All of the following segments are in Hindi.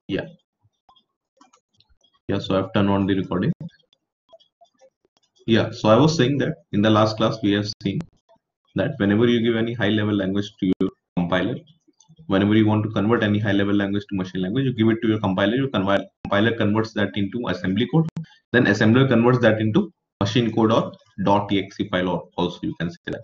Yeah, yeah. So I've turned on the recording. Yeah. So I was saying that in the last class we have seen that whenever you give any high-level language to your compiler, whenever you want to convert any high-level language to machine language, you give it to your compiler. Your compiler converts that into assembly code. Then assembler converts that into machine code or .exe file, or also you can say that.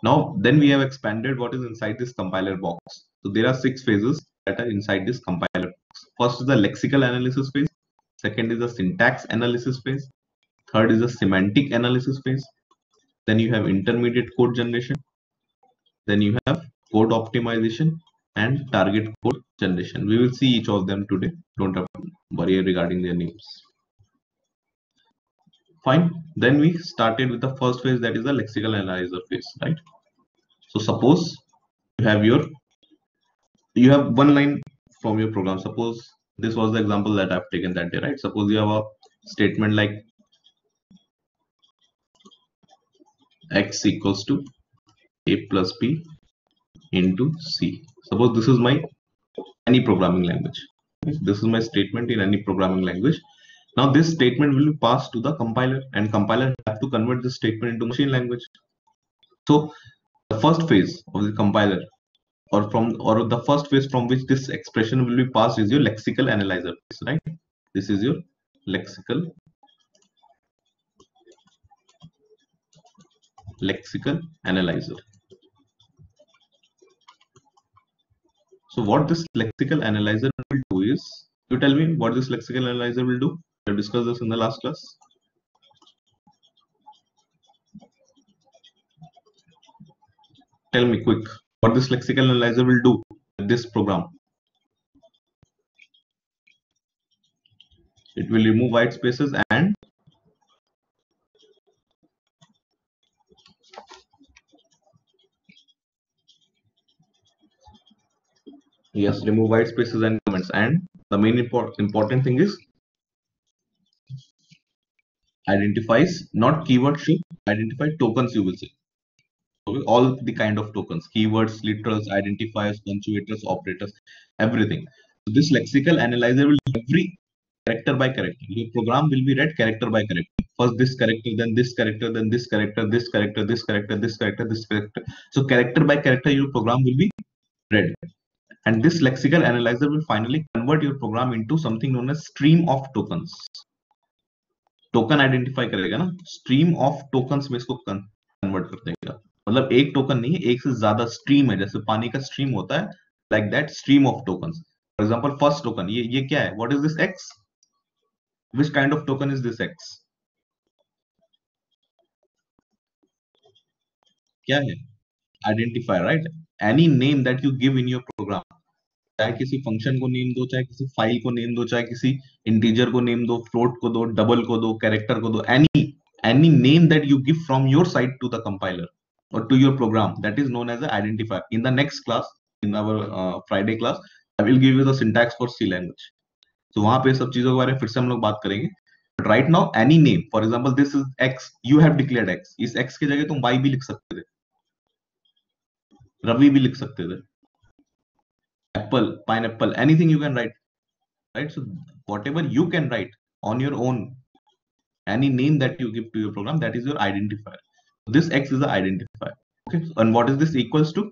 Now, then we have expanded what is inside this compiler box. So there are 6 phases that are inside this compiler box. First is the lexical analysis phase. Second is the syntax analysis phase. Third is the semantic analysis phase. Then you have intermediate code generation. Then you have code optimization and target code generation. We will see each of them today. Don't have to worry regarding their names. Fine. Then we started with the first phase, that is the lexical analyzer phase, right? So suppose you have one line from your program. Suppose this was the example that I've taken that day, right? Suppose you have a statement like x equals to a plus b into c. Suppose this is my any programming language. This is my statement in any programming language. Now this statement will be passed to the compiler, and compiler have to convert this statement into machine language. So the first phase of the compiler, or the first phase from which this expression will be passed, is your lexical analyzer phase, right? This is your lexical analyzer. So what this lexical analyzer will do is, you tell me what this lexical analyzer will do. We discussed this in the last class. Tell me quick, what this lexical analyzer will do with this program. It will remove white spaces and yes, remove white spaces and comments. And the main important thing is identifies, not keyword, should identify tokens, you will say. Okay, all the kind of tokens, keywords, literals, identifiers, punctuators, operators, everything. So this lexical analyzer will every character by character. Your program will be read character by character. First this character, then this character, then this character, this character, this character, this character, this character. So character by character, your program will be read. And this lexical analyzer will finally convert your program into something known as stream of tokens. Token identify करेगा ना, स्ट्रीम ऑफ टोकन्स में इसको कन्वर्ट कर देगा. मतलब एक टोकन नहीं है, एक से ज्यादा स्ट्रीम है, जैसे पानी का स्ट्रीम होता है, like that stream of tokens. For example first token, ये क्या है, what is this X, which kind of token is this X, क्या है, identifier, right. Any name that you give in your program, चाहे किसी फंक्शन को नेम दो, चाहे किसी फाइल को नेम दो, चाहे किसी इंटीजर को नेम दो, फ्लोट को दो, डबल को दो, कैरेक्टर को दो, any name that you give from your side to the compiler or to your program, that is known as an identifier. In the next class, in our Friday class, I will give you the syntax for C language. So वहां पे सब चीजों के बारे में फिर से हम लोग बात करेंगे. But right now, any name, for example, this is X, you have declared X. इस X की जगह तुम Y भी लिख सकते थे, रवि भी लिख सकते थे, apple, pineapple, anything you can write, right? So whatever you can write on your own, any name that you give to your program, that is your identifier. This X is the identifier. Okay, and what is this equals to?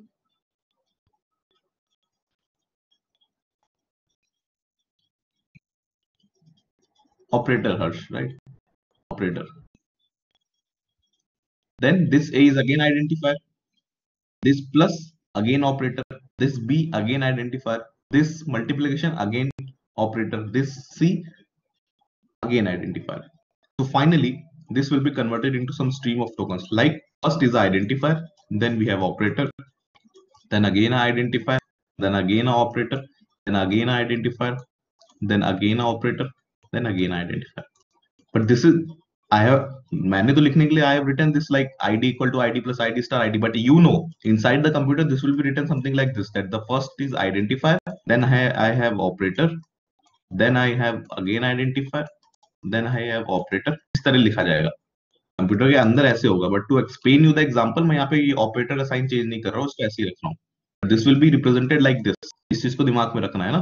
Operator, Harsh, right? Operator. Then this A is again identifier. This plus again operator. This B again identifier. This multiplication again operator. This C again identifier. So finally, this will be converted into some stream of tokens. Like first is the identifier, then we have operator, then again an identifier, then again an operator, then again an identifier, then again an operator, then again an identifier. But this is, I have, मैंने तो लिखने के लिए I have written this like id equal to id plus id star id, but you know inside the computer this will be written something like this, that the first is identifier, then I have operator, then I have again identifier, then I have operator. इस तरह लिखा जाएगा, कंप्यूटर के अंदर ऐसे होगा. But to explain you the example, मैं यहाँ पे ये ऑपरेटर का साइन चेंज नहीं कर रहा हूँ, उसको ऐसे ही रख रहा हूँ. This will be represented like this. इस चीज को दिमाग में रखना है ना.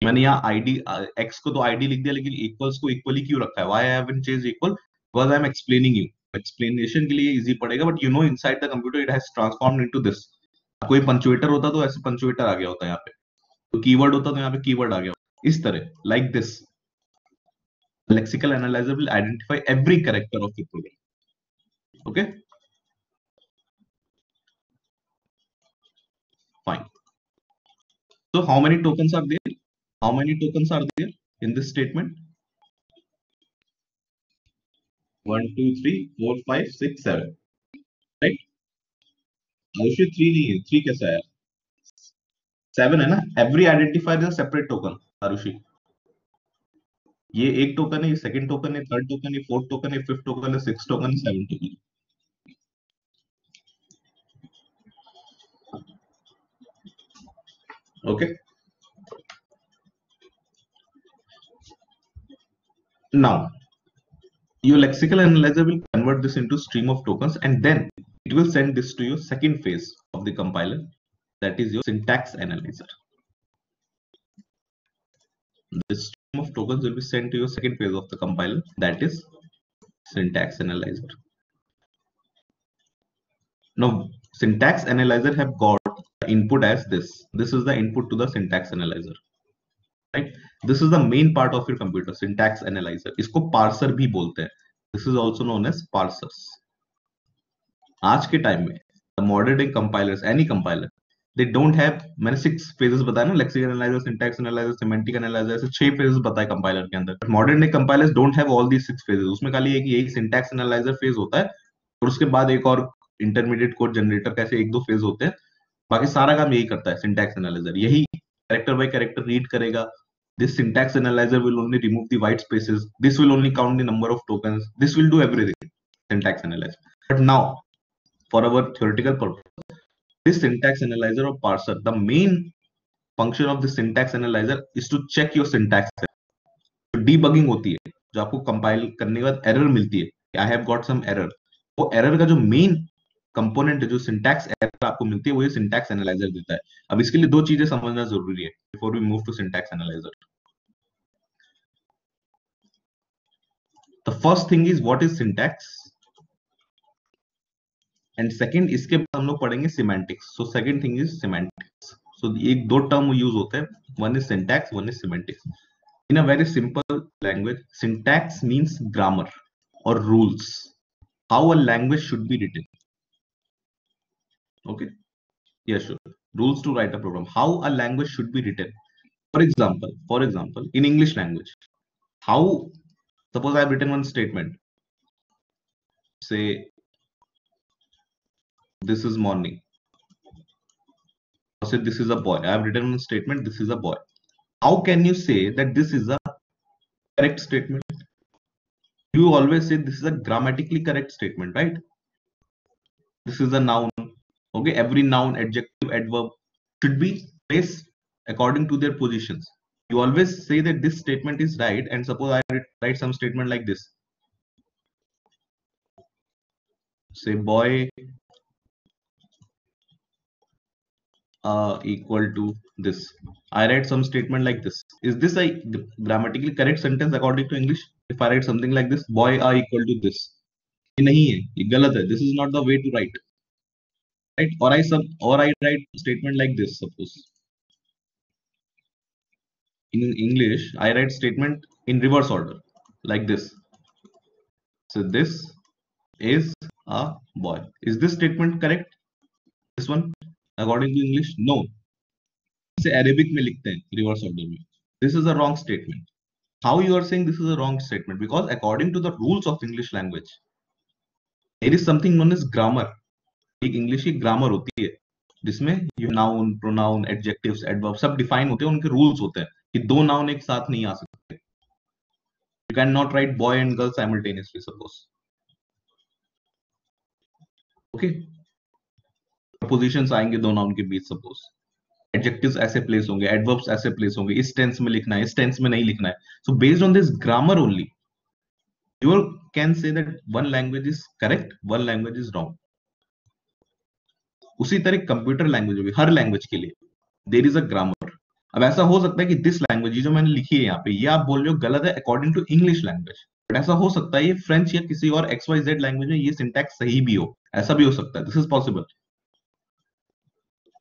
मैंने यहाँ आईडी एक्स को तो आईडी लिख दिया, लेकिन इक्वल्स को इक्वली क्यों रखा है? Why I haven't changed equal? Because I am explaining you. Explanation के लिए इजी पड़ेगा, but you know inside the computer it has transformed into this. कोई पंक्चुएटर होता तो ऐसे पंक्चुएटर आ गया होता यहाँ पे, तो कीवर्ड होता तो यहाँ पे कीवर्ड आ गया होता। इस तरह, like this, lexical analyzer will identify every character of the program. Okay, fine. So how many tokens are there? How many tokens are there in this statement? 1 2 3 4 5 6 7, right? Arushi 3 नहीं है, 3 कैसा है? 7 है ना? Every identifier is a separate token, Arushi. ये एक टोकन है, ये सेकंड टोकन है, थर्ड टोकन है, फोर्थ टोकन है, फिफ्थ टोकन है, सिक्स टोकन है, seven token. Okay, now your lexical analyzer will convert this into stream of tokens, and then it will send this to your second phase of the compiler, that is your syntax analyzer. This stream of tokens will be sent to your second phase of the compiler, that is syntax analyzer. Now syntax analyzer have got input as this. This is the input to the syntax analyzer, right? This is the main part of your computer, syntax analyzer. इसको parser भी बोलते हैं. This is also known as parsers. आज के टाइम में the modern day compilers, any compiler, they don't have, मैंने 6 phases बताया ना, lexical analyzer, syntax analyzer, semantic analyzer, ऐसे 6 phases बताए compiler के अंदर. But modern day compilers don't have all these 6 phases. उसमें खाली एक यही syntax analyzer phase होता है, और उसके बाद एक और intermediate code generator का ऐसे एक दो phase होते हैं. बाकी सारा काम यही करता है syntax analyzer. यही character by character read करेगा. This syntax analyzer will only remove the white spaces. This will only count the number of tokens. This will do everything, syntax analyzer. But now, for our theoretical purpose, this syntax analyzer or parser, the main function of the syntax analyzer is to check your syntax. तो debugging होती है, जो आपको compile करने के बाद error मिलती है, I have got some error, वो error का जो main component है, जो syntax error आपको मिलती है, वो ये syntax analyzer देता है. अब इसके लिए दो चीजें समझना जरूरी है before we move to syntax analyzer. The first thing is what is syntax, and second इसके बाद हम लोग पढ़ेंगे semantics. So second thing is semantics. So एक दो term यूज होते हैं, one is syntax, one is semantics. In a very simple language, syntax means grammar or rules, how a language should be written. Okay, yeah, sure. Rules to write a program, how a language should be written. For example, in English language, how, suppose I have written one statement, say this is morning, or say this is a boy. I have written one statement, this is a boy. How can you say that this is a correct statement? You always say this is a grammatically correct statement, right? This is a noun. Okay, every noun, adjective, adverb should be placed according to their positions. You always say that this statement is right, and suppose I write some statement like this. Say boy equal to this. I write some statement like this. Is this a grammatically correct sentence according to English? If I write something like this, boy are equal to this. ये नहीं है, ये गलत है. This is not the way to write. Right? Or I write statement like this. Suppose in English I write statement in reverse order like this. So this is a boy. Is this statement correct? This one according to English? No. इसे Arabic में लिखते हैं reverse order में. This is a wrong statement. How you are saying this is a wrong statement? Because according to the rules of English language, there is something known as grammar. एक इंग्लिश की ग्रामर होती है जिसमें you noun, pronoun, adjectives, adverb सब डिफाइन होते हैं, उनके रूल्स होते हैं कि दो नाउन एक साथ नहीं आ सकते. You can not right boy and girl simultaneously, suppose. Okay, propositions आएंगे दो नाउन के बीच, सपोज. एडजेक्टिव्स ऐसे प्लेस होंगे, एडवर्ब्स ऐसे प्लेस होंगे, इस टेंस में लिखना है, इस टेंस में नहीं लिखना है. सो based on this grammar only you can say that one language is correct, one language is wrong. उसी तरह कंप्यूटर लैंग्वेज होगी, हर लैंग्वेज के लिए देयर इज अ ग्रामर. अब ऐसा हो सकता है कि दिस लैंग्वेज, ये जो मैंने लिखी है यहाँ पे, ये आप बोल रहे हो गलत है according to English language, but ऐसा हो सकता है ये फ्रेंच या किसी और XYZ लैंग्वेज में ये सिंटैक्स सही भी हो, ऐसा भी हो सकता है, this is possible.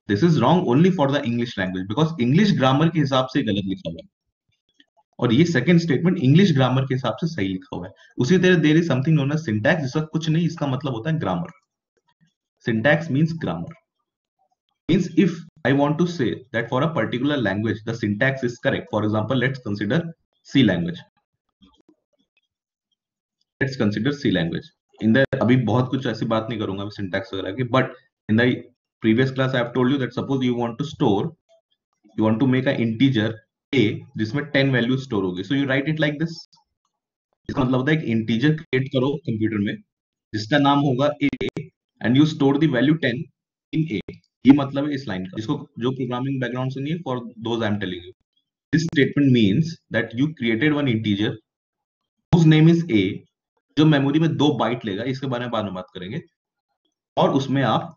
This is wrong only for the English language because English grammar के हिसाब से गलत लिखा हुआ है, और ये सेकंड स्टेटमेंट इंग्लिश ग्रामर के हिसाब से सही लिखा हुआ है। उसी तरह there is something known as syntax, जिसका कुछ नहीं, इसका मतलब होता है grammar. Syntax means grammar, means if I want to say that for a particular language the syntax is correct, for example let's consider C language, let's consider C language in the, अभी बहुत कुछ ऐसी बात नहीं करूंगा सिंटैक्स वगैरह की, but in the previous class I have told you that suppose you want to store, you want to make a integer a जिसमें 10 वैल्यू स्टोर होगी, so you write it like this। इसका मतलब होता है एक इंटीजर क्रिएट करो कंप्यूटर में जिसका नाम होगा a and you store the value 10 in a, ये मतलब है इस लाइन का, जिसको जो प्रोग्रामिंग बैकग्राउंड से नहीं है, for those I am telling you, this statement means that you created one integer whose name is a, जो मेमोरी में 2 बाइट लेगा, इसके बारे में बाद में बात करेंगे, और उसमें आप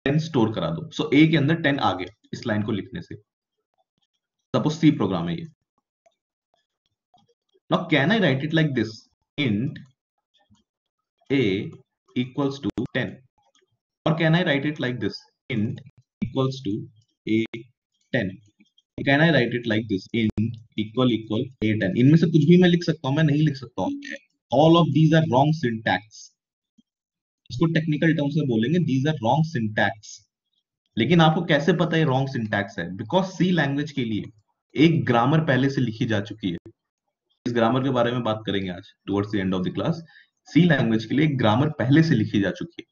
10 स्टोर करा दो, सो a के अंदर 10 आ गया इस लाइन को लिखने से। सपोज सी प्रोग्राम है ये। Now can I right it like this, int a equals to 10, or can I write it like this, int equals to a10, can I write it like this, int equal a10? इनमें से कुछ भी मैं लिख सकता हूं, मैं नहीं लिख सकता हूं, all of these are wrong syntax, इसको टेक्निकल टर्म्स में बोलेंगे these are wrong syntax। लेकिन आपको कैसे पता है रॉन्ग सिंटैक्स है? बिकॉज सी लैंग्वेज के लिए एक ग्रामर पहले से लिखी जा चुकी है, इस ग्रामर के बारे में बात करेंगे आज towards the end of the class. C language के लिए एक ग्रामर पहले से लिखी जा चुकी है।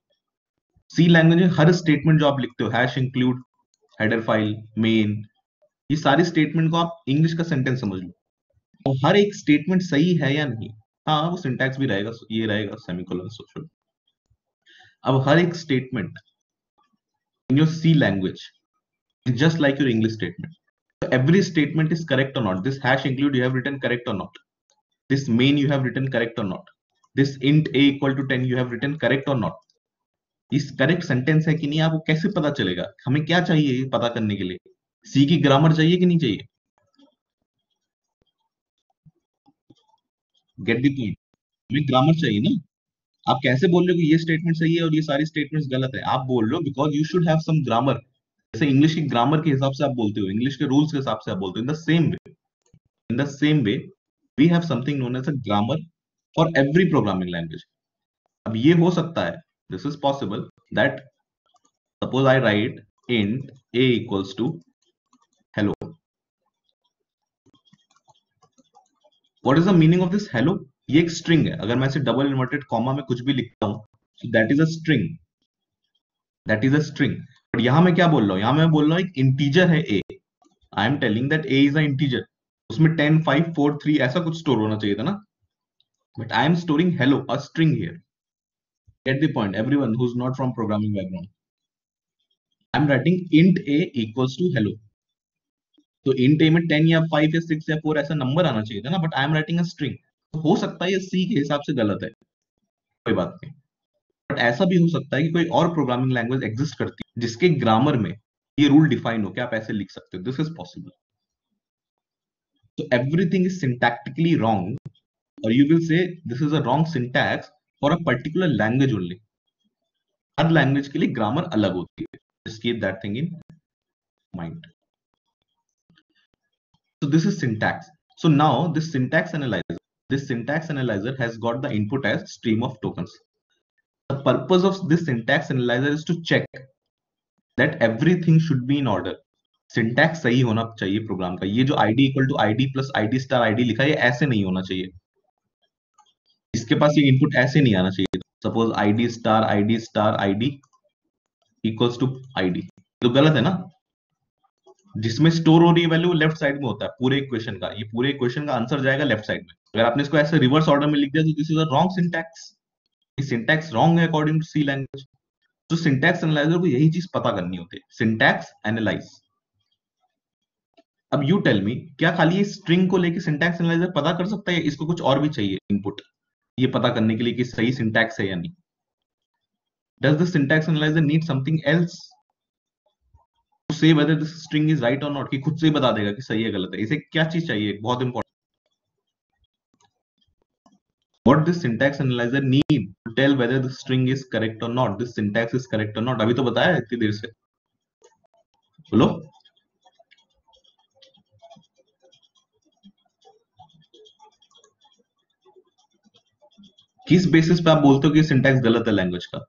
सी लैंग्वेज में हर स्टेटमेंट जो आप लिखते हो, hash include, header file, main, ये सारी स्टेटमेंट को आप इंग्लिश का सेंटेंस समझ लो, और हर एक स्टेटमेंट सही है या नहीं, हाँ वो सिंटैक्स भी रहेगा, ये रहेगा सेमीकोलन सोशल। अब हर एक statement in your C language is just like your English statement. So every statement is correct or not. This hash include you have written correct or not. This main you have written correct or not. This int a equal to 10 you have written correct or not. इस करेक्ट सेंटेंस है कि नहीं आपको कैसे पता चलेगा? हमें क्या चाहिए ये पता करने के लिए? सी की ग्रामर चाहिए कि नहीं चाहिए? गेट द पॉइंट, हमें ग्रामर चाहिए ना। आप कैसे बोल रहे हो कि ये स्टेटमेंट सही है और ये सारी स्टेटमेंट्स गलत है? आप बोल रहे हो because you should have some grammar, जैसे इंग्लिश की ग्रामर के हिसाब से आप बोलते हो, इंग्लिश के रूल्स के हिसाब से आप बोलते हो। In the same way we have something known as a grammar for every programming language। अब ये हो सकता है, this is possible that suppose I write int a equals to hello, what is the meaning of this hello? ये एक string है, अगर मैं इसे डबल इन्वर्टेड कॉमा में कुछ भी लिखता हूं, so that is a string, that is a string। और यहां मैं क्या बोल रहा हूं? यहां मैं बोल रहा हूं एक इंटीजर है a, I am telling that a is a integer, उसमें 10 5 4 3 ऐसा कुछ स्टोर होना चाहिए था ना, but I am storing hello, a string here। Get the point, everyone who's not from programming background? I'm writing int a equals to hello, तो int a में 10 या 5 या 6 या 4 ऐसा नंबर आना चाहिए था ना, but I am writing a string. तो हो सकता है ये सी के हिसाब से गलत है, कोई बात नहीं, बट ऐसा भी हो सकता है कि कोई और प्रोग्रामिंग लैंग्वेज एग्जिस्ट करती है जिसके ग्रामर में ये रूल डिफाइन हो कि आप ऐसे लिख सकते हो, दिस इज पॉसिबल। तो एवरीथिंग इज सिंटैक्टिकली रॉन्ग, और you will say this is a wrong syntax for a particular language only. Her language के लिए ग्रामर अलग होती है, just keep that thing in mind. So this is syntax. So now this syntax analyzer has got the input as stream of tokens. The purpose of this syntax analyzer is to check that everything should be in order. Syntax सही होना चाहिए प्रोग्राम का। ये जो id equal to id plus id star id लिखा है, ये ऐसे नहीं होना चाहिए, इसके पास ये इनपुट ऐसे नहीं आना चाहिए। Suppose id star id equals to id, तो गलत है ना। जिसमें स्टोर हो रही है वैल्यू लेफ्ट साइड में होता है पूरे इक्वेशन का, ये पूरे इक्वेशन का आंसर जाएगा लेफ्ट साइड में। अगर आपने इसको ऐसे रिवर्स ऑर्डर में लिख दिया तो this is a wrong syntax, ये सिंटैक्स रॉन्ग है अकॉर्डिंग टू सी लैंग्वेज। तो सिंटैक्स एनालाइजर को यही चीज पता करनी होती है, सिंटैक्स एनालाइज। अब यू टेल मी, क्या खाली ये स्ट्रिंग को लेके सिंटैक्स एनालाइजर पता कर सकता है, इसको कुछ और भी चाहिए इनपुट ये पता करने के लिए कि सही सिंटैक्स है या नहीं? Does the syntax analyser need something else से whether this string is right और नॉट, कि खुद से ही बता देगा कि सही है गलत है। इसे क्या चीज चाहिए, बहुत important, what this syntax analyzer need to tell whether the string is correct or not, this syntax is correct or not। अभी तो बताया इतनी देर से, बोलो। किस बेसिस पे आप बोलते हो कि सिंटैक्स गलत है लैंग्वेज का?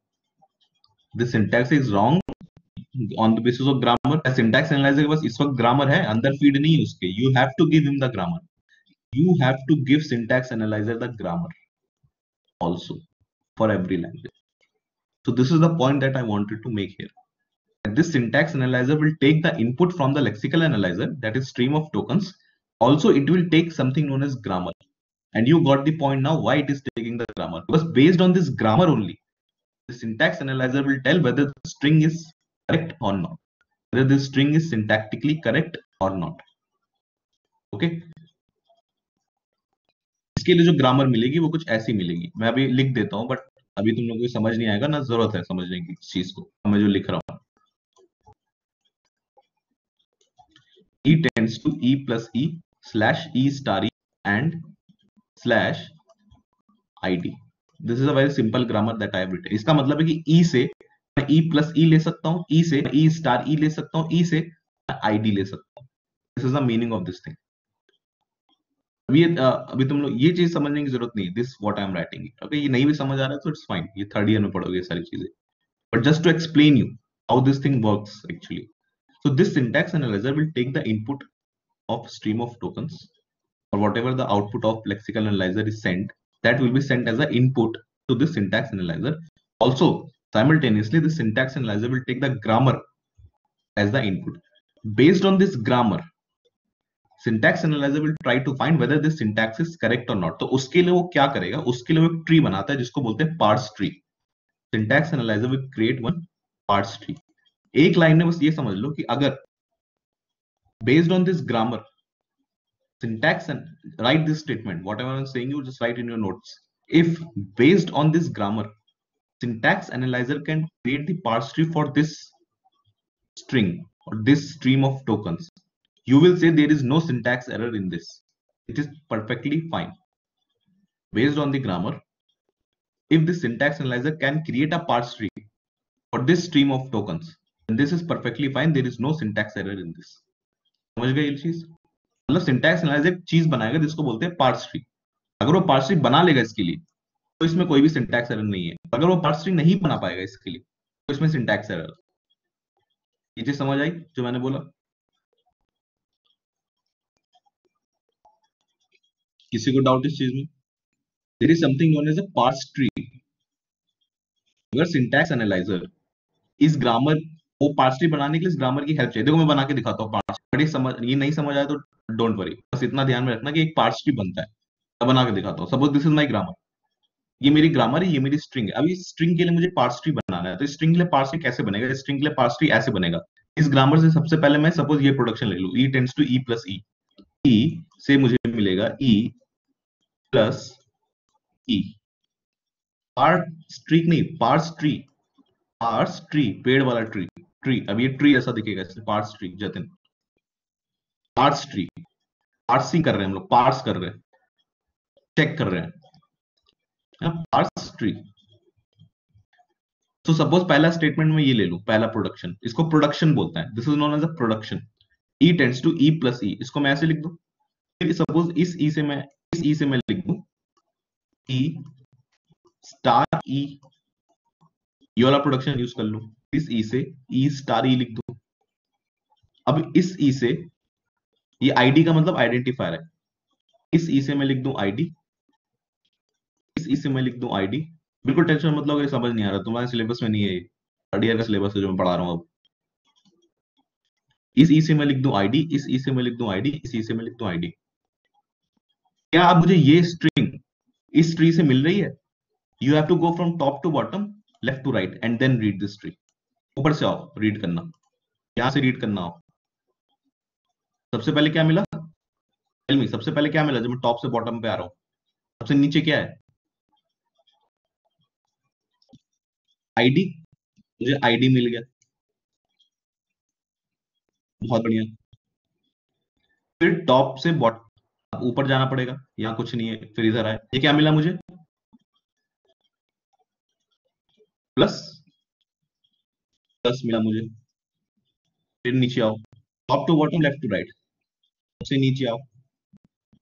This syntax is wrong on the basis of grammar. Syntax analyser के पास इस वक्त ग्रामर है, अंदर फीड नहीं है उसके। You have to give him the grammar, you have to give syntax analyzer the grammar also for every language। So this is the point that I wanted to make here, that this syntax analyzer will take the input from the lexical analyzer, that is stream of tokens, also it will take something known as grammar। And you got the point now why it is taking the grammar, because based on this grammar only the syntax analyzer will tell whether the string is correct or not, whether this string is syntactically correct or not। okay, इसके लिए जो ग्रामर मिलेगी वो कुछ ऐसी मिलेगी, मैं अभी लिख देता हूं, बट अभी तुम लोगों को समझ नहीं आएगा ना, जरूरत है समझने की इस चीज को, मैं जो लिख रहा हूं। e tends to e plus e slash e star e and slash id। This is a very simple grammar that I have written. इसका मतलब है कि e से मैं e प्लस e ले सकता हूं, e से e स्टार e ले सकता हूं, e से मैं id ले सकता हूं। This is the meaning of this thing. अभी तुम लोग ये चीज समझने की जरूरत नहीं, this what I am writing it. Okay, ये नहीं भी समझ आ रहा है तो इट्स फाइन, ये थर्ड ईयर में पढ़ोगे ये सारी चीजें, but just to explain you how this thing works actually। So this syntax analyzer will take the input of stream of tokens, or whatever the output of lexical analyzer is sent, that will be sent as an input to this syntax analyzer। Also simultaneously the syntax analyzer will take the grammar as the input। based on this grammar syntax analyzer will try to find whether this syntax is correct or not। तो उसके लिए वो क्या करेगा, उसके लिए वो एक ट्री बनाता है जिसको बोलते हैं parse tree. syntax analyzer will create one parse tree। एक लाइन में बस ये समझ लो कि अगर based on this grammar syntax and write this statement, whatever I'm saying you just write in your notes। if based on this grammar syntax analyzer can create the parse tree for this string or this stream of tokens, you will say there is no syntax error in this, it is perfectly fine based on the grammar। if the syntax analyzer can create a parse tree for this stream of tokens, then this is perfectly fine, there is no syntax error in this। समझ गए ये चीज? मतलब सिंटैक्स एनालाइजर एक चीज बनाएगा जिसको बोलते हैं पार्स ट्री। अगर वो पार्स ट्री बना लेगा इसके लिए तो इसमें कोई भी सिंटैक्स एरर नहीं है। अगर वो पार्स ट्री नहीं बना पाएगा इसके लिए तो इसमें सिंटैक्स एरर। ये चीज समझ आई जो मैंने बोला? किसी को डाउट इस चीज में? There is something known as a parse tree. अगर सिंटैक्स एनालाइजर इस ग्रामर, वो पार्स ट्री बनाने के लिए इस ग्रामर की हेल्प चाहिए। देखो मैं बना के दिखाता हूँ पार्स, बट ये नहीं समझ आया तो डोंट वरी, बस इतना ध्यान में रखना कि एक पार्स ट्री बनता है। मैं बना के दिखाता हूँ। Suppose this is my grammar, ये मेरी ग्रामर है, ये मेरी स्ट्रिंग है। अभी स्ट्रिंग के लिए मुझे पार्स ट्री बनाना है, तो स्ट्रिंग के लिए पार्स ट्री कैसे बनेगा? स्ट्रिंग के लिए पार्स ट्री ऐसे बनेगा। इस ग्रामर से सबसे पहले मैं सपोज ये प्रोडक्शन ले लू, E tends to E plus E. E से मुझे मिलेगा E plus E. Part string नहीं, पार्स ट्री। पार्स ट्री पेड़ वाला ट्री, ट्री। अब ये ट्री ऐसा दिखेगा, parse tree. Jatin, parse tree, parsing कर रहे हैं हम लोग, पार्स कर रहे हैं, चेक कर रहे हैं, पार्स ट्री। तो सपोज पहला स्टेटमेंट में ये ले लूं, पहला प्रोडक्शन, इसको प्रोडक्शन बोलते हैं, this is known as a production. E tends to E plus E, इसको मैं ऐसे लिख दूं। फिर सपोज इस ई से मैं, इस ई से मैं लिख दूं ई स्टार ई, ये वाला प्रोडक्शन यूज कर लूं। इस ई से ई स्टार ई लिख दूं। अब इस ई से, ये आईडी का मतलब आइडेंटिफायर है, इस ई से मैं लिख दूं आईडी, इस ई से मैं लिख दूं आईडी। बिल्कुल टेंशन मतलब अगर समझ नहीं आ रहा, तुम्हारे सिलेबस में नहीं है, थर्ड ईयर का सिलेबस है जो मैं पढ़ा रहा हूं अब। इस ई से मैं लिख दूं आईडी, इस ई से मैं लिख दूं आईडी, इस ई से मैं लिख दूं आईडी। क्या अब मुझे ये स्ट्रिंग इस ट्री से मिल रही है? You have to go from top to bottom, left to right, and then read this tree. ऊपर से आओ रीड करना, यहां से रीड करना हो। सबसे पहले क्या मिला? टेल मी, सबसे पहले क्या मिला जब मैं टॉप से बॉटम पे आ रहा हूं? सबसे नीचे क्या है? आईडी। मुझे आईडी मिल गया। बहुत बढ़िया। फिर टॉप से बॉटम ऊपर जाना पड़ेगा, यहाँ कुछ नहीं है, फिर इधर आए, ये क्या मिला मुझे, प्लस, प्लस मिला मुझे। फिर नीचे आओ, top to bottom, left to right, सबसे नीचे आओ,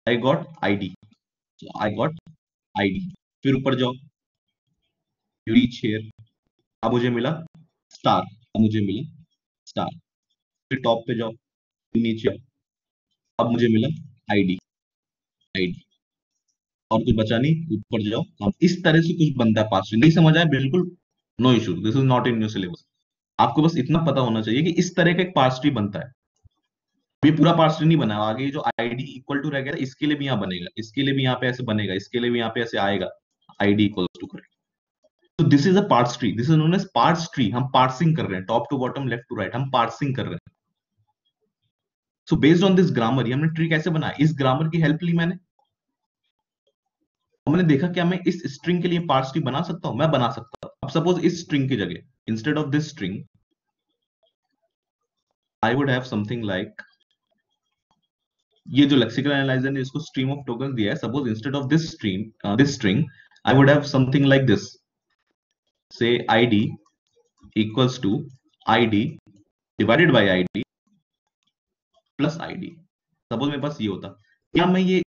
I got ID, I got ID. फिर ऊपर जाओ, यू रीच हियर, अब मुझे मिला स्टार, अब मुझे मिला स्टार। फिर टॉप पे जाओ, फिर नीचे आओ, अब मुझे मिला आईडी, आईडी। और कुछ बचा नहीं, ऊपर जाओ, अब इस तरह से कुछ बनता है पास, नहीं समझ आया बिल्कुल, no issue, this is not in your syllabus. आपको बस इतना पता होना चाहिए कि इस तरह का एक पार्स ट्री बनता है। ये पूरा पार्स ट्री नहीं बना, आगे जो आईडी इक्वल टू रह गया था, इसके लिए भी यहाँ बनेगा, इसके लिए भी यहाँ पे ऐसे बनेगा, इसके लिए भी यहाँ पे ऐसे आएगा, आईडी इक्वल टू करेक्ट। तो this is a parse tree, this is known as parse tree. हम पार्सिंग कर रहे हैं, top to bottom, left to right, हम पार्सिंग कर रहे हैं। So based on this grammar, ये हमने ट्री कैसे बनाया, इस ग्रामर की हेल्प ली मैंने, और मैंने देखा क्या मैं इस स्ट्रिंग के लिए पार्स ट्री बना सकता हूं, मैं बना सकता हूं। अब सपोज इस स्ट्रिंग की जगह, instead of this string, I would have something like, ये जो लेक्सिकल एनालाइजर ने इसको स्ट्रीम ऑफ टोकन दिया है, suppose instead of this string, I would have something like this, से id equals to id divided by id plus id। Suppose मेरे पास ये होता, क्या मैं ये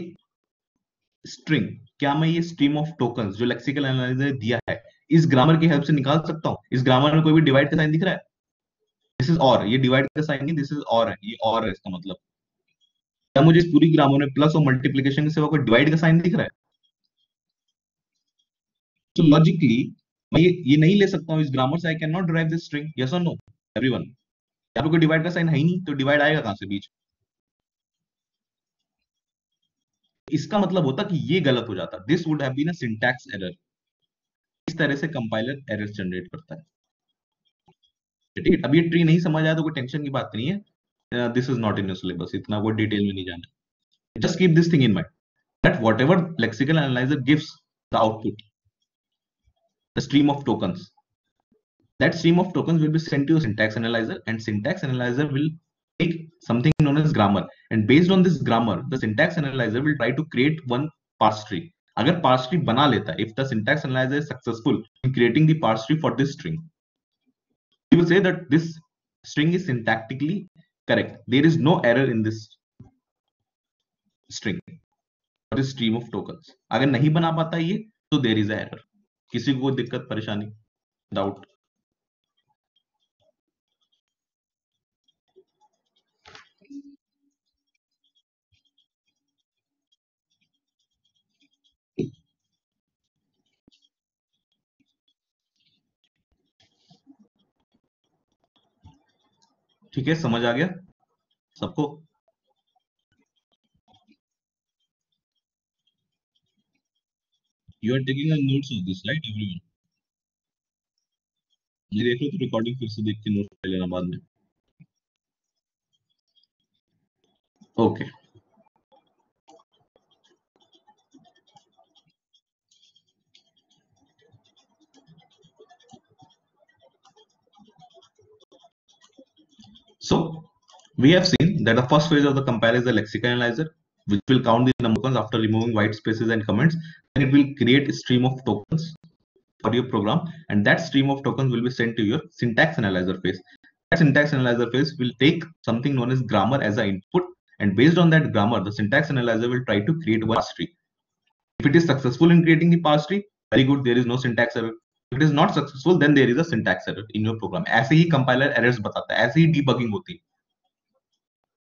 स्ट्रिंग, क्या मैं ये स्ट्रीम ऑफ टोकन्स जो लेक्सिकल एनालाइजर ने दिया है, इस ग्रामर की हेल्प से निकाल सकता हूं? इस ग्रामर में कोई भी डिवाइड का साइन दिख रहा है? दिस इज और, ये डिवाइड का साइन नहीं, दिस इज और है, ये और है, इसका मतलब क्या मुझे इस पूरी ग्रामर में प्लस और मल्टीप्लीकेशन के सिवा कोई डिवाइड का साइन दिख रहा है? तो लॉजिकली मैं ये नहीं ले सकता हूँ इस ग्रामर से, I can not derive this string, yes और नो एवरीवन? यहाँ पे कोई डिवाइड का साइन है ही नहीं, तो डिवाइड आएगा कहां से बीच? इसका मतलब होता कि ये गलत हो जाता, this would have been a syntax error. इस तरह से कंपाइलर एरर जनरेट करता है। ठीक है, अब ये ट्री नहीं समझ आया तो कोई टेंशन की बात नहीं है, this is not in your syllabus, इतना कोई डिटेल में नहीं जाना। Just keep this thing in mind that what ever lexical analyser gives the output, the stream of tokens, that stream of tokens will be sent to a syntax analyzer, and syntax analyzer will take something known as grammar, and based on this grammar the syntax analyzer will try to create one parse tree। अगर parse tree बना लेता है, if the syntax analyzer is successful in creating the parse tree for this string, we will say that this string is syntactically correct, there is no error in this string or this stream of tokens। अगर नहीं बना पाता ये, तो there is a error। किसी को कोई दिक्कत, परेशानी, डाउट? ठीक है, समझ आ गया सबको? You are taking a notes of this, right, everyone? ये देख लो तो रिकॉर्डिंग फिर से देख के नोट्स ले लेना बाद में। Okay, so we have seen that the first phase of the compiler is the lexical analyzer, which will count the number of tokens after removing white spaces and comments, and it will create a stream of tokens for your program, and that stream of tokens will be sent to your syntax analyzer phase. That syntax analyzer phase will take something known as grammar as an input, and based on that grammar the syntax analyzer will try to create one parse tree. If it is successful in creating the parse tree, very good, there is no syntax error. If it is not successful, then there is a syntax error in your program। ऐसे ही कंपाइलर एरर्स बताता है, ऐसे ही डीबगिंग होती है।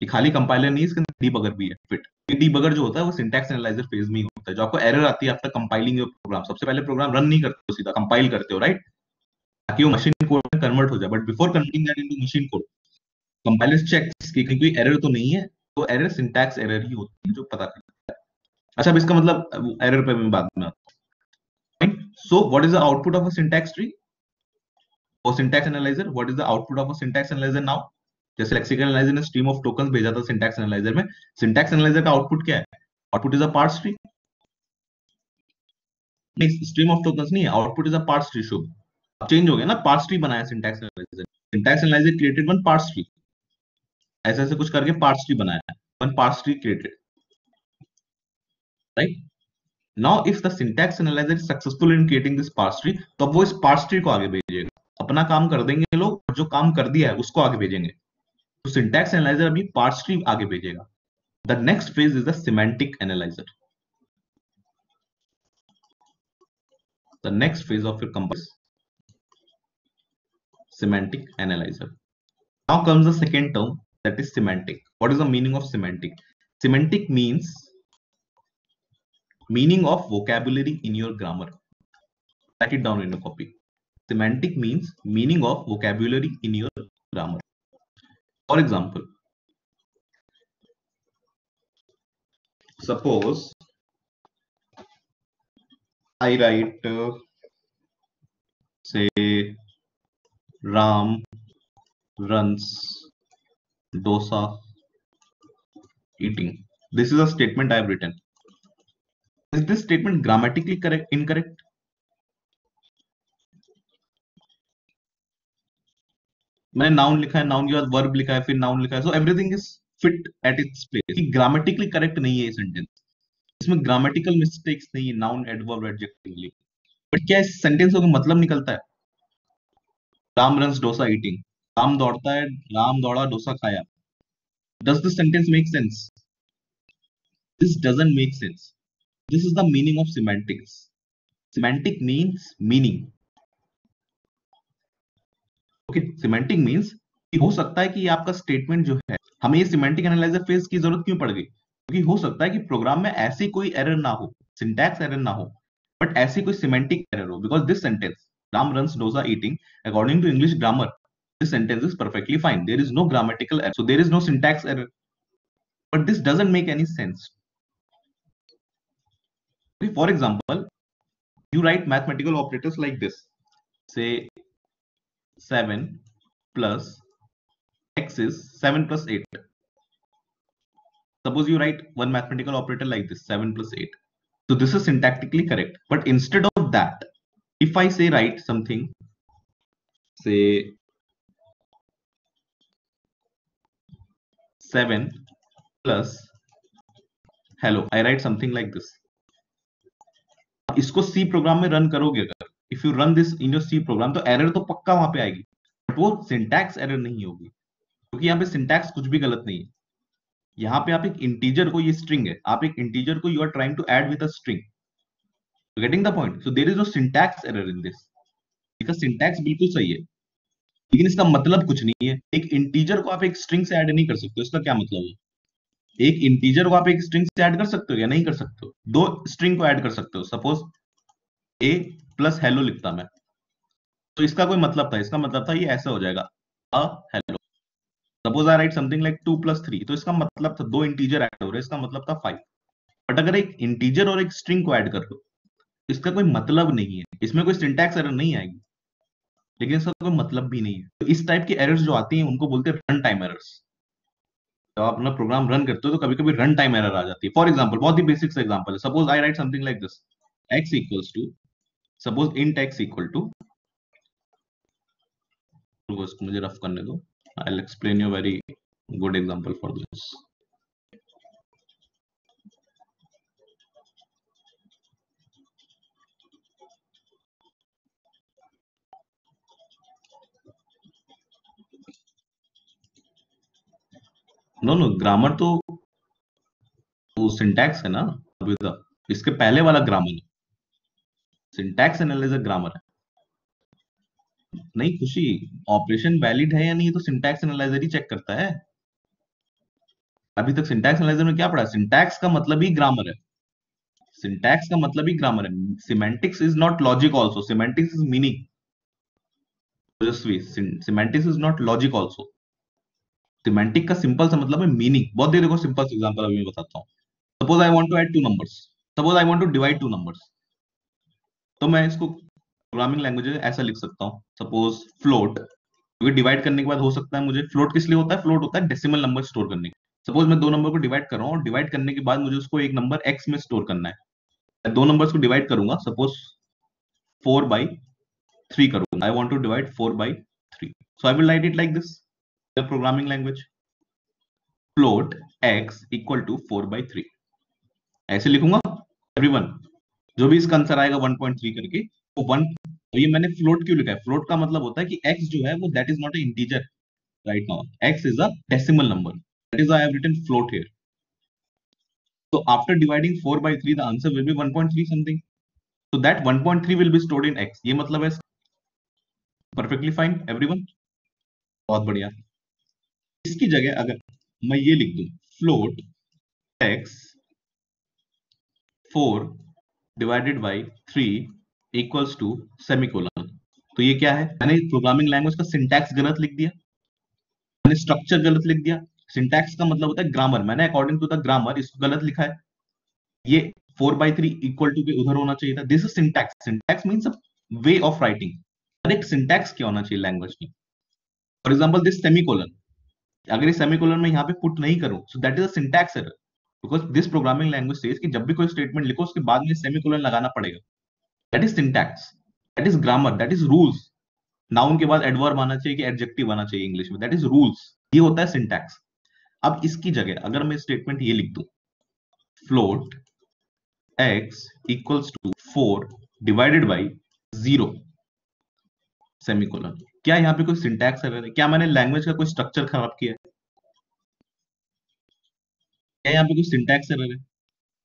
ये खाली कंपाइलर नहीं, इसके अंदर डीबगर भी है फिट। ये डीबगर जो होता है वो सिंटैक्स एनालाइजर फेज में ही होता है। जो आपको एरर आती है आफ्टर कंपाइलिंग योर प्रोग्राम, सबसे पहले प्रोग्राम रन नहीं करते हो, सीधा कंपाइल करते हो, राइट, ताकि वो मशीन कोड में कन्वर्ट हो जाए। But before converting that into machine code, compiler checks कि कोई एरर तो नहीं है, तो एरर सिंटैक्स एरर ही होती है जो पता करता है। अच्छा, अब इसका मतलब एरर पे मैं बाद में आता हूं। So what is the output of a syntax tree और syntax analyser? What is the output of a syntax analyser now? जैसे लेक्सिकल एनालाइजर ने स्ट्रीम ऑफ टोकन्स भेजा था सिंटैक्स एनालाइजर में, सिंटैक्स एनालाइजर का आउटपुट क्या है? Output is a parse tree. नहीं, स्ट्रीम ऑफ टोकन्स नहीं है, output is a parse tree. Shubh, अब चेंज हो गया ना, पार्स ट्री बनाया syntax analyser. Syntax analyzer created one parse tree, ऐसे ऐसे कुछ करके पार्स ट्री बनाया है, one parse tree created, right. Now if the syntax analyzer is successful in creating this parse tree, तो अब वो इस पार्स ट्री को आगे भेजेगा, अपना काम कर देंगे लोग, और जो काम कर दिया है उसको आगे भेजेंगे। तो सिंटैक्स एनालाइजर अभी पार्स ट्री आगे भेजेगा। The next phase is the semantic analyser. The next phase of your compile semantic analyzer. Now comes the second term, that is semantic. What is the meaning of semantic? Semantic means meaning of vocabulary in your grammar. Write it down in your copy. Semantic means meaning of vocabulary in your grammar. For example, suppose I write say Ram runs dosa eating. This is a statement I have written. Is this statement grammatically correct, incorrect? मैंने नाउन लिखा है, नाउन के बाद वर्ब लिखा है, फिर नाउन लिखा है, so everything is fit at its place. Grammatically correct नहीं है ये सेंटेंस, इसमें ग्रामेटिकल मिस्टेक्स नहीं है, नाउन एडवर्ब एडजेक्टिव, बट क्या इस सेंटेंस का मतलब निकलता है? राम रन्स डोसा ईटिंग, राम दौड़ता है, राम दौड़ा डोसा खाया। Does this sentence make sense? This doesn't make sense. This is the meaning of semantics. Semantic means meaning. Okay, semantic means कि हो सकता है कि ये आपका स्टेटमेंट जो है, हमें ये सिमेंटिक एनालाइजर फेज की जरूरत क्यों पड़ गई? क्योंकि हो सकता है कि प्रोग्राम में ऐसी कोई एरर ना हो, सिंटैक्स एरर ना हो, बट ऐसी कोई सिमेंटिक एरर हो। Because this sentence Ram runs dosa eating, according to English grammar, this sentence is perfectly fine. There is no grammatical error, so there is no syntax error. But this doesn't make any sense. Okay, for example, you write mathematical operators like this. Say 7 plus x is 7 plus 8. Suppose you write one mathematical operator like this, 7 plus 8. So this is syntactically correct. But instead of that, if I say write something, say 7 plus hello, I write something like this. इसको सी प्रोग्राम में रन करोगे अगर, if you run this in your C program, तो एरर तो पक्का वहां पे आएगी, बट वो सिंटैक्स एरर नहीं होगी, क्योंकि यहाँ पे सिंटैक्स कुछ भी गलत नहीं है। यहाँ पे आप एक इंटीजर को, ये स्ट्रिंग है, आप एक इंटीजर को you are trying to add with a string, getting the point? So there is no syntax error in this, इसका सिंटैक्स बिल्कुल सही है, लेकिन इसका मतलब कुछ नहीं है। एक इंटीजर को आप एक स्ट्रिंग से ऐड नहीं कर सकते, इसका क्या मतलब है? एक इंटीजर को आप एक स्ट्रिंग से ऐड कर सकते हो या नहीं कर सकते हो? दो स्ट्रिंग को ऐड कर सकते हो। सपोज ए प्लस हेलो लिखता मैं, तो इसका कोई मतलब था, इसका मतलब था ये ऐसा हो जाएगा, uh hello. Suppose I write something like 2 plus 3, तो इसका मतलब था दो इंटीजर ऐड हो रहे, इसका मतलब था 5। बट अगर एक इंटीजर और एक स्ट्रिंग को ऐड कर लो, इसका कोई मतलब नहीं है, इसमें कोई सिंटैक्स एरर नहीं आएगी, लेकिन इसका कोई मतलब भी नहीं है। तो इस टाइप की एरर्स जो आती हैं उनको बोलते हैं रन टाइम एरर्स। जब आप अपना प्रोग्राम रन करते हो तो कभी कभी रन टाइम एरर आ जाती है। फॉर एग्जाम्पल, बहुत ही बेसिक एग्जाम्पल है, suppose I write something like this, x equals to, suppose int x equal to, इसको मुझे रफ करने दो, I will explain you very good example for this. No no, grammar तो सिंटैक्स है ना, इसके पहले वाला ग्रामर है, सिंटैक्स एनालिसिस ग्रामर है। नहीं खुशी, ऑपरेशन वैलिड है या नहीं तो सिंटैक्स एनालाइजर ही चेक करता है। अभी तक सिंटैक्स एनालाइजर में क्या पढ़ा? सिंटैक्स का मतलब ही ग्रामर है, सिंटैक्स का मतलब ही ग्रामर है। Semantics is not logic also, semantics is meaning. Semantics is not logic also. Semantic का सिंपल सा मतलब है मीनिंग। बहुत देर, देखो सिंपल एग्जांपल अभी मैं बताता हूँ। Suppose I want to add two numbers, suppose I want to divide two numbers, तो मैं इसको प्रोग्रामिंग लैंग्वेज में ऐसा लिख सकता हूँ, सपोज फ्लोट, क्योंकि डिवाइड करने के बाद हो सकता है मुझे, फ्लोट किस लिए होता है? फ्लोट होता है डेसिमल नंबर स्टोर करने के। सपोज मैं दो नंबर को डिवाइड कर रहा हूँ, और डिवाइड करने के बाद मुझे उसको एक नंबर एक्स में स्टोर करना है। मैं दो नंबर्स को डिवाइड करूंगा, सपोज 4/3 करूंगा, I want to divide 4/3, so I will write it like this, programming language. Float x equal to 4/3, ऐसे लिखूंगा एवरीवन। जो भी इसका आंसर आएगा 1.3 करके, वो वन। ये मैंने फ्लोट क्यों लिखा है? फ्लोट का मतलब होता है कि x जो है वो that is not a integer right now, x is a decimal number, that is I have written float here. So after dividing 4 by 3, the answer will be 1.3 something. So that 1.3 will be stored in x. ये मतलब है perfectly fine everyone. बहुत बढ़िया। इसकी जगह अगर मैं ये लिख दूं float x 4 divided by 3 equals to semicolon, तो ये क्या है? मैंने प्रोग्रामिंग लैंग्वेज का सिंटैक्स गलत लिख दिया, मैंने स्ट्रक्चर गलत लिख दिया। सिंटैक्स का मतलब होता है ग्रामर, मैंने अकॉर्डिंग टू द ग्रामर इसको गलत लिखा है। ये 4/3 इक्वल टू के उधर होना चाहिए था। This is syntax. Syntax means way of writing. हर एक सिंटैक्स क्या होना चाहिए लैंग्वेज में। फॉर एग्जाम्पल दिस सेमीकोलन, अगर इस सेमीकोलन में यहाँ पे पुट नहीं करूं, सो that is a syntax error, because this programming language says कि जब भी कोई स्टेटमेंट लिखो उसके बाद में सेमीकोलन लगाना पड़ेगा। That is syntax, that is grammar, that is rules. Noun के बाद एडवर्ब आना चाहिए कि एडजेक्टिव आना चाहिए इंग्लिश में, दैट इज रूल्स। ये होता है सिंटैक्स। अब इसकी जगह अगर मैं स्टेटमेंट ये लिख दूं float x equals to 4 divided by 0 semicolon, क्या यहाँ पे कोई सिंटैक्स एरर है? क्या मैंने लैंग्वेज का कोई स्ट्रक्चर खराब किया है? क्या यहाँ पे कोई सिंटैक्स एरर है?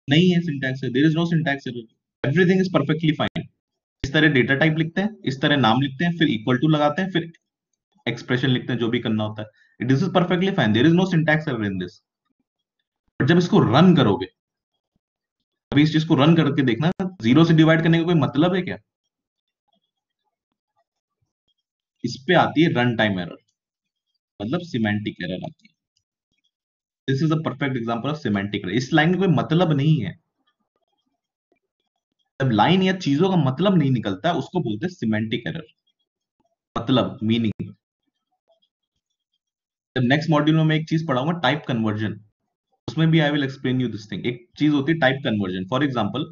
नहीं है syntax error, there is no syntax error, everything is perfectly fine. इस तरह डेटा टाइप लिखते हैं, इस तरह नाम लिखते हैं, फिर इक्वल टू लगाते हैं, फिर एक्सप्रेशन लिखते हैं, जो भी करना होता है। This is perfectly fine, there is no syntax error in this. But जब इसको रन करोगे, अभी इस चीज को रन करके देखना, 0 से डिवाइड करने का कोई मतलब है क्या? इस पे आती है रन टाइम एरर, मतलब सिमेंटिक एरर आती है। This is a perfect example of semantic error. इस लाइन में कोई मतलब नहीं है। जब लाइन या चीजों का मतलब नहीं निकलता उसको बोलते हैं सिमेंटिक एरर, मतलब मीनिंग। जब नेक्स्ट मॉड्यूल में मैं एक चीज पढ़ाऊंगा टाइप कन्वर्जन, उसमें भी I will explain you this thing. एक चीज होती है type conversion. For example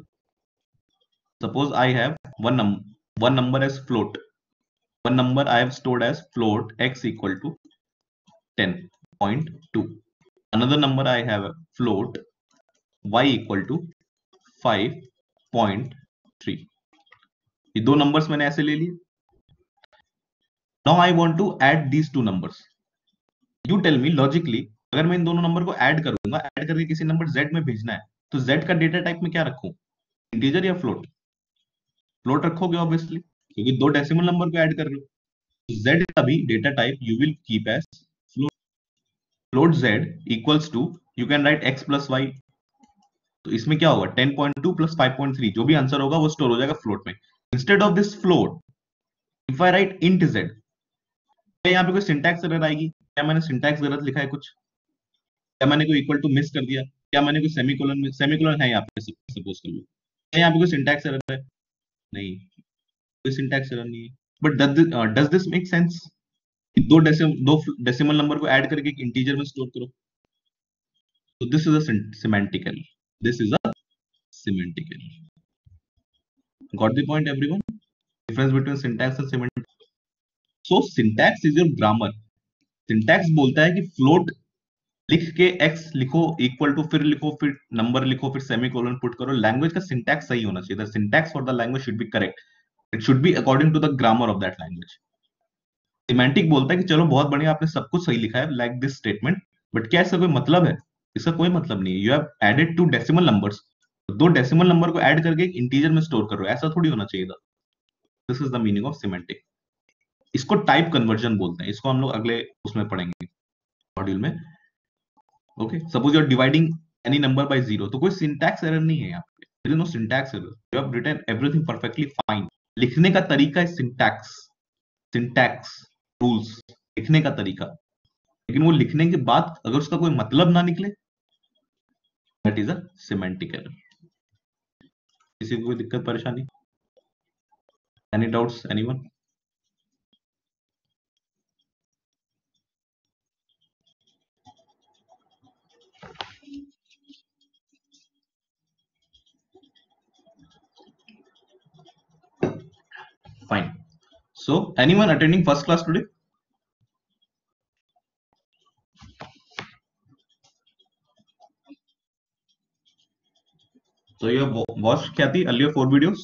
suppose I have one number as float, one number I have stored as float x equal to 10.2. Another number I have float y equal to 5.3. ये दो नंबर्स मैंने ऐसे ले लिए। Now I want to add these two numbers. You tell me logically, अगर मैं इन दोनों नंबर को ऐड करूंगा, ऐड करके किसी नंबर z में भेजना है, तो z का डेटा टाइप में क्या रखूं? इंटीजर या फ्लोट? फ्लोट रखोगे ऑब्वियसली, क्योंकि दो डेसिमल नंबर को ऐड कर रहे हो। z का भी data type you will keep as float z equals to, you can write x plus Y. तो इसमें क्या होगा? 10.2 प्लस 5.3, जो भी आंसर होगा वो स्टोर हो जाएगा फ्लोट में। Instead of this float, if I right int z, क्या यहाँ पे कोई सिंटैक्स एरर आएगी? क्या मैंने सिंटैक्स गलत लिखा है कुछ? क्या मैंने कोई इक्वल टू मिस कर दिया? क्या मैंने कोई सेमीकोलन में, सेमीकोलन है यहाँ पे सपोज कर लो, क्या यहाँ पे कोई सिंटैक्स एरर है? नहीं, कोई सिंटैक्स एरर नहीं है। But does this make sense? दो डेसिमल नंबर को ऐड करके एक इंटीजर में स्टोर करो, तो this is a semantic error, this is a semantic error. Got the point everyone? Difference between syntax and semantic. So syntax is your grammar. Syntax बोलता है कि फ्लोट लिख के x लिखो इक्वल टू, फिर लिखो, फिर नंबर लिखो, फिर सेमीकोलन पुट करो। लैंग्वेज का सिंटैक्स सही होना चाहिए, the syntax for the language should be correct, it should be according to the grammar of that language. Semantic बोलता है कि चलो बहुत बढ़िया, आपने सब कुछ सही लिखा है लाइक दिस स्टेटमेंट, बट क्या इसका कोई मतलब है? इसका कोई मतलब नहीं है। You have added two decimal numbers, दो डेसिमल नंबर को ऐड करके एक इंटीजर में स्टोर करो, ऐसा थोड़ी होना चाहिए था। This is the meaning of semantic. इसको टाइप कन्वर्जन बोलते हैं, इसको हम लोग अगले उसमें पढ़ेंगे मॉड्यूल में। Okay, suppose you are dividing any number by 0, तो कोई सिंटैक्स एरर नहीं है यहाँ पे, there is no syntax error, you have written everything perfectly fine. लिखने का तरीका है सिंटैक्स, सिंटैक्स रूल्स, लिखने का तरीका। लेकिन वो लिखने के बाद अगर उसका कोई मतलब ना निकले, that is a semantic error. किसी को कोई दिक्कत परेशानी? Any doubts anyone? Fine. So, anyone attending first class today? So you have watched Khyati earlier 4 videos.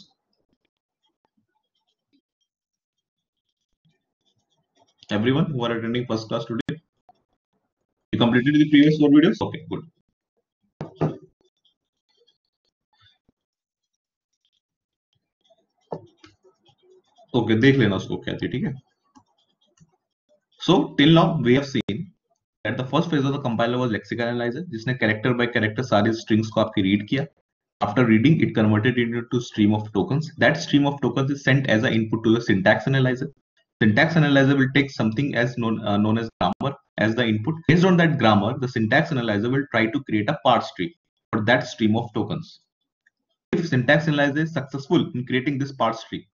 Everyone who are attending first class today, you completed the previous 4 videos. Okay, good. Okay, देख लेना उसको Khyati, ठीक है? So till now we have seen that the first phase of the compiler was lexical analyzer, जिसने character by character सारे strings को आपकी read किया. After reading, it converted it into stream of tokens. That stream of tokens is sent as an input to the syntax analyzer. Syntax analyzer will take something as known as grammar as the input. Based on that grammar, the syntax analyzer will try to create a parse tree for that stream of tokens. If syntax analyzer is successful in creating this parse tree,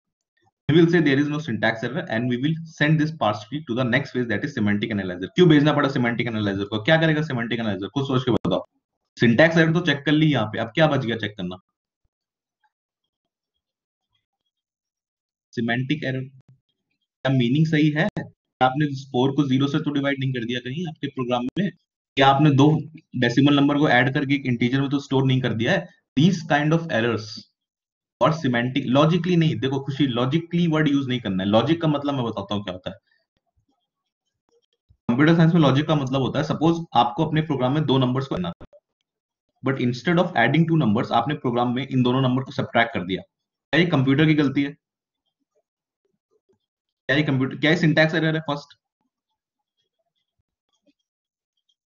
we will say there is no syntax error and we will send this parse tree to the next phase, that is semantic analyzer. क्यों भेजना पड़ा semantic analyzer को? क्या करेगा semantic analyzer? कुछ सोच के बताओ. सिंटैक्स एरर तो चेक कर ली यहाँ पे, अब क्या बच गया चेक करना? सिमेंटिक एरर का मीनिंग सही है? आपने 4 को 0 से तो डिवाइड नहीं कर दिया कहीं आपके प्रोग्राम में? क्या आपने 2 डेसिमल नंबर को ऐड करके एक इंटीजर में तो स्टोर नहीं कर दिया है? दीज काइंड ऑफ एरर्स और सिमेंटिक, लॉजिकली नहीं, देखो खुशी, लॉजिकली वर्ड यूज नहीं करना है. लॉजिक का मतलब मैं बताता हूँ क्या होता है. कंप्यूटर साइंस में लॉजिक का मतलब होता है, सपोज आपको अपने प्रोग्राम में 2 नंबर्स को करना, but instead of adding 2 numbers आपने प्रोग्राम में इन दोनों नंबर को सब्ट्रैक्ट कर दिया. क्या ये कंप्यूटर की गलती है? क्या ये सिंटैक्स एरर है? फर्स्ट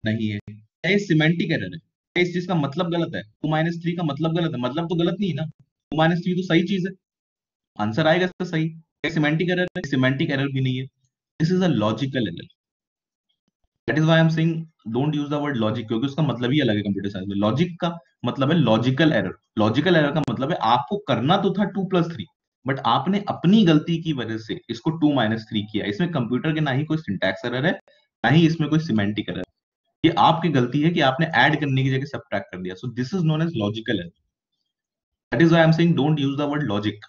नहीं है. क्या ये सिमेंटिक एरर है? क्या इस चीज का मतलब गलत है? 2 - 3 का मतलब गलत है? मतलब तो गलत नहीं है ना. 2 - 3 तो सही चीज है, आंसर आएगा इसका सही. क्या सिमेंटिक एरर है? सिमेंटिक एरर भी नहीं है. This is a logical error. That is why I am saying don't use the word logic, क्योंकि उसका मतलब ही अलग है कंप्यूटर साइंस में. लॉजिक का मतलब है लॉजिकल एरर. लॉजिकल एरर का मतलब है आपको करना तो था 2 + 3, बट आपने अपनी गलती की वजह से इसको 2 - 3 किया. इसमें कंप्यूटर के ना ही कोई सिंटैक्स एरर है, ना ही इसमें कोई सिमेंटिक एरर. ये आपकी गलती है कि आपने ऐड करने की जगह सब्ट्रैक्ट कर दिया. So this is known as logical error. That is why I am saying don't use the word logic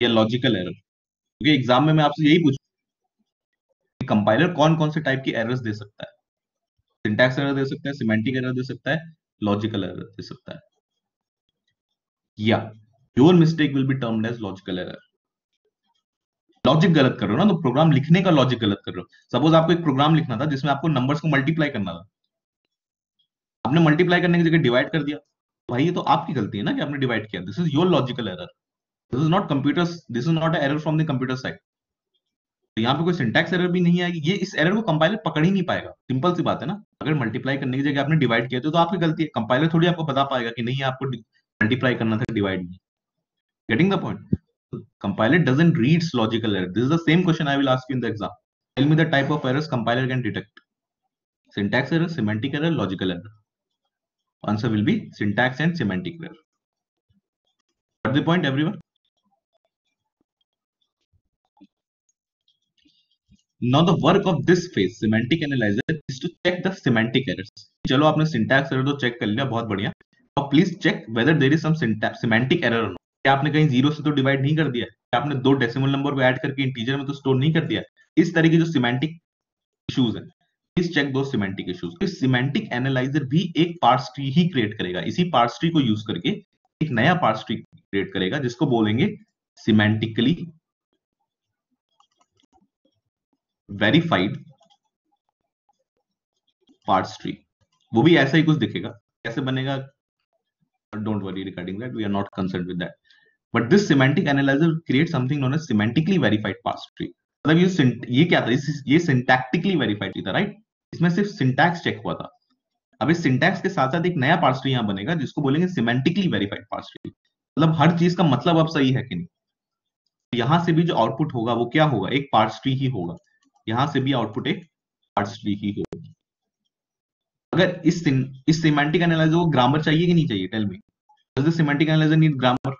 या लॉजिकल एरर, क्योंकि एग्जाम में मैं आपसे यही पूछूं कि कंपाइलर कौन कौन से टाइप की एरर्स दे सकता है. सिंटैक्स एरर दे सकता है, सिमेंटिक एरर दे सकता है, लॉजिकल एरर दे सकता है. या your mistake will be termed as logical error. Logic गलत कर रहे हो ना, तो प्रोग्राम लिखने का लॉजिक गलत कर रहे हो. सपोज आपको एक प्रोग्राम लिखना था जिसमें आपको नंबर्स को मल्टीप्लाई करना था, आपने मल्टीप्लाई करने की जगह डिवाइड कर दिया. भाई ये तो आपकी गलती है ना कि आपने डिवाइड किया. This is your logical error. This is not computers, this is not error from the computer side. तो यहाँ पे कोई सिंटैक्स एरर भी नहीं आएगी. ये इस एरर को कंपाइलर पकड़ ही नहीं पाएगा. सिंपल सी बात है ना. अगर मल्टीप्लाई करने की जगह आपने डिवाइड किया तो आपकी गलती है. कंपाइलर थोड़ी आपको बता पाएगा कि नहीं आपको मल्टीप्लाई करना था, डिवाइड नहीं. Getting the point? Compiler doesn't reads logical error. This is the same question I will ask you in the exam. Tell me the type of errors compiler can detect. Syntax error, semantic error, logical error. Answer will be syntax and semantic error. Got the point, everyone? Now the work of this phase, semantic analyzer, is to check the semantic errors. चलो आपने syntax error तो check कर लिया, बहुत बढ़िया. अब please check whether there is some semantic error or not. क्या आपने कहीं 0 से तो डिवाइड नहीं कर दिया? क्या आपने 2 डेसिमल नंबर को ऐड करके इंटीजर में तो स्टोर नहीं कर दिया? इस तरह की जो सिमेंटिक इश्यूज है, प्लीज चेक दो सिमेंटिक इश्यूज. तो सिमेंटिक एनालाइजर भी एक पार्स ट्री ही क्रिएट करेगा. इसी पार्स ट्री को यूज करके एक नया पार्स ट्री क्रिएट करेगा जिसको बोलेंगे सिमेंटिकली वेरीफाइड पार्स ट्री. वो भी ऐसा ही कुछ दिखेगा. कैसे बनेगा? Don't worry regarding that, we are not concerned with that. But this semantic analyser create something known as semantically verified parse tree. मतलब ये क्या था? ये सिंटैक्टिकली वेरीफाइड था, राइट? इसमें सिर्फ सिंटैक्स चेक हुआ था. अब इस सिंटैक्स के साथ साथ एक नया पार्स ट्री यहां बनेगा जिसको बोलेंगे सिमेंटिकली वेरीफाइड पार्स ट्री. मतलब हर चीज का मतलब अब सही है कि नहीं. यहां से भी जो आउटपुट होगा वो क्या होगा? एक पार्स ट्री ही होगा. यहां से भी आउटपुट एक पार्स ट्री ही होगा. अगर इस सिमेंटिक एनालाइजर को ग्रामर चाहिए कि नहीं चाहिए? Tell me, does the semantic analyser need grammar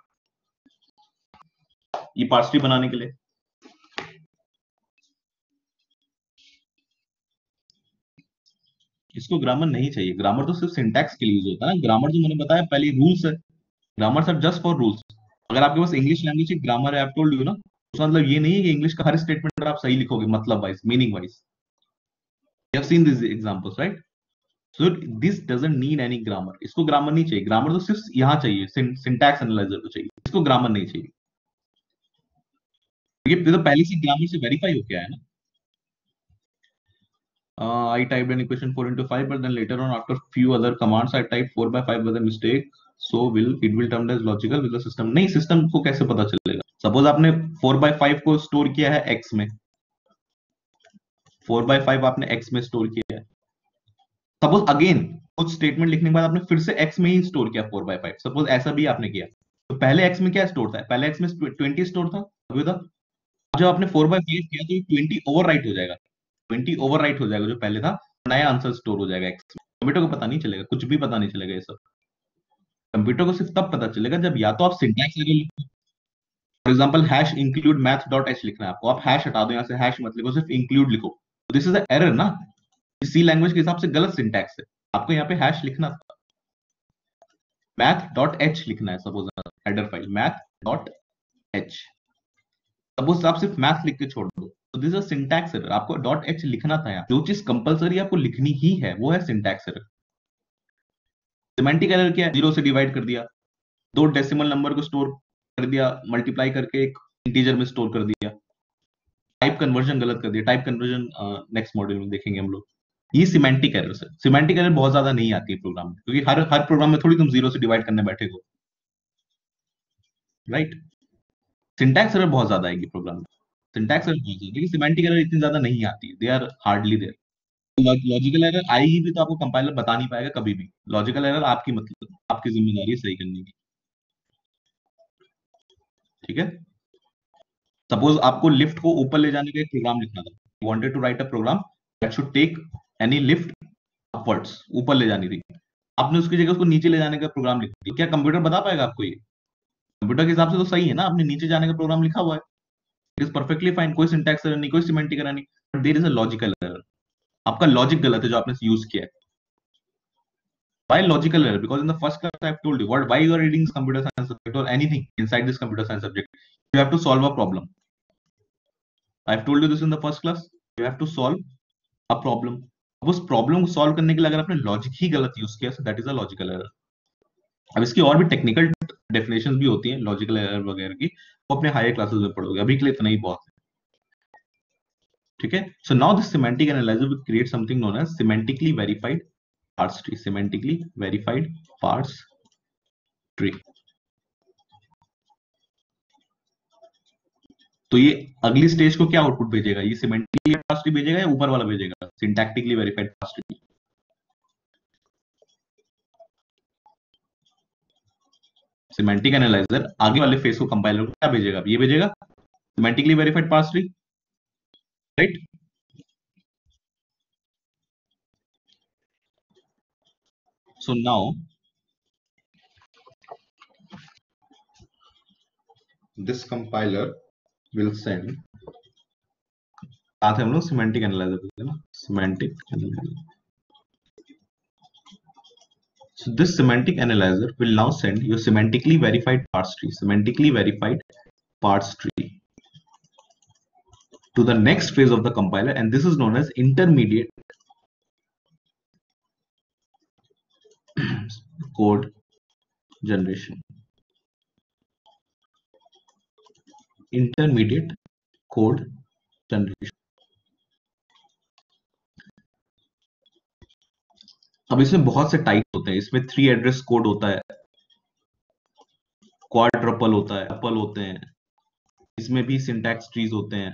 ये पार्स ट्री बनाने के लिए? इसको ग्रामर नहीं चाहिए. ग्रामर तो सिर्फ सिंटैक्स के लिए यूज होता है ना. ग्रामर जो मैंने बताया पहले रूल्स है. Grammar are just for rules. अगर आपके पास इंग्लिश लैंग्वेज की ग्रामर है, आई टोल्ड यू ना, उसका मतलब ये नहीं है कि इंग्लिश का हर स्टेटमेंट आप सही लिखोगे मतलब wise, meaning wise. You have seen this examples, right? So this doesn't need any grammar, इसको ग्रामर नहीं चाहिए, ग्रामर तो सिर्फ यहाँ चाहिए, सिंटैक्स एनालाइजर को चाहिए, इसको ग्रामर नहीं चाहिए, क्योंकि तो पहले से ग्रामर से वेरीफाई हो गया है ना। I typed an equation 4 into 5, but then later on, after few other commands, I typed 4 by 5 with a mistake. So it will termed as logical with the system. नहीं, सिस्टम को कैसे पता चलेगा? सपोज आपने 4 by 5 को स्टोर किया है x में, 4 by 5 आपने x में स्टोर किया है। सपोज अगेन कुछ स्टेटमेंट लिखने के बाद आपने फिर से x में ही स्टोर किया 4 by 5, सपोज ऐसा भी आपने किया, तो पहले x में क्या स्टोर था? पहले x में 20 स्टोर था, अभी था। जब आपने 4 by 5 किया तो 20 ओवरराइट हो जाएगा, 20 ओवरराइट हो जाएगा जो पहले था, नया आंसर स्टोर हो जाएगा एक्स में। कंप्यूटर को पता नहीं चलेगा, कुछ भी पता नहीं चलेगा ये सब। कंप्यूटर को सिर्फ तब पता चलेगा जब या तो आप सिंटैक्स एरर लिखो, for example hash include math dot H लिखना है आपको, आप हैश हटा दो, यहाँ से हैश मत लिखो, सिर्फ इंक्लूड लिखो, तो दिस इज अ एरर ना, सी लैंग्वेज के हिसाब से गलत सिंटैक्स है, आपको यहाँ पे हैश लिखना था, मैथ डॉट एच लिखना है, suppose header file math dot H, suppose आप सिर्फ मैथ लिख के छोड़ दो, तो दिस इज सिंटैक्स एरर, आपको डॉट एच लिखना था यहाँ, जो चीज कंपलसरी आपको लिखनी ही है वो है सिंटैक्स एरर। सिमेंटिक एरर क्या है? जीरो से डिवाइड कर दिया, दो डेसिमल नंबर को स्टोर कर दिया, मल्टीप्लाई करके एक इंटीजर में स्टोर कर दिया, टाइप कन्वर्जन गलत कर दिया, टाइप कन्वर्जन नेक्स्ट मॉड्यूल में देखेंगे हम लोग। ये सिमेंटिक एरर है। सिमेंटिक एरर बहुत ज्यादा नहीं आती है प्रोग्राम में, क्योंकि हर हर प्रोग्राम में थोड़ी तुम जीरो से डिवाइड करने बैठे हो, राइट। सिंटैक्स एरर बहुत ज्यादा आएगी प्रोग्राम में, सिंटैक्स एरर बहुत ज्यादा, लेकिन सिमेंटिक एरर इतनी ज्यादा नहीं आती है, they are hardly there. Logical error आएगी भी तो आपको कंपाइलर बता नहीं पाएगा कभी भी, लॉजिकल एरर आपकी मतलब आपकी जिम्मेदारी है सही करने की, ठीक है। सपोज आपको लिफ्ट को ऊपर ले जाने का एक प्रोग्राम लिखना था, wanted to write a program that should take any lift upwards, ऊपर ले जानी थी, आपने उसकी जगह उसको नीचे ले जाने का प्रोग्राम लिख दिया, क्या कंप्यूटर बता पाएगा आपको? ये कंप्यूटर के हिसाब से तो सही है ना, आपने नीचे जाने का प्रोग्राम लिखा हुआ है, इट इज परफेक्टली फाइन, कोई सिंटैक्स एरर नहीं, कोई सिमेंटिक एरर नहीं, but there is a logical error, आपका लॉजिक गलत है जो आपने यूज किया है। Why logical error? Because in the first class I have told you why you are reading this computer science subject or anything inside this computer science subject. You have to solve a problem. I have told you this in the first class. You have to solve a problem. अब उस प्रॉब्लम को सॉल्व करने के लिए अगर आपने लॉजिक ही गलत यूज किया तो that is a logical error. अब इसकी और भी टेक्निकल डेफिनेशन भी होती हैं लॉजिकल एरर वगैरह की, वो अपने हायर क्लासेस में पढ़ोगे, अभी के लिए इतना ही बहुत है, ठीक है। So now this semantic analyser will create something known as semantically verified parse tree, semantically verified parse tree. तो ये अगली स्टेज को क्या आउटपुट भेजेगा? ये सिमेंटिकली पार्स ट्री भेजेगा या ऊपर वाला भेजेगा, syntactically verified parse tree? Semantic analyser आगे वाले फेस को कंपाइलर को क्या भेजेगा? ये भेजेगा semantically verified parse tree, right. So now this compiler will send, साथ हम लोग सिमेंटिक एनालाइजर ना, semantic analyser. So this semantic analyzer will now send your semantically verified parse tree, semantically verified parse tree to the next phase of the compiler, and this is known as intermediate code generation. Intermediate code generation. अब इसमें बहुत से टाइप होते हैं, इसमें 3 एड्रेस कोड होता है, क्वाड्रपल होता है, ट्रिपल होते हैं, इसमें भी सिंटैक्स ट्रीज होते हैं,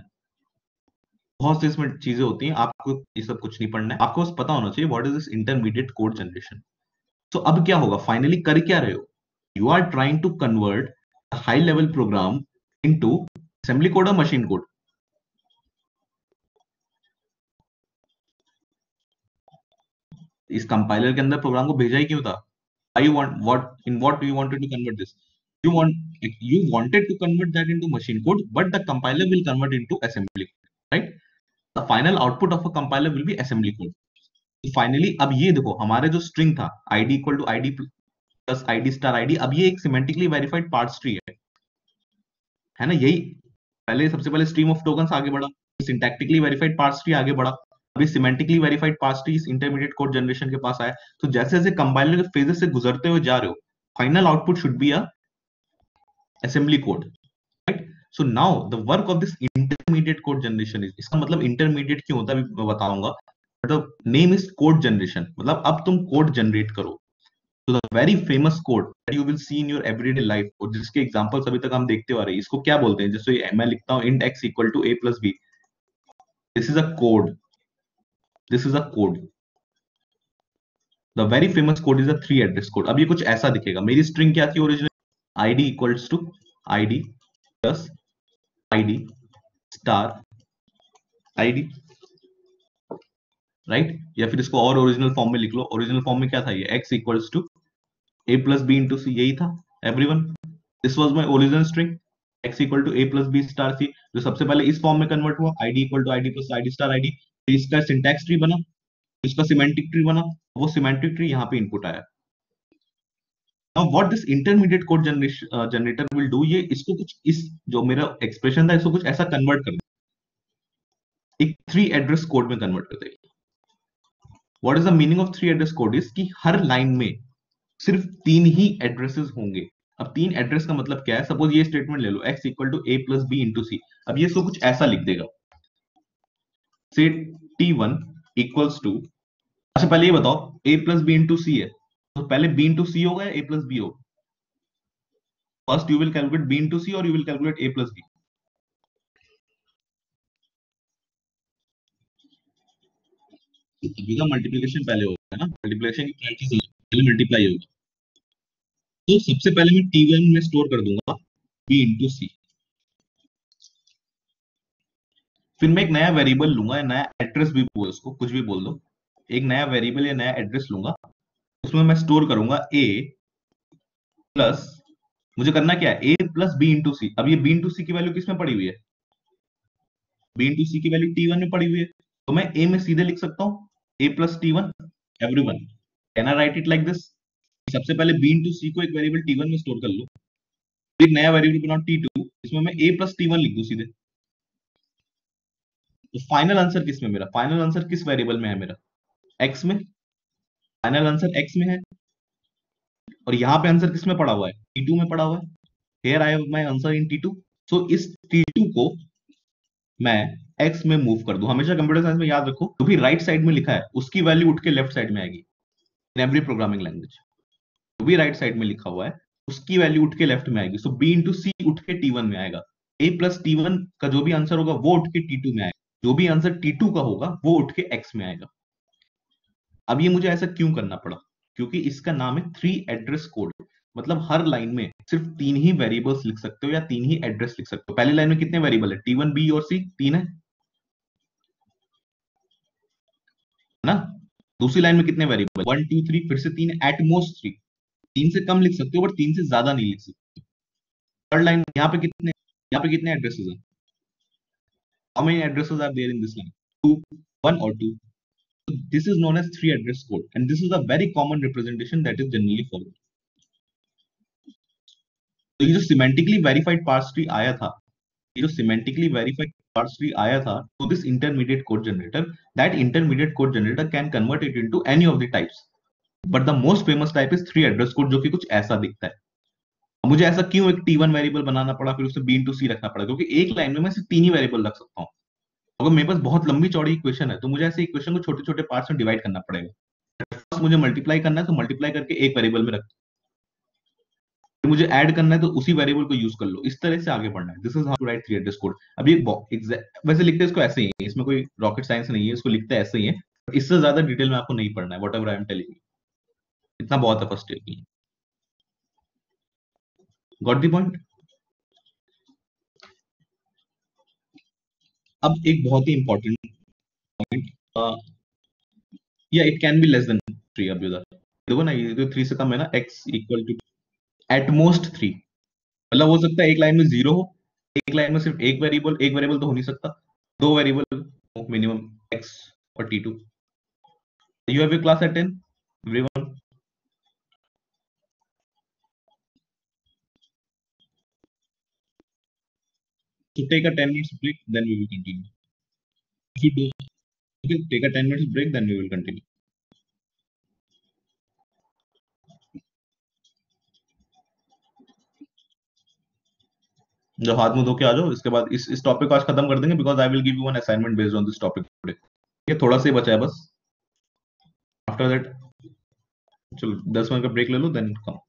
बहुत सी इसमें चीजें होती हैं, आपको ये सब कुछ नहीं पढ़ना है, आपको बस पता होना चाहिए what is this intermediate code generation. तो अब क्या होगा, फाइनली कर क्या रहे हो? You are trying to convert high level program into assembly code और मशीन कोड। इस कंपाइलर के अंदर प्रोग्राम को भेजा ही क्यों था? I want what in what you wanted to convert this, you wanted to convert that into machine code, but the compiler will convert into assembly code, right? The final output of a compiler will be assembly code. तो फाइनली अब ये देखो, हमारे जो स्ट्रिंग था id equal to id plus id star id, अब ये एक सिमेंटिकली वेरीफाइड पार्स ट्री है ना, यही पहले सबसे पहले स्ट्रीम ऑफ टोकन्स आगे बढ़ा, सिंटैक्टिकली वेरीफाइड पार्स ट्री आगे बढ़ा, अभी सिमेंटिकली वेरीफाइड पास ट्री इस इंटरमीडिएट कोड जनरेशन के पास आया, तो जैसे जैसे कंपाइलर के फेजेस से गुजरते हुए जा रहे हो, final output should be a assembly code, right? So now the work of this intermediate code generation is, इसका मतलब इंटरमीडिएट क्यों होता है मैं बताऊंगा, मतलब नेम इज कोड जनरेशन, मतलब अब तुम कोड जनरेट करो। तो the very famous code that you will see in your everyday life, और जिसके एग्जांपल्स अभी तक हम देखते आ रहे हैं, इसको क्या बोलते हैं? जैसे मैं लिखता हूँ int x equal to a plus B, this is a code, this is a code. The very famous code is a three address code. अब ये कुछ ऐसा दिखेगा, मेरी स्ट्रिंग क्या थी original? id equals to id plus id star id, right? या फिर इसको और ओरिजिनल फॉर्म में लिख लो, ओरिजिनल फॉर्म में क्या था ये? x equals to a plus B into C, यही था everyone. This was my original string, x equal to a plus B star C, जो सबसे पहले इस फॉर्म में कन्वर्ट हुआ, id equal to id plus id star id, फिर इसका सिंटैक्स ट्री बना, इसका सिमेंटिक ट्री बना, वो सिमेंटिक ट्री यहाँ पे इनपुट आया। Now what this intermediate code generation generator will do, ये इसको कुछ, इस जो मेरा एक्सप्रेशन था इसको कुछ ऐसा कन्वर्ट कर दे, एक थ्री एड्रेस कोड में कन्वर्ट कर देगा। What is the meaning of three address code is कि हर लाइन में सिर्फ तीन ही एड्रेसेस होंगे। अब तीन एड्रेस का मतलब क्या है? सपोज ये स्टेटमेंट ले लो, x equal to a plus B into C, अब ये इसको कुछ ऐसा लिख देगा, से t1 इक्वल्स टू, अच्छा पहले ये बताओ a plus B into C है, तो पहले b इंटू सी होगा या a प्लस बी होगा? First you will calculate b into C और you will calculate a plus B. अभी का मल्टीप्लीकेशन पहले होगा ना, मल्टीप्लीकेशन की प्रायोरिटी पहले मल्टीप्लाई होगा, तो सबसे पहले मैं t1 में स्टोर कर दूंगा b इंटू सी, फिर मैं एक नया वेरिएबल लूंगा, नया एड्रेस भी बोल, उसको कुछ भी बोल दो, एक नया वेरिएबल या नया एड्रेस लूंगा, उसमें मैं स्टोर करूंगा a प्लस, मुझे करना क्या है, a plus B into C. अब ये बी इंटू सी की वैल्यू किसमें पड़ी हुई है? बी इंटू सी की वैल्यू t1 में पड़ी हुई है, तो मैं a में सीधे लिख सकता हूँ a plus t1 everyone. Can I right it like this? सबसे पहले b इंटू सी को एक वेरिएबल t1 में स्टोर कर लो, फिर नया वेरिएबल बनाओ t2, इसमें मैं a प्लस t1 लिख दूं सीधे। तो फाइनल आंसर किस में मेरा, फाइनल आंसर किस वेरिएबल में है मेरा? x में, फाइनल आंसर x में है, और यहाँ पे आंसर किस में पड़ा हुआ है? t2 में पड़ा हुआ है। Here I have my answer in T two. So इस t2 को मैं x में मूव कर दूं। हमेशा कंप्यूटर साइंस में याद रखो, जो भी राइट साइड में लिखा है उसकी वैल्यू उठ के लेफ्ट साइड में आएगी, इन एवरी प्रोग्रामिंग लैंग्वेज। जो भी राइट साइड में लिखा हुआ है उसकी वैल्यू उठ के लेफ्ट में आएगी। सो b इंटू सी उठ के t1 में आएगा, a प्लस t1 का जो भी आंसर होगा वो उठ के t2 में आएगा, जो भी आंसर t2 का होगा वो उठ के x में आएगा। अब ये मुझे ऐसा क्यों करना पड़ा? क्योंकि इसका नाम है थ्री एड्रेस कोड, मतलब हर लाइन में सिर्फ तीन ही वेरिएबल्स लिख सकते हो या तीन ही एड्रेस लिख सकते हो। पहली लाइन में कितने वेरिएबल है? t1 b और c, तीन है ना? दूसरी लाइन में कितने वेरिएबल? वन टू थ्री, फिर से तीन, एट मोस्ट थ्री, तीन से कम लिख सकते हो बट तीन से ज्यादा नहीं लिख सकते। थर्ड लाइन यहाँ पे कितने, यहाँ पे कितने एड्रेसेस हैं? How many addresses are there in this line? Two, one और two. This is known as three address code and this is a very common representation that is generally followed. तो ये जो सिमेंटिकली वेरीफाइड पार्स ट्री आया था, ये जो सिमेंटिकली वेरीफाइड पार्स ट्री आया था, तो this intermediate code generator, that intermediate code generator can convert it into any of the types, but the most famous type is three address code, जो कि कुछ ऐसा दिखता है। मुझे ऐसा क्यों एक टी वन वेरिएबल बनाना पड़ा, फिर उसे बी इंटू सी रखना पड़ा? क्योंकि एक लाइन में मैं सिर्फ तीन ही वेरिएबल रख सकता हूँ। अगर मेरे पास बहुत लंबी चौड़ी इक्वेशन है तो मुझे ऐसे इक्वेशन को छोटे छोटे पार्ट्स में डिवाइड करना पड़ेगा। फर्स्ट मुझे मल्टीप्लाई करना है तो मल्टीप्लाई करके एक वेरिएबल में रख, फिर मुझे ऐड करना है तो उसी वेरिएबल को यूज कर लो, इस तरह से आगे बढ़ना है। This is how to write three address code. अब ये वैसे लिखते हैं इसको ऐसे ही, इसमें कोई रॉकेट साइंस नहीं है, इसको लिखते हैं ऐसे ही है, इससे ज्यादा डिटेल में आपको नहीं पढ़ना है, what ever I am telling you, इतना बहुत है फर्स्ट ईयर के लिए। Got the point? अब एक बहुत ही इंपॉर्टेंट पॉइंट, या it can be less than three. अब देखो ना, ये जो थ्री से कम है ना, x equal to at most three, मतलब हो सकता है एक लाइन में जीरो हो, एक लाइन में सिर्फ एक वेरिएबल तो हो नहीं सकता, दो वेरिएबल मिनिमम, x और t2। You have your class at 10 everyone? So take a 10 minutes break, then we will continue. If you do Okay, take a 10 minutes break, then we will continue. जो हाथ मुंह धो के आ जाओ, इसके बाद इस टॉपिक को आज खत्म कर देंगे, because I will give you one assignment based on this topic today. ये थोड़ा सा ही बचा है बस। आफ्टर दैट चलो 10 मिनट का ब्रेक ले लो, then come.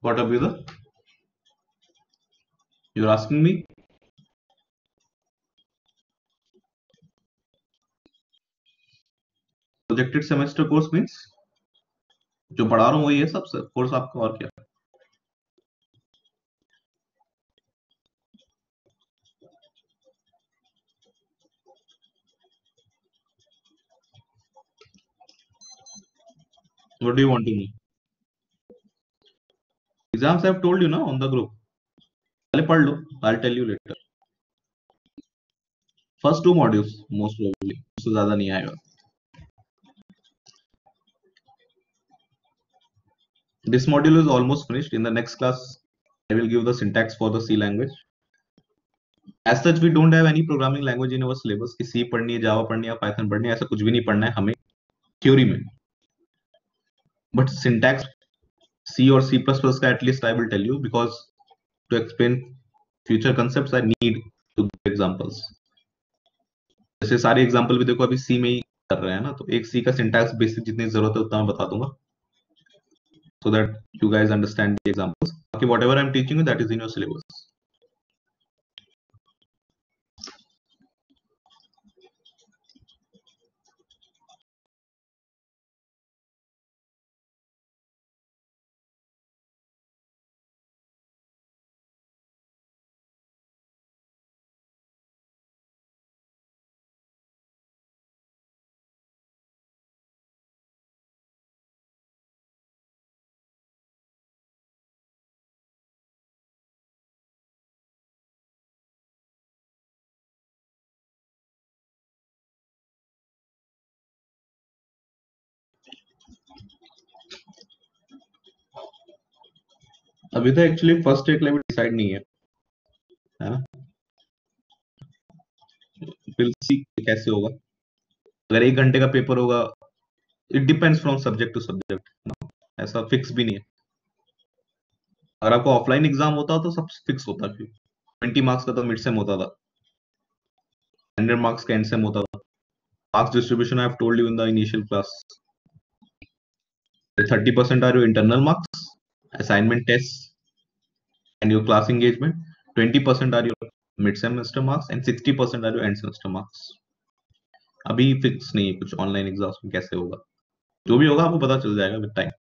What up with you are asking me? Projected semester course means जो पढ़ा रहा हूँ वही है सब कोर्स आपका, और क्या? What do you want to know? Exams I have told you ना ऑन द ग्रुप। पहले पढ़ लो, I will tell you later. First 2 modules most probably, उससे ज्यादा नहीं आएगा। This module is almost finished. In the next class, I will give the syntax for the C language. As such, we don't have any programming language in our syllabus कि C पढ़नी है, Java पढ़नी है, Python पढ़नी है, ऐसा कुछ भी नहीं पढ़ना है हमें theory में. But syntax C और C++ का at least I will tell you, because to explain future concepts I need to give examples. जैसे सारे एग्जाम्पल भी देखो अभी C में ही कर रहे हैं ना, तो एक C का syntax बेसिक जितनी जरूरत है उतना मैं बता दूंगा, so that you guys understand the examples. Okay, whatever I'm teaching you, that is in your syllabus. अभी तो एक्चुअली फर्स्ट एक लेवल डिसाइड नहीं है ना? विल सी कैसे होगा। अगर 1 घंटे का पेपर होगा, it depends from subject to subject, ऐसा फिक्स भी नहीं है। अगर आपको ऑफलाइन एग्जाम होता तो सब फिक्स होता, फिर 20 मार्क्स का तो मिड सेम होता था, 100 मार्क्स का एंड सेम होता था। Marks distribution I have told you in the initial class. 30% are your internal marks, assignment test and your class engagement. 20% are your mid semester marks and 60% are your end semester marks. अभी फिक्स नहीं है कुछ ऑनलाइन एग्जाम्स में कैसे होगा, जो भी होगा आपको पता चल जाएगा with time.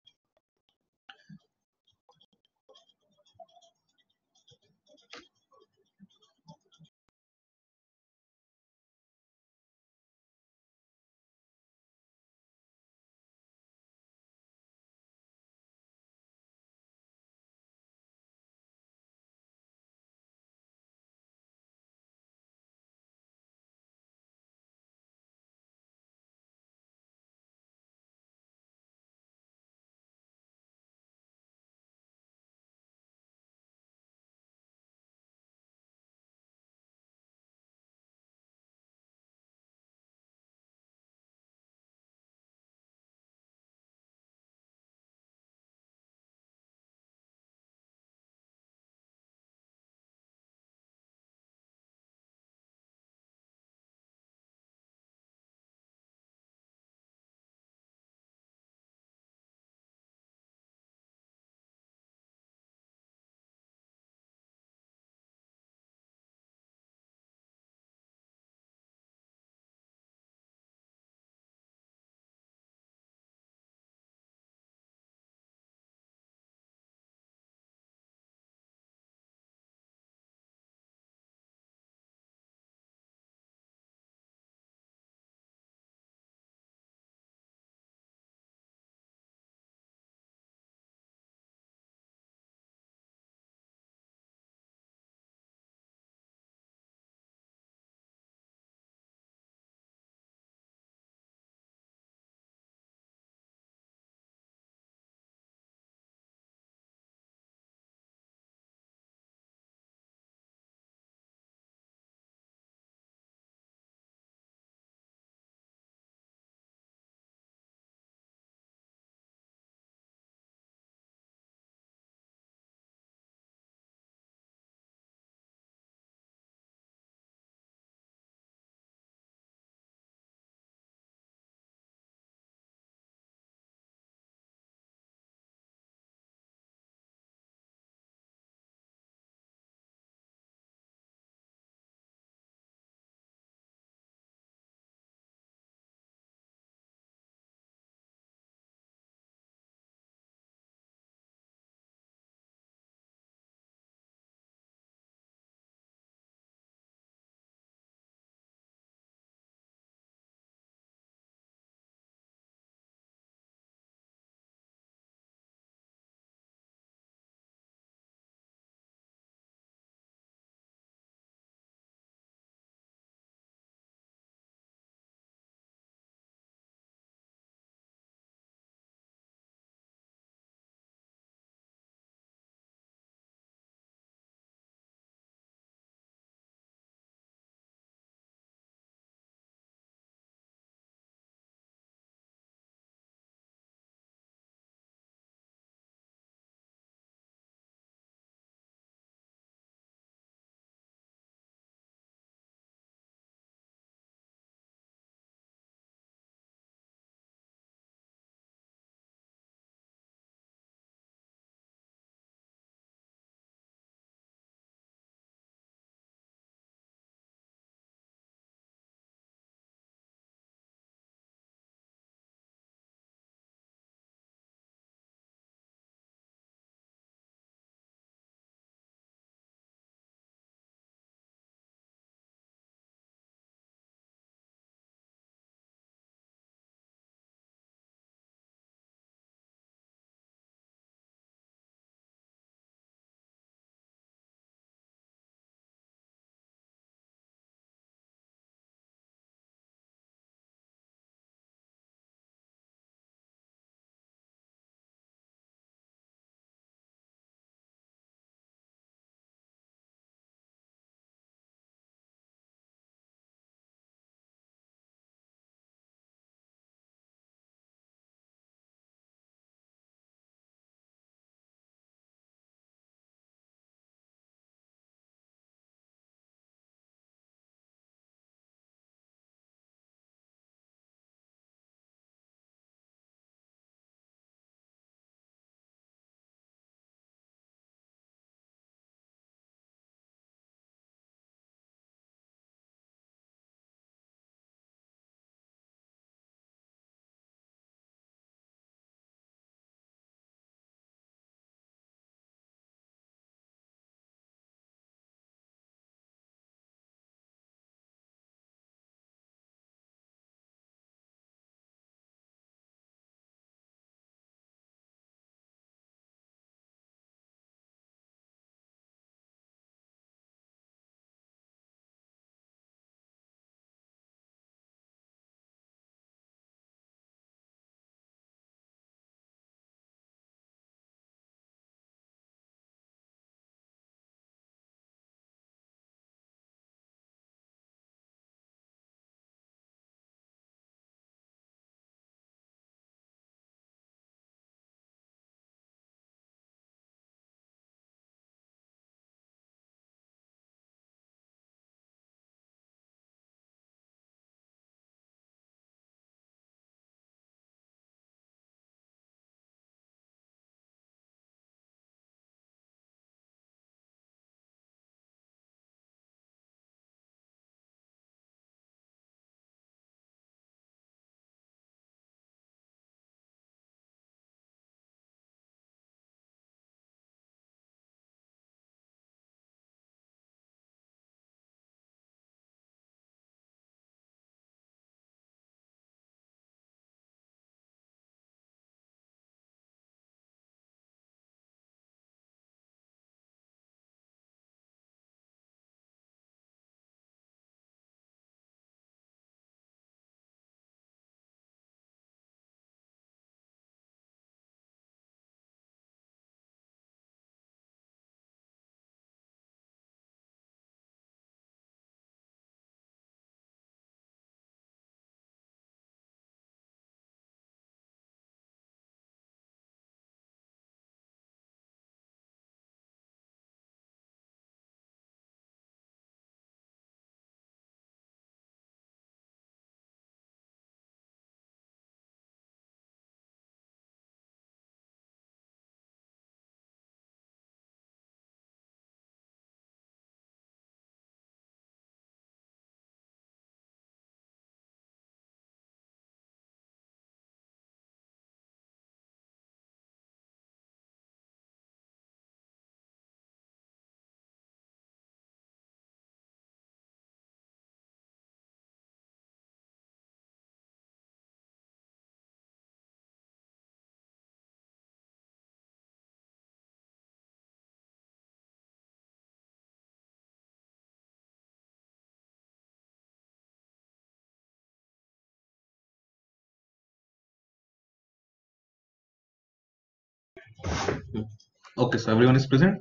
Okay, so everyone is present.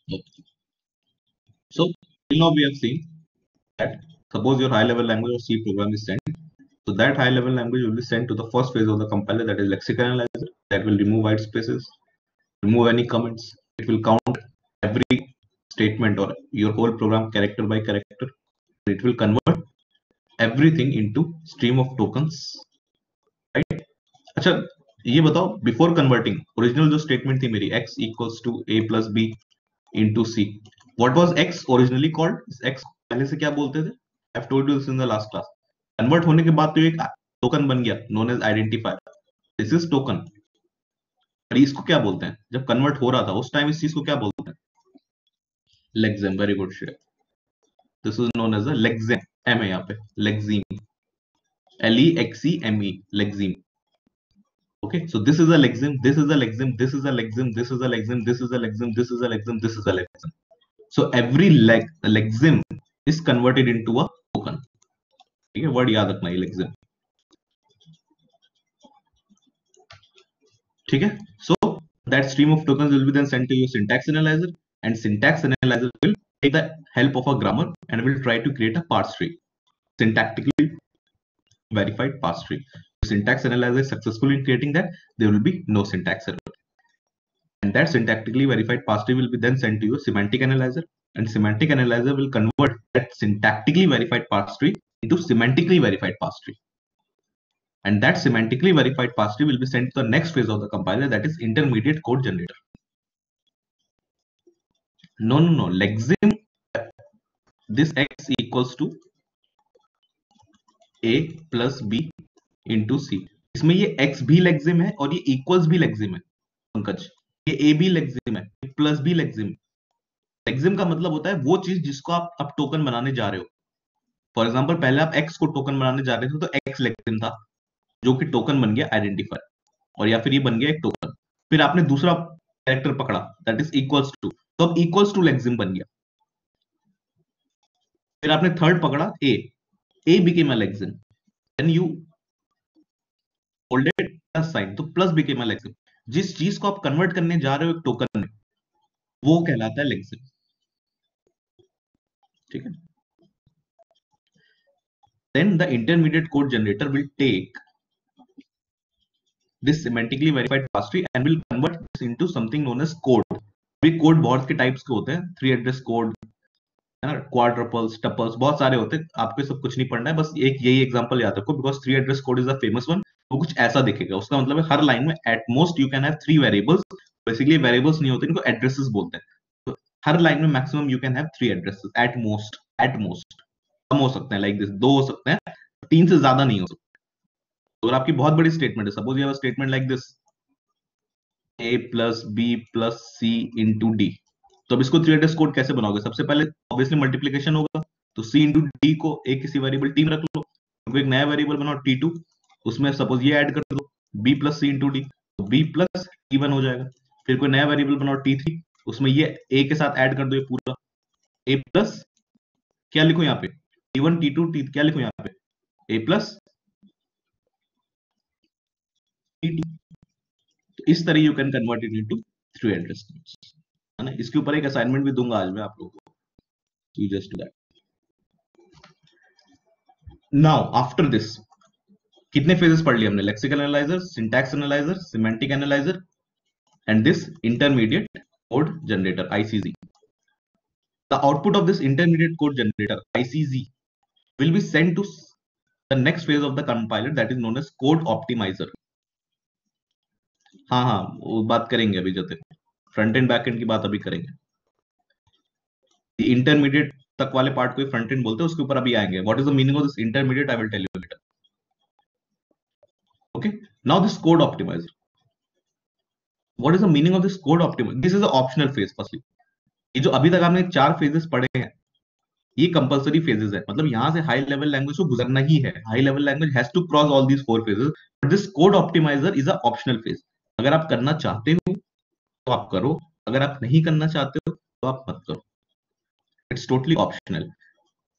Okay. So till now we have seen that suppose your high level language or C program is sent. So that high level language will be sent to the first phase of the compiler, that is lexical analyzer, that will remove white spaces, remove any comments. It will count every statement or your whole program character by character. It will convert everything into stream of tokens, right? अच्छा, ये बताओ बिफोर कन्वर्टिंग ओरिजिनल जो स्टेटमेंट थी मेरी x equals to a plus b into C, what was x originally called? x पहले से क्या बोलते थे? I have told you this in the last class. Convert होने के बाद तो एक टोकन बन गया known as identifier. This is token. और इसको क्या बोलते हैं जब कन्वर्ट हो रहा था उस टाइम इस चीज को क्या बोलते हैं? Lexeme. Very good share. This is known as a lexeme. एम है यहाँ पे. लेक्सीम. LEXEME. लेक्सीम. Okay, so this is a lexeme, this is a lexeme, this is a lexeme, this is a lexeme, this is a lexeme, this is a lexeme, this is a lexeme. So every lexeme is converted into a token. ठीक है, वर्ड याद रखना है lexeme. ठीक है, so that stream of tokens will be then sent to your syntax analyzer, and syntax analyzer will take the help of a grammar and will try to create a parse tree, syntactically verified parse tree. If syntax analyzer is successful in creating that, there will be no syntax error. And that syntactically verified parse tree will be then sent to your semantic analyzer, and semantic analyzer will convert that syntactically verified parse tree into semantically verified parse tree. And that semantically verified parse tree will be sent to the next phase of the compiler, that is intermediate code generator. No. Lexeme, this x equals to a plus b into c. इसमें ये x भी लेक्सिम है और ये इक्वल्स भी लेक्सिम है पंकज. ये a भी लेक्सिम है, प्लस भी लेक्सिम. लेक्सिम का मतलब होता है वो चीज जिसको आप टोकन बनाने जा रहे हो. फॉर एग्जाम्पल पहले आप x को टोकन बनाने जा रहे थे तो x लेक्सिम था जो कि टोकन बन गया आइडेंटिफायर, और या फिर ये बन गया एक टोकन. फिर आपने दूसरा कैरेक्टर पकड़ा दैट इज इक्वल्स टू, तो अब इक्वल्स टू लेक्सिम बन गया. फिर आपने थर्ड पकड़ा a became a lexeme, then you holded plus sign, तो प्लस बिकेम अ लेक्सिम. जिस चीज को आप कन्वर्ट करने जा रहे हो एक टोकन में वो कहलाता है लेक्सिम. ठीक है. Then the intermediate code generator will take this semantically verified parse tree and will convert this into something known as code. भी कोड बहुत के टाइप्स के होते हैं. 3 एड्रेस कोड है ना, क्वाड्रपल्स, टपल्स, बहुत सारे होते हैं. आपको सब कुछ नहीं पढ़ना है, बस एक यही एग्जांपल याद रखो because 3 address code is the famous one. वो कुछ ऐसा दिखेगा. उसका मतलब है हर लाइन में at most you can have 3 variables. Basically variables नहीं होते, इनको एड्रेसेस बोलते हैं. तो हर लाइन में maximum you can have 3 addresses at most. At most कम हो सकते हैं, लाइक दिस 2 हो सकते हैं, 3 से ज्यादा नहीं हो सकते. अगर आपकी बहुत बड़ी स्टेटमेंट है, suppose you have a statement like this a plus B plus C into D, तो अब इसको 3 एड्रेस कोड कैसे बनाओगे? सबसे पहले ऑब्वियसली मल्टीप्लीकेशन होगा, तो c इंटू डी को एक किसी वेरिएबल टी में रख लो, तो एक नया वेरिएबल बनाओ t2, उसमें सपोज ये ऐड कर दो b plus C into D, तो b प्लस t1 हो जाएगा. फिर कोई नया वेरिएबल बनाओ t3, उसमें ये a के साथ ऐड कर दो ये पूरा a प्लस, क्या लिखो यहाँ पे, t1 t2 t, क्या लिखो यहाँ पे, a प्लस t2. तो इस तरह you can convert it into 3 address codes, है ना. इसके ऊपर एक असाइनमेंट भी दूंगा आज मैं आप लोगों को. You just do that. Now after this कितने फेजेस पढ़ लिए हमने? Lexical analyser, syntax analyser, semantic analyser, and this intermediate code generator ICZ. The output of this intermediate code generator ICZ will be sent to the next phase of the compiler, that is known as code optimizer. हाँ, वो बात करेंगे अभी, जब फ्रंट एंड बैक एंड की बात अभी करेंगे. इंटरमीडिएट तक वाले पार्ट को फ्रंट एंड बोलते हैं, उसके ऊपर अभी आएंगे. What is the meaning of this intermediate I will tell you later. Okay, now this code optimiser. What is the meaning of this code optimiser? This is a optional phase. Firstly ये जो अभी तक आपने 4 फेजेस पढ़े हैं ये कंपलसरी फेजेस है, मतलब यहां से हाई लेवल लैंग्वेज को गुजरना ही है. High level language has to cross all these 4 phases, but this code optimiser is a optional phase. अगर आप करना चाहते हो तो आप करो, अगर आप नहीं करना चाहते हो तो आप मत करो. It's totally optional.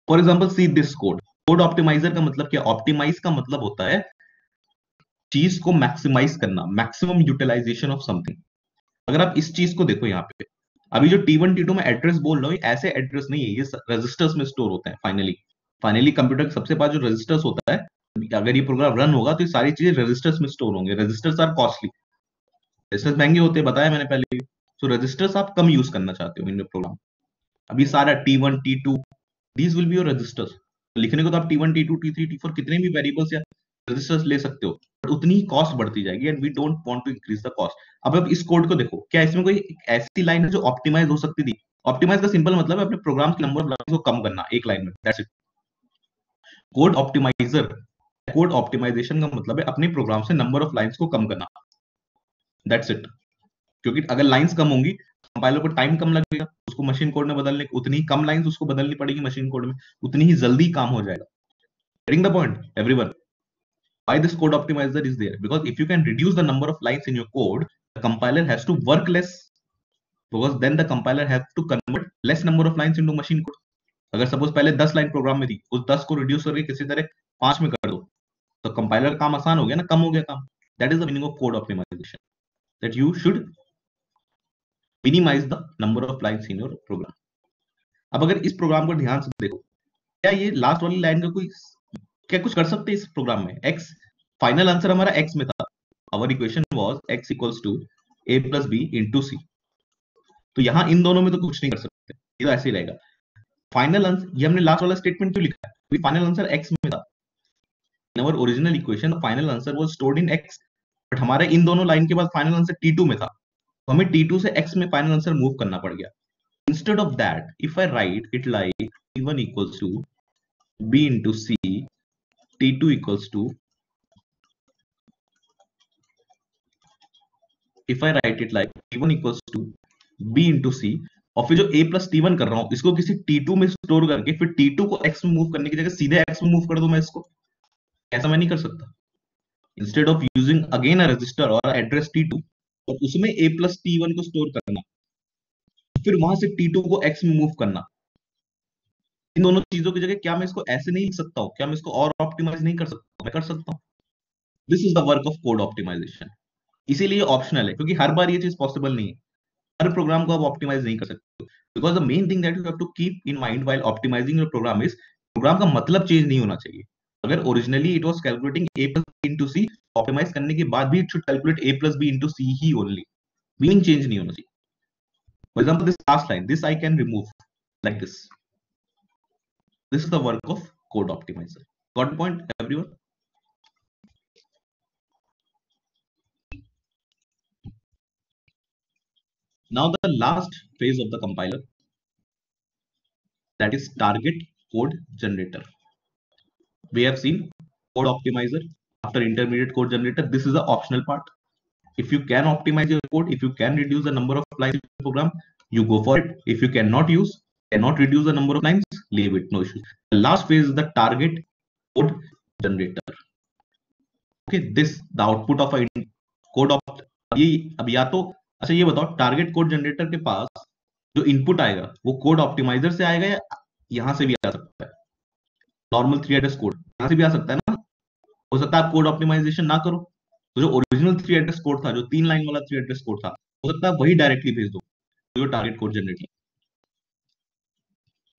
For example see this code, code optimiser का मतलब क्या? ऑप्टिमाइज का मतलब होता है चीज को मैक्सिमाइज करना, मैक्सिमम यूटिलाइजेशन ऑफ समथिंग। अगर आप इस चीज को देखो यहाँ पे, अभी जो T1 T2 में एड्रेस बोल रहा हूँ, ऐसे एड्रेस नहीं है, ये रजिस्टर्स में स्टोर होते हैं। फाइनली कंप्यूटर के सबसे पास जो रजिस्टर्स होता है, अगर ये प्रोग्राम रन होगा तो ये सारी चीजें रजिस्टर्स में स्टोर होंगे। रजिस्टर्स आर कॉस्टली, रजिस्टर्स महंगे होते हैं, बताया मैंने पहले। तो रजिस्टर्स आप कम यूज करना चाहते हो इन प्रोग्राम। अभी सारा T1 T2 these will be your registers. लिखने को तो आप T1 T2 T3 T4 कितने भी वेरिएबल्स या रजिस्टर्स ले सकते हो, बट उतनी ही कॉस्ट बढ़ती जाएगी, and we don't want to increase the cost. अब आप इस कोड को देखो, क्या इसमें कोई ऐसी लाइन है जो ऑप्टिमाइज हो सकती थी? ऑप्टिमाइज का सिंपल मतलब है अपने प्रोग्राम के नंबर ऑफ लाइंस को कम करना एक लाइन में, that's it. Code optimiser, code optimisation का मतलब है अपने प्रोग्राम से नंबर ऑफ लाइंस को कम करना, दैट्स इट। क्योंकि अगर लाइंस कम होंगी, कंपाइलर को टाइम कम लगेगा उसको मशीन कोड में बदलने, उतनी ही कम लाइंस उसको बदलनी पड़ेगी मशीन कोड में, उतनी ही जल्दी काम हो जाएगा। Getting the point everyone? Why this code optimizer is there? Because if you can reduce the number of lines in your code, the compiler has to work less, because then the compiler has to convert less number of lines into machine code. अगर सपोज पहले 10 लाइन प्रोग्राम में थी, उस 10 को रिड्यूस करके किसी तरह 5 में कर दो, तो कंपाइलर काम आसान हो गया ना, कम हो गया काम। That is the meaning of code optimisation, that you should minimise the number of lines in your program. अब अगर इस प्रोग्राम को ध्यान से देखो, क्या ये लास्ट वाली लाइन का कोई, क्या कुछ कर सकते हैं इस प्रोग्राम में? एक्स, फाइनल आंसर हमारा एक्स में था, our equation was x equals to a plus b into c। तो यहां इन दोनों में तो कुछ नहीं कर सकते, ये तो ऐसे ही रहेगा। फाइनल आंसर, ये हमने लास्ट वाला स्टेटमेंट क्यों लिखा है? फाइनल आंसर x में था, in our original equation final answer was stored in x, but हमारे इन दोनों लाइन के बाद फाइनल आंसर T2 में था, तो हमें T2 से x में फाइनल आंसर मूव करना पड़ गया। Instead of that, if I right it like T1 equals to b into c, T2 equals to, if I write it like T1 equals to b into c, और फिर जो a plus T1 कर रहा हूं इसको किसी T2 में स्टोर करके फिर T2 को x में मूव करने की जगह सीधे x में मूव कर दूं मैं इसको, ऐसा मैं नहीं कर सकता। Instead of using again a resistor और एड्रेस T2 और उसमें a plus T1 को स्टोर करना, फिर वहां से T2 को x में मूव करना, इन दोनों चीजों की जगह क्या मैं इसको ऐसे नहीं लिख सकता हूँ? क्या मैं इसको और ऑप्टिमाइज नहीं कर सकता? मैं कर सकता हूँ। This is the work of code optimisation. इसीलिए ऑप्शनल है, क्योंकि हर बार ये चीज पॉसिबल नहीं है, हर प्रोग्राम को आप ऑप्टिमाइज नहीं कर सकते। Because the main thing that you have to keep in mind while optimising your program is, program का मतलब चेंज नहीं होना चाहिए। अगर originally it was calculating a plus b into c, optimise करने के बाद भी it should calculate a plus b into c ही ओनली, मीनिंग चेंज नहीं होना चाहिए। For example this last line, this I can remove like this is the work of code optimiser. Got point everyone? Now the last phase of the compiler, that is target code generator. We have seen code optimizer. After intermediate code generator, this is the optional part. If you can optimize your code, if you can reduce the number of lines in the program, you go for it. If you cannot reduce the number of lines, leave it, no issues. The last phase is the target code generator. Okay, this the output of a code of, ये अब या तो, अच्छा ये बताओ, टारगेट कोड जनरेटर के पास जो इनपुट आएगा वो कोड ऑप्टिमाइजर से आएगा या यहां से भी आ सकता है? नॉर्मल 3 एड्रेस कोड यहां से भी आ सकता है ना? हो सकता है आप कोड ऑप्टिमाइजेशन ना करो, तो जो ओरिजिनल 3 एड्रेस कोड था, जो 3 लाइन वाला 3 एड्रेस कोड था, हो सकता है वही डायरेक्टली भेज दो जो टारगेट कोड जनरेटर,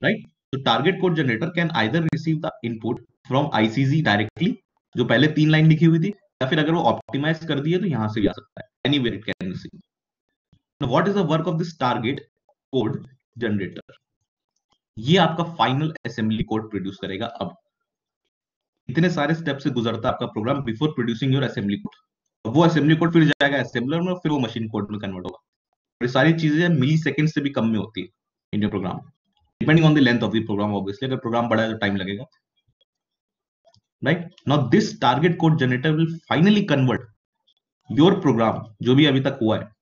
राइट? तो target code generator can either receive the input from ICG directly, जो पहले 3 लाइन लिखी हुई थी, या फिर अगर वो ऑप्टिमाइज कर दिए तो यहां से भी आ सकता है, anywhere it can receive. What is the work of this target code generator? ये आपका फाइनल असेंबली कोड प्रोड्यूस करेगा। अब इतने सारे स्टेप से गुजरता है आपका programme before producing your assembly code. वो असेंबली कोड फिर जाएगा असेंबलर में, फिर वो मशीन कोड में कन्वर्ट होगा। ये सारी चीजें मिली सेकंड से भी कम में होती है in your program, depending on the length of the program. Obviously अगर प्रोग्राम बड़ा है तो टाइम लगेगा, right? Now this target code generator will finally convert your program, जो भी अभी तक हुआ है,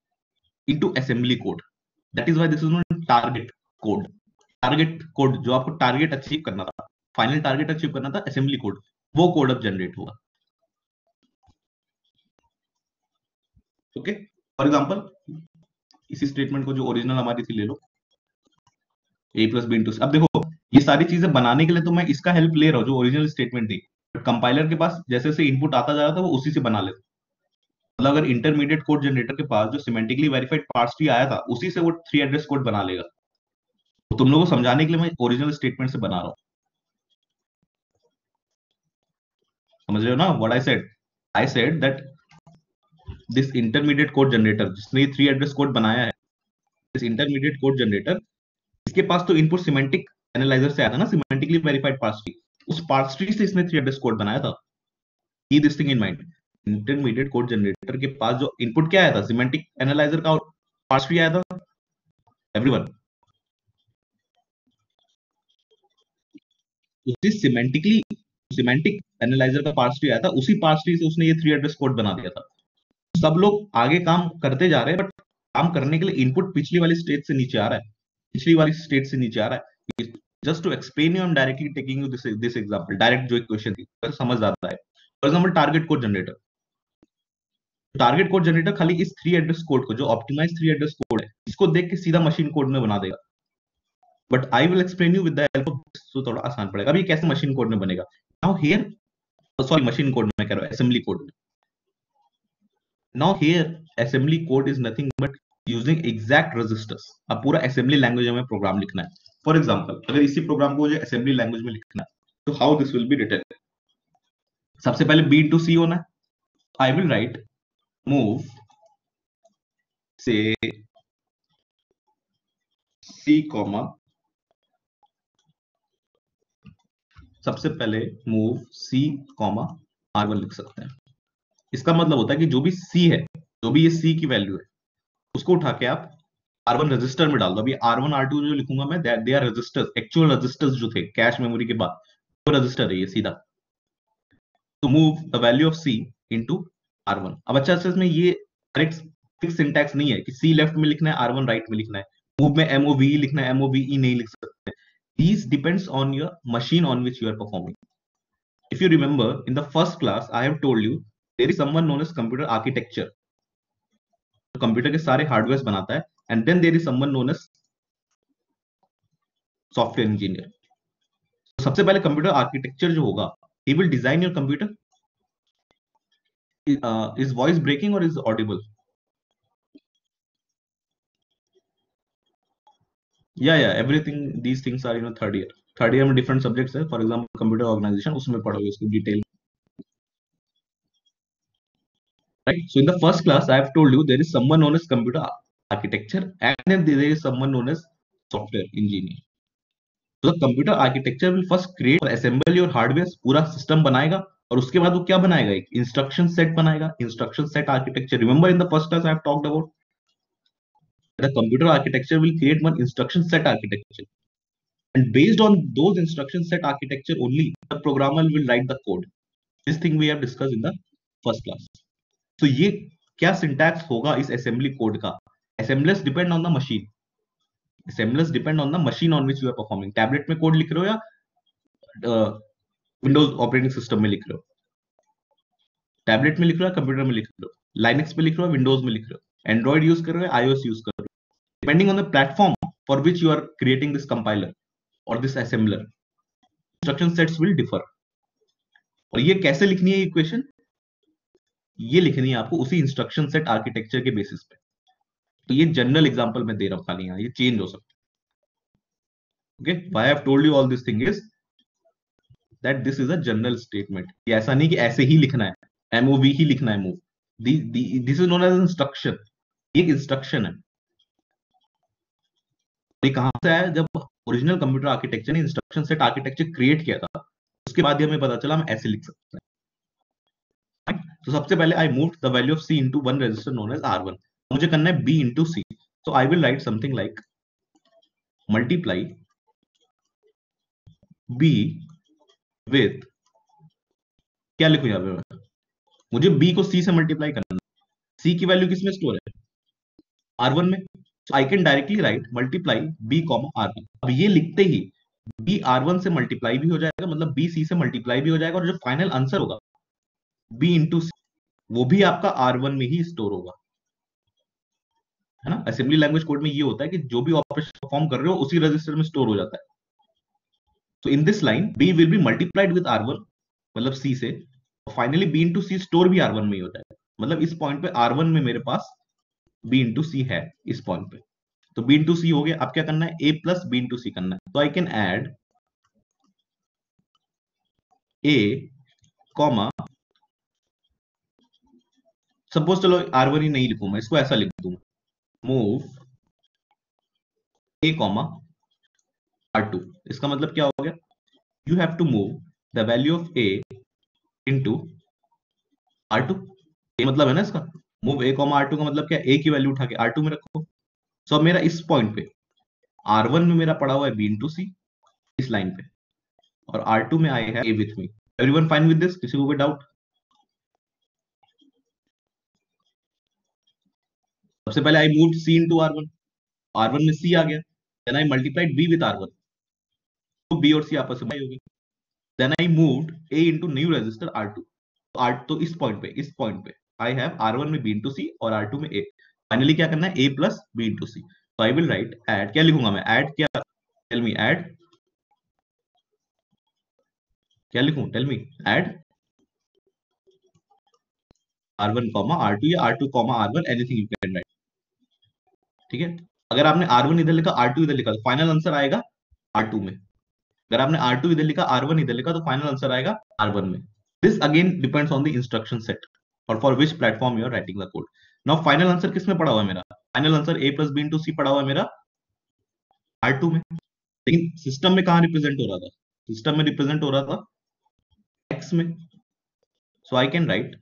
into assembly code. That is why this is not target code. Target code जो आपको टारगेट अचीव करना था, फाइनल टारगेट अचीव करना था, असेंबली कोड, वो कोड अब जनरेट होगा। ओके, फॉर एग्जांपल इसी स्टेटमेंट को जो ओरिजिनल हमारी थी ले लो, a plus b into c। अब देखो ये सारी चीजें बनाने के लिए तो मैं इसका हेल्प ले रहा हूँ जो ओरिजिनल स्टेटमेंट थी, बट कंपाइलर के पास जैसे जैसे इनपुट आता जा रहा था वो उसी से बना लेता। मतलब अगर इंटरमीडिएट कोड जनरेटर के पास जो सिमेंटिकली वेरीफाइड पार्स ट्री आया था उसी से वो 3 एड्रेस कोड बना लेगा। तो तुम लोगों को समझाने के लिए मैं ओरिजिनल स्टेटमेंट से बना रहा हूँ। समझ रहे हो ना what I said that this intermediate code generator जिसने ये 3 एड्रेस कोड बनाया है, दिस इंटरमीडिएट कोड जनरेटर, इसके पास तो इनपुट सिमेंटिक एनालाइजर से आया था ना, सिमेंटिकली वेरीफाइड पार्स ट्री, उस पार्स ट्री से इसने 3 एड्रेस कोड बनाया था। Keep this thing in mind. Intermediate code generator के पास जो इनपुट क्या आया था, सिमेंटिक एनालाइजर का पार्स ट्री आया था। एवरीवन, उसी सिमेंटिक एनालाइजर का पार्स ट्री आया था, उसी पार्स ट्री से उसने ये 3 एड्रेस कोड बना दिया था। सब लोग आगे काम करते जा रहे हैं, बट काम करने के लिए इनपुट पिछली वाली स्टेट से नीचे आ रहा है, पिछली वाली स्टेट से नीचे आ रहा है। Just to explain you, I am directly taking you this example, direct जो इक्वेशन थी तो समझ आता है। For example target code generator खाली इस 3 एड्रेस कोड को, जो ऑप्टिमाइज 3 एड्रेस कोड है, इसको देख के सीधा मशीन कोड में बना देगा। But I will explain you with the help of, तो थोड़ा आसान पड़ेगा। अभी कैसे मशीन कोड में बनेगा now here, sorry machine code में कह रहा हूं, असेंबली कोड में। Now here assembly code is nothing but using exact registers. अब पूरा असेंबली लैंग्वेज में प्रोग्राम लिखना है। फॉर एग्जांपल अगर इसी प्रोग्राम को मुझे असेंबली लैंग्वेज में लिखना है तो how this will be written. सबसे पहले बी टू सी होना है। आई विल राइट मूव से सी कॉमा, सबसे पहले मूव सी कॉमा R1 लिख सकते हैं। इसका मतलब होता है कि जो भी सी है, जो भी ये सी की वैल्यू है, उसको उठा के आप R1 रजिस्टर में डाल दो। अभी R1 R2 जो लिखूंगा मैं, they are registers, actual registers जो थे कैश मेमोरी के बाद, वो रजिस्टर है ये सीधा। तो move the value of C into R1। अब अच्छा से इसमें ये करेक्ट फिक्स सिंटैक्स नहीं है कि सी लेफ्ट में लिखना है R1 राइट में लिखना है। मूव में MOVE लिखना है, MOVE नहीं लिख सकते। These depends on your machine on which you are performing. If you remember, in the first class, I have told you there is someone known as computer architecture. Computer के सारे हार्डवेयर बनाता है, and then there is someone known as software engineer. सबसे पहले कंप्यूटर आर्किटेक्चर जो होगा, he will design your computer. Is voice breaking और इज ऑडिबल? या everything these things are third year में डिफरेंट सब्जेक्ट्स है। फॉर एग्जांपल कंप्यूटर ऑर्गेनाइजेशन, उसमें पढ़ोगे इसको detail. Right. So in the first class, I have told you there is someone known as computer architecture, and then there is someone known as software engineer. So the computer architecture will first create or assemble your hardware, पूरा सिस्टम बनाएगा, और उसके बाद वो क्या बनाएगा, एक इंस्ट्रक्शन सेट बनाएगा, instruction set architecture. Remember in the first class I have talked about the computer architecture will create one instruction set architecture, and based on those instruction set architecture only the programmer will write the code. This thing we have discussed in the first class. तो ये क्या सिंटैक्स होगा इस असेंबली कोड का? Assemblers depend on the machine, assemblers depend on the machine on which you are performing. Tablet में कोड लिख रहे हो या विंडोज ऑपरेटिंग सिस्टम में लिख रहे हो? टैबलेट में लिख रहे हो, कंप्यूटर में लिख रहे हो, लाइनेक्स में लिख रहे हो, विंडोज में लिख रहे हो, एंड्रॉइड यूज कर रहे हो, iOS यूज कर रहे हो, depending on the platform for which you are creating this compiler और this assembler, instruction sets will differ. और ये कैसे लिखनी है इक्वेशन? ये लिखनी है आपको उसी इंस्ट्रक्शन सेट आर्किटेक्चर के बेसिस पे। तो ये जनरल एग्जांपल मैं दे रहा हूं खाली, यहाँ ये चेंज हो सकता है। Okay, why I have told you all this thing is that this is a general statement. ऐसा नहीं कि ऐसे ही लिखना है, MOV ही लिखना है, move. This is known as instruction, एक इंस्ट्रक्शन है। ये कहां से आया? जब ओरिजिनल कंप्यूटर आर्किटेक्चर ने इंस्ट्रक्शन सेट आर्किटेक्चर क्रिएट किया था, उसके बाद ही हमें पता चला हम ऐसे लिख सकते हैं। तो सबसे पहले I move the value of C into one register known as R1। मुझे करना है B into C, so I will write something like multiply B with, क्या लिखूं यहाँ पे मैं? मुझे B को C से मल्टीप्लाई करना है। C की वैल्यू किसमें स्टोर है? R1 में। so I can directly write multiply B comma R1। अब ये लिखते ही B R1 से मल्टीप्लाई भी हो जाएगा, मतलब B C से मल्टीप्लाई भी हो जाएगा, और जो फाइनल आंसर होगा B इंटू C, वो भी आपका R1 में ही स्टोर होगा, है ना। असेंबली लैंग्वेज कोड में ये होता है कि जो भी ऑपरेशन परफॉर्म कर रहे हो उसी रजिस्टर में स्टोर हो जाता है। So in this line, B will be multiplied with R1, मतलब C से, फाइनली B इंटू सी स्टोर भी R1 में ही होता है, मतलब इस पॉइंट पे R1 में मेरे पास B इंटू सी है इस पॉइंट पे, तो B इंटू सी हो गया। अब क्या करना है, A प्लस B इंटू सी करना है, तो I can add A comma, suppose चलो R1 ही नहीं लिखूं मैं, इसको ऐसा लिख दूं, मूव A कॉमा R2। इसका मतलब क्या हो गया, you have to move the value of A into R2, ये मतलब है ना इसका, मूव A कॉमा R2 का मतलब क्या, A की वैल्यू उठा के R2 में रखो। सो अब मेरा इस पॉइंट पे R1 में मेरा पड़ा हुआ है B इंटू सी इस लाइन पे, और R2 में आई है A with me. Everyone fine with this, किसी को कोई डाउट? सबसे पहले I moved C into R1, R1 में C आ गया, then I multiplied B with R1, तो B और C आपस में हो गई। Then I moved A into new register R2, तो इस पॉइंट पे आई हैव R1 में B इंटू सी और R2 में A। फाइनली क्या करना है, A प्लस B इंटू सी। तो आई विल राइट ऐड, क्या लिखूंगा मैं, ऐड क्या, टेल मी, ऐड क्या लिखूं, tell me, add R1 comma R2 या R2 comma R1, anything you can right, ठीक है। अगर आपने R1 इधर लिखा R2 इधर लिखा तो फाइनल आंसर आएगा R2 में, अगर आपने R2 इधर लिखा R1 इधर लिखा तो फाइनल आंसर आएगा R1 में। This again depends on the instruction set और for which platform you are writing the code. Now final answer किस में पड़ा हुआ है मेरा, final answer A plus B into C पड़ा हुआ है मेरा R2 में, लेकिन सिस्टम में कहां रिप्रेजेंट हो रहा था, सिस्टम में रिप्रेजेंट हो रहा था X में। So I can write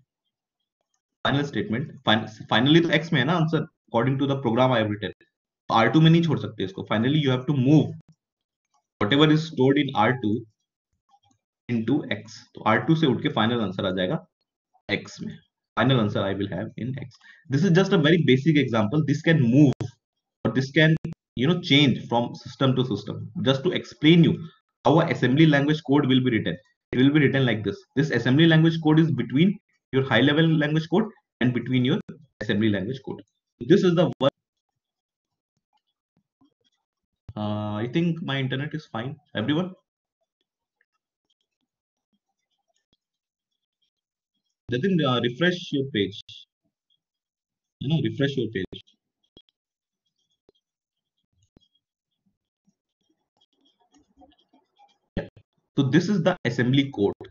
final statement, finally तो X में है ना answer, according to the program I have written. R2 में नहीं छोड़ सकते इसको, finally you have to move whatever is stored in R2 into X, तो R2 से उठ के फाइनल आंसर आ जाएगा X में, final answer I will have in X। This is just a very basic example, this can move or this can change from system to system, just to explain you how a assembly language code will be written. It will be written like this assembly language code is between your high level language code and between your assembly language code. This is the one. I think my internet is fine, everyone. Then refresh your page, refresh your page. So this is the assembly code.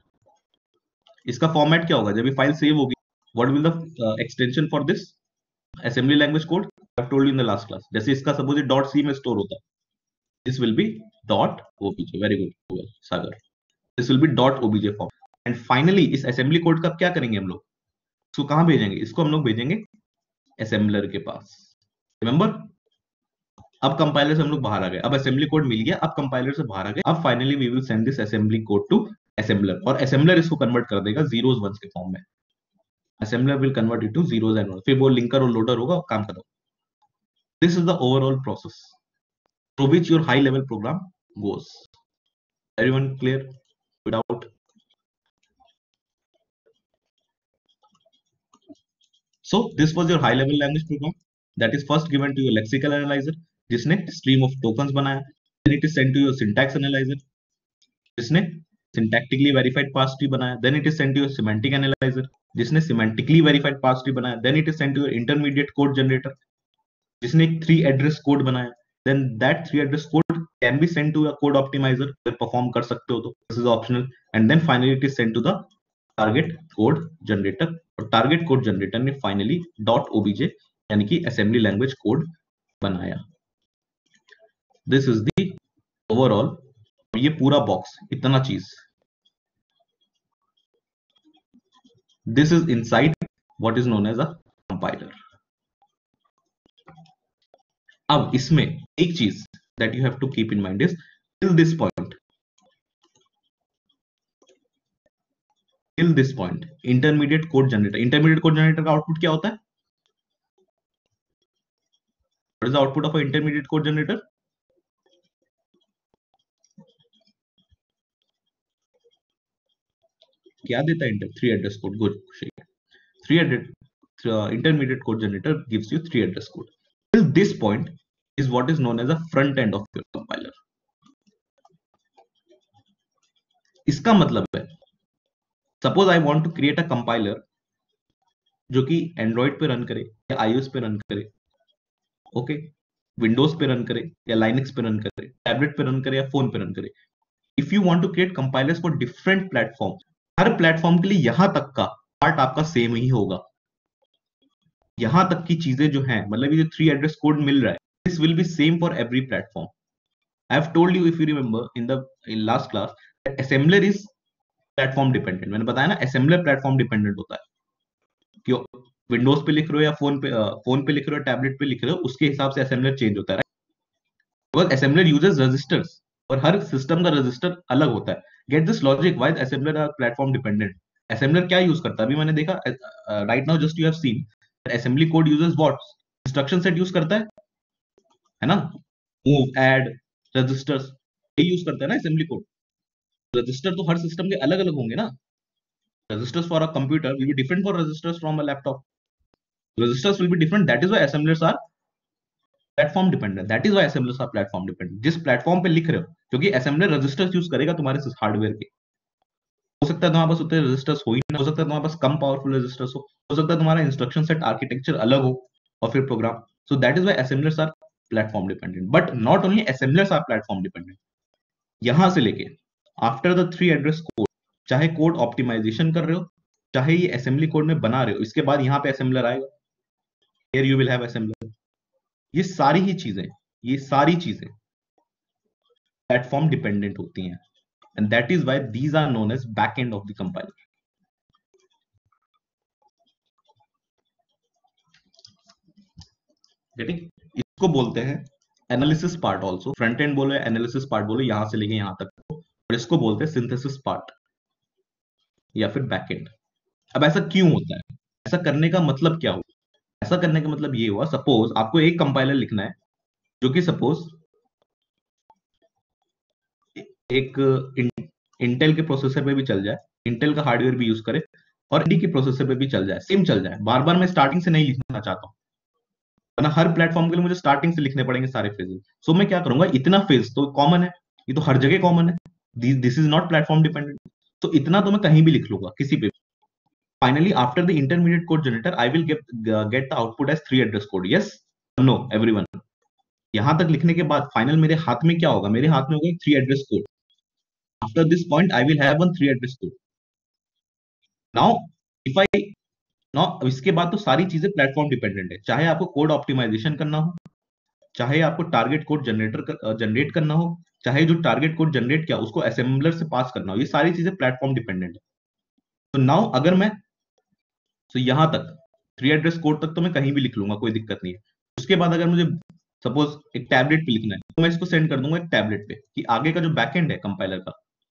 इसका फॉर्मेट क्या होगा, जब ये फाइल सेव होगी, what will the extension for this assembly language code I have told you in the last class। जैसे इसका सपोज डॉट सी में स्टोर होता है, this will be dot obj, very good Sagar, this will be dot obj form। and finally इस assembly code का क्या करेंगे हम लोग, इसको कहां भेजेंगे, इसको हम लोग भेजेंगे assembler के पास, रिमेंबर। अब कंपाइलर से हम लोग बाहर आ गए, अब असेंबली कोड मिल गया, अब कंपाइलर से बाहर आ गए, अब finally we will send this assembly code to assembler, और असेंबलर इसको कन्वर्ट कर देगा जीरोस वंस के फॉर्म में, assembler will convert it to zeros and one, फिर वो लिंकर और लोडर होगा, काम करो। This is the overall process through which your high level program goes। Everyone clear without? So this was your high level language program that is first given to your lexical analyzer जिसने stream of tokens बनाया, then it is sent to your syntax analyzer जिसने syntactically verified parse tree बनाया, then it is sent to your semantic analyzer जिसने semantically verified parse tree बनाया, then it is sent to your intermediate code generator जिसने एक 3 address code बनाया, then that 3 address code can be sent to a code optimizer, perform कर सकते हो तो this is optional, and then finally it is sent to the target code generator, और target code generator ने finally dot obj यानी कि assembly language code बनाया। this is the overall, ये पूरा बॉक्स इतना चीज, this is inside what is known as a compiler। अब इसमें एक चीज that you have to keep in mind is till this point intermediate code generator का आउटपुट क्या होता है, what is the output of an intermediate code generator? क्या देता है inter, 3 address code, good, 3 address, intermediate code generator gives you 3 address code। till this point is what is known as a front end of your compiler। इसका मतलब है suppose I want to create a compiler जो कि एंड्रॉइड पे रन करे या आईओएस पे रन करे, ओके, विंडोज पे रन करे या लाइनक्स पे रन करे, टैबलेट पे रन करे या फोन पे रन करे। If you want to create compilers for different platform, हर प्लेटफॉर्म के लिए यहां तक का पार्ट आपका सेम ही होगा। यहां तक की चीजें जो हैं, मतलब ये जो 3 एड्रेस कोड मिल रहा है, this will B same for every platform. I have told you, if you remember in last class, that assembler is platform dependent. मैंने बताया ना, असेंबलर प्लेटफॉर्म डिपेंडेंट होता है कि विंडोज पे लिख रहे हो या फोन पे लिख रहे हो, टैबलेट पे लिख रहे हो, उसके हिसाब से असेंबलर चेंज होता है। बिकॉज असेंबलर यूजेस रजिस्टर्स और हर सिस्टम का रजिस्टर अलग होता है। Get this logic, why assembler are platform dependent. Assembler क्या यूज करता है, अभी मैंने देखा right now, just you have seen assembly code uses what, instruction set use करता है ना, मूव, ऐड, रजिस्टर्स, ये यूज करता है ना असेंबली कोड। रजिस्टर तो हर सिस्टम के अलग अलग होंगे ना। Registers for a computer will be different for registers from a laptop. Registers will be different, that is why assemblers are platform dependent, that is why assemblers are platform dependent. जिस प्लेटफॉर्म पे लिख रहे हो, क्योंकि असेंबलर रजिस्टर्स यूज करेगा तुम्हारे हार्डवेयर के। हो सकता है तुम्हारे पास उतने रजिस्टर्स हो ही ना, हो सकता है तुम्हारे पास कम पावरफुल रजिस्टर्स हो सकता है तुम्हारा इंस्ट्रक्शन सेट आर्किटेक्चर अलग हो और फिर program. So that is why assemblers are platform dependent. But not only assemblers are platform dependent, यहां से लेके आफ्टर द 3 एड्रेस कोड, चाहे कोड ऑप्टिमाइजेशन कर रहे हो, चाहे ये असेंबली कोड में बना रहे हो, इसके बाद यहाँ पे असेंबलर आएगा, here you will have assembler. ये सारी ही चीजें, ये सारी चीजें प्लेटफॉर्म डिपेंडेंट होती हैं, and that is why these are known as back end of the compiler. Getting? इसको बोलते हैं analysis part also, front end बोलो, एनालिसिस पार्ट बोलो, यहां से लेके यहां तक, और इसको बोलते हैं सिंथेसिस पार्ट या फिर बैक एंड। अब ऐसा क्यों होता है, ऐसा करने का मतलब क्या हुआ? ऐसा करने का मतलब ये हुआ, सपोज आपको एक कंपाइलर लिखना है जो कि सपोज एक इंटेल के प्रोसेसर पे भी चल जाए, इंटेल का हार्डवेयर भी यूज करे, और एडी के प्रोसेसर पे भी चल जाए, सेम चल जाए। बार बार मैं स्टार्टिंग से नहीं लिखना चाहता हूँ, वरना हर प्लेटफॉर्म के लिए मुझे स्टार्टिंग से लिखने पड़ेंगे सारे फेजेस। सो मैं क्या करूंगा, इतना फेज तो कॉमन है, ये तो हर जगह कॉमन है, this is not platform dependent, तो इतना तो मैं कहीं भी लिख लूंगा, किसी पे। Finally after the intermediate code generator I will get the output as 3 address code, yes no everyone. यहां तक लिखने के बाद फाइनल मेरे हाथ में क्या होगा, मेरे हाथ में होगा 3 address code. After this point I will have one 3 address code. Now if I, now इसके बाद तो सारी चीजें प्लेटफॉर्म डिपेंडेंट है, चाहे आपको कोड ऑप्टिमाइजेशन करना हो, चाहे आपको टारगेट कोड जनरेट करना हो, चाहे जो टारगेट कोड जनरेट किया उसको असेंबलर से पास करना हो, ये सारी चीजें प्लेटफॉर्म डिपेंडेंट है। तो नाउ अगर मैं, तो यहां तक 3 एड्रेस कोड तक तो मैं कहीं भी लिख लूंगा, कोई दिक्कत नहीं है। उसके बाद अगर मुझे सपोज एक टैबलेट पे लिखना है, तो मैं इसको सेंड कर दूंगा एक टैबलेट पे, कि आगे का जो बैकएंड है कंपाइलर का,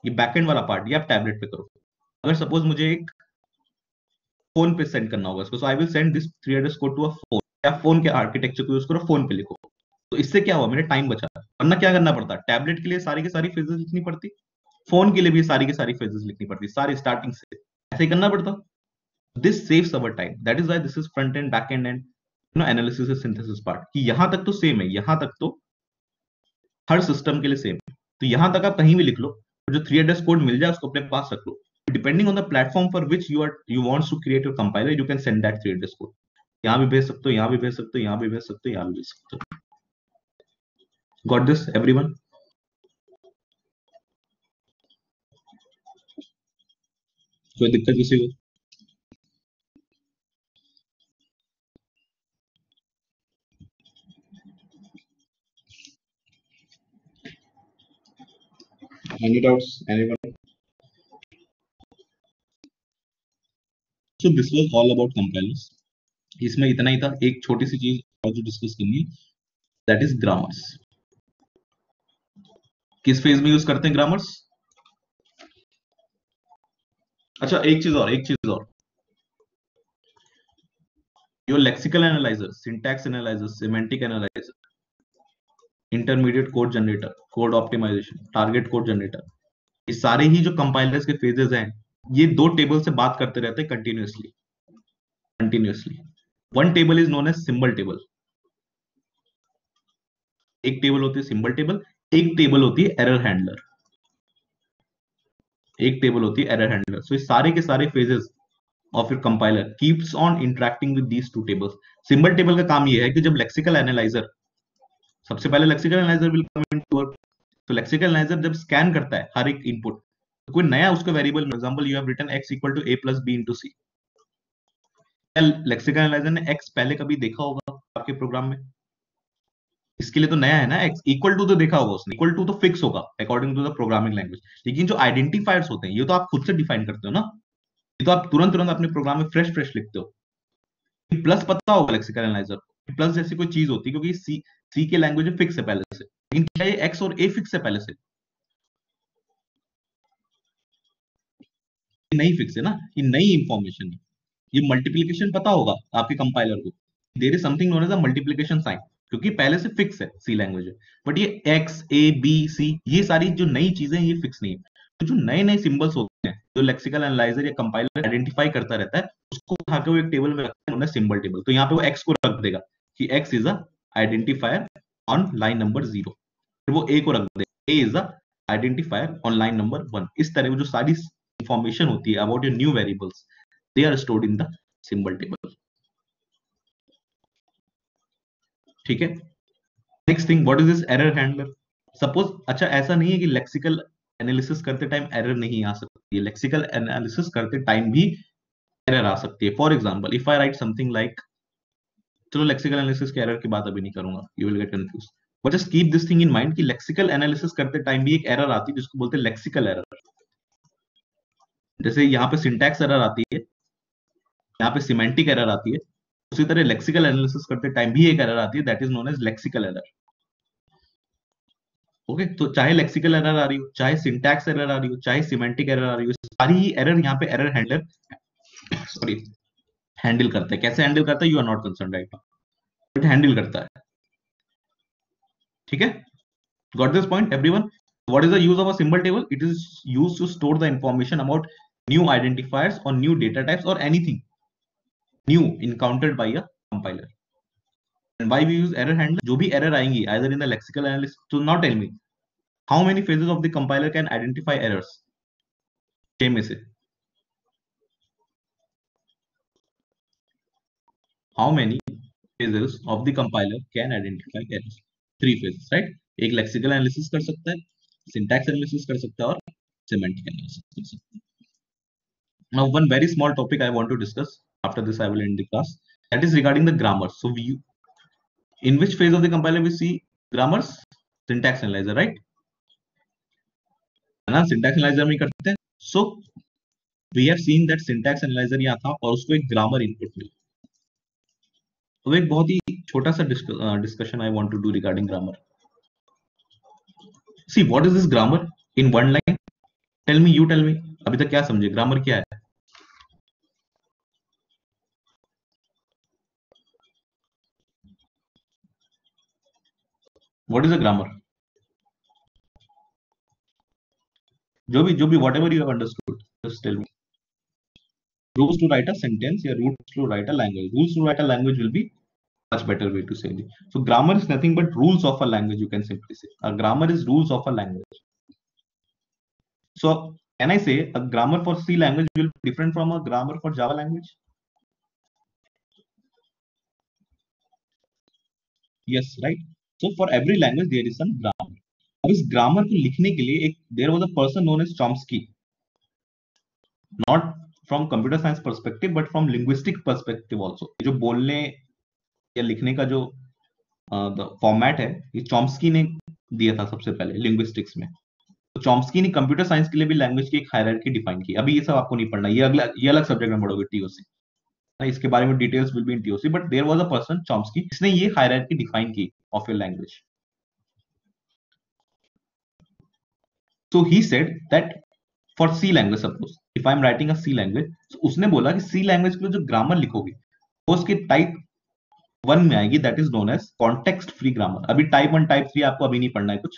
ये बैकएंड वाला पार्ट ये आप टैबलेट पे करो। अगर सपोज मुझे एक फोन पे सेंड करना होगा इसको, so I will send this 3 address code to a phone, या फोन के आर्किटेक्चर को यूज करो, फोन पे लिखो। तो इससे क्या हुआ, मेरे टाइम बचा, वरना क्या करना पड़ता, टैबलेट के लिए सारी की सारी फेजेस लिखनी पड़ती, फोन के लिए भी सारी की सारी फेजेस लिखनी पड़ती, सारी स्टार्टिंग से ऐसे ही करना पड़ता। This saves our time, that is why this is front end back and and analysis and synthesis part, कि यहां तक तो सेम है, यहां तक तो हर सिस्टम के लिए सेम है, तो यहां तक आप कहीं भी लिख लो, जो 3 एड्रेस कोड मिल जाए उसको अपने पास रख लो। Depending on the platform for which you wants to create your compiler, you can send that 3 address code. यहाँ भी भेज सकते हो, यहाँ भी भेज सकते हो, यहाँ भी भेज सकते हो, यहाँ भी भेज सकते हो। Got this everyone? कोई दिक्कत किसी को? Any doubts? Anyone? So this was all about compilers. इसमें इतना ही था, एक छोटी सी चीज और जो डिस्कस करनी है, दैट इज ग्रामर्स। किस फेज में यूज करते हैं ग्रामर्स? अच्छा एक चीज और, your lexical analyser, syntax analyser, semantic analyser, intermediate code generator, code optimisation, target code generator, ये सारे ही जो कंपाइलर्स के फेजेस हैं, ये दो टेबल से बात करते रहते हैं continuously. Continuously one table is known as symbol table, एक टेबल होती है सिंबल टेबल, एक टेबल होती है एरर हैंडलर। एक टेबल होती है एरर हैंडलर। सो ये सारे के सारे phases of your compiler keeps on interacting with these two tables. Symbol table का काम ये है कि जब लेक्सिकल एनालाइजर, सबसे पहले lexical analyser will come into work. तो लेक्सिकल एनालाइजर जब स्कैन करता है हर एक इनपुट, तो कोई नया उसका variable, for example you have written x equal to a plus b into c, lexical analyser ने x पहले कभी देखा होगा आपके प्रोग्राम में? इसके लिए तो नया है ना। x इक्वल टू तो देखा होगा उसने, इक्वल टू तो फिक्स होगा according to the programming language. लेकिन जो आइडेंटिफायर्स होते हैं ये तो आप खुद से डिफाइन करते हो ना, ये तो आप तुरंत तुरंत अपने प्रोग्राम में फ्रेश फ्रेश लिखते हो। प्लस पता होगा लेक्सिकल एनालाइजर को, प्लस जैसी कोई चीज होती है, क्योंकि सी के लैंग्वेज में फिक्स है पहले से। लेकिन क्या ये एक्स और ए फिक्स है पहले से? नहीं फिक्स है ना, ये नई इंफॉर्मेशन है। ये मल्टीप्लीकेशन पता होगा आपके कंपाइलर को, there is something known as a multiplication sign, क्योंकि पहले से फिक्स है सी लैंग्वेज में। बट ये एक्स ए बी सी, ये सारी जो नई चीजें हैं ये फिक्स नहीं है। तो जो नए नए सिंबल्स होते हैं जो लेक्सिकल एनालाइजर या कंपाइलर आइडेंटिफाई करता रहता है, उसको उठा के वो एक टेबल में रखते हैं सिंबल टेबल। तो यहाँ पे वो एक्स को रख देगा कि X is a identifier on line number 0, फिर वो ए को रख देगा, A is a identifier on line number 1। इस तरह वो जो सारी इंफॉर्मेशन होती है about your new variables, they are stored in the symbol table। ठीक है। Next thing, what is this error handler? Suppose, अच्छा ऐसा नहीं है कि लेक्सिकल एनालिसिस करते टाइम एरर नहीं आ सकती है, लेक्सिकल एनालिसिस करते टाइम भी एरर आ सकती है। For example if I write something like, चलो लेक्सिकल एनालिसिस के एरर की बात अभी नहीं करूंगा, you will get confuse, but just keep this thing in mind कि लेक्सिकल एनालिसिस करते टाइम भी एक एरर आती है जिसको बोलते हैं लेक्सिकल एरर। जैसे यहाँ पे सिंटैक्स एरर आती है, यहाँ पे सिमेंटिक एरर आती है, उसी तरह लेक्सिकल एनालिसिस करते टाइम भी एक एरर आती है, that is known as lexical error. Okay, तो चाहे लेक्सिकल एरर आ रही हो, चाहे सिंटैक्स एरर आ रही हो, चाहे सिमेंटिक एरर आ रही हो, सारी ही एरर यहाँ पे एरर हैंडलर सॉरी हैंडल करता है। कैसे हैंडल करता है you are not concern right now, but handle करता है। ठीक है, got this point everyone? What is the use of a symbol table? It is used to store the information about new identifiers और न्यू डेटा टाइप्स और anything new encountered by a compiler. And why we use error handler? जो भी एरर आएंगी either in the lexical analysis, तो now tell me how many phases of the compiler can identify errors? 6 में से how many phases of the compiler can identify errors? 3 phases, right? एक लेक्सिकल एनालिसिस कर सकता है, सिंटैक्स एनालिसिस कर सकता है और सेमेंटिक एनालिसिस कर सकता है। Now one very small topic I want to discuss, after this I will end the class, that is regarding the grammar. So we, in which phase of the compiler we see grammars? Syntax analyzer, right? है ना, सिंटैक्स एनालाइजर में करते हैं। So we have seen that syntax analyser यहाँ था और उसको एक ग्रामर इनपुट मिला। तो एक बहुत ही छोटा सा discussion I want to do regarding grammar. See what is this grammar in one line? Tell me, you tell me, अभी तक क्या समझे ग्रामर क्या है? What is a grammar? जो भी whatever you have understood, just tell me. Rules to write a sentence, या rules to write a language. Rules to write a language will be much better way to say it. So grammar is nothing but rules of a language, you can simply say. A grammar is rules of a language. So can I say a grammar for C language will be different from a grammar for Java language? Yes, right. So for every language there is some grammar. अब इस ग्रामर को लिखने के लिए एक there was a person known as Chomsky, not from computer science perspective but from linguistic perspective also. जो बोलने या लिखने का जो फॉर्मेट है ये चॉम्स्की ने दिया था सबसे पहले लिंग्विस्टिक्स में। तो चॉम्स्की ने कंप्यूटर साइंस के लिए भी लैंग्वेज की एक हायरार्की डिफाइन की। अभी ये सब आपको नहीं पढ़ना, ये अलग सब्जेक्ट में पढ़ोगे टीओसी, इसके बारे में details will be in TOC, but there was a person Chomsky जिसने ये हायरार्की डिफाइन की of your language. So he said that for C language, suppose if I am writing a C language, उसने बोला कि सी लैंग्वेज के लिए जो ग्रामर लिखोगे वो उसके टाइप 1 में आएगी, that is known as context free grammar. अभी टाइप 1 टाइप 3 आपको अभी नहीं पढ़ना है कुछ,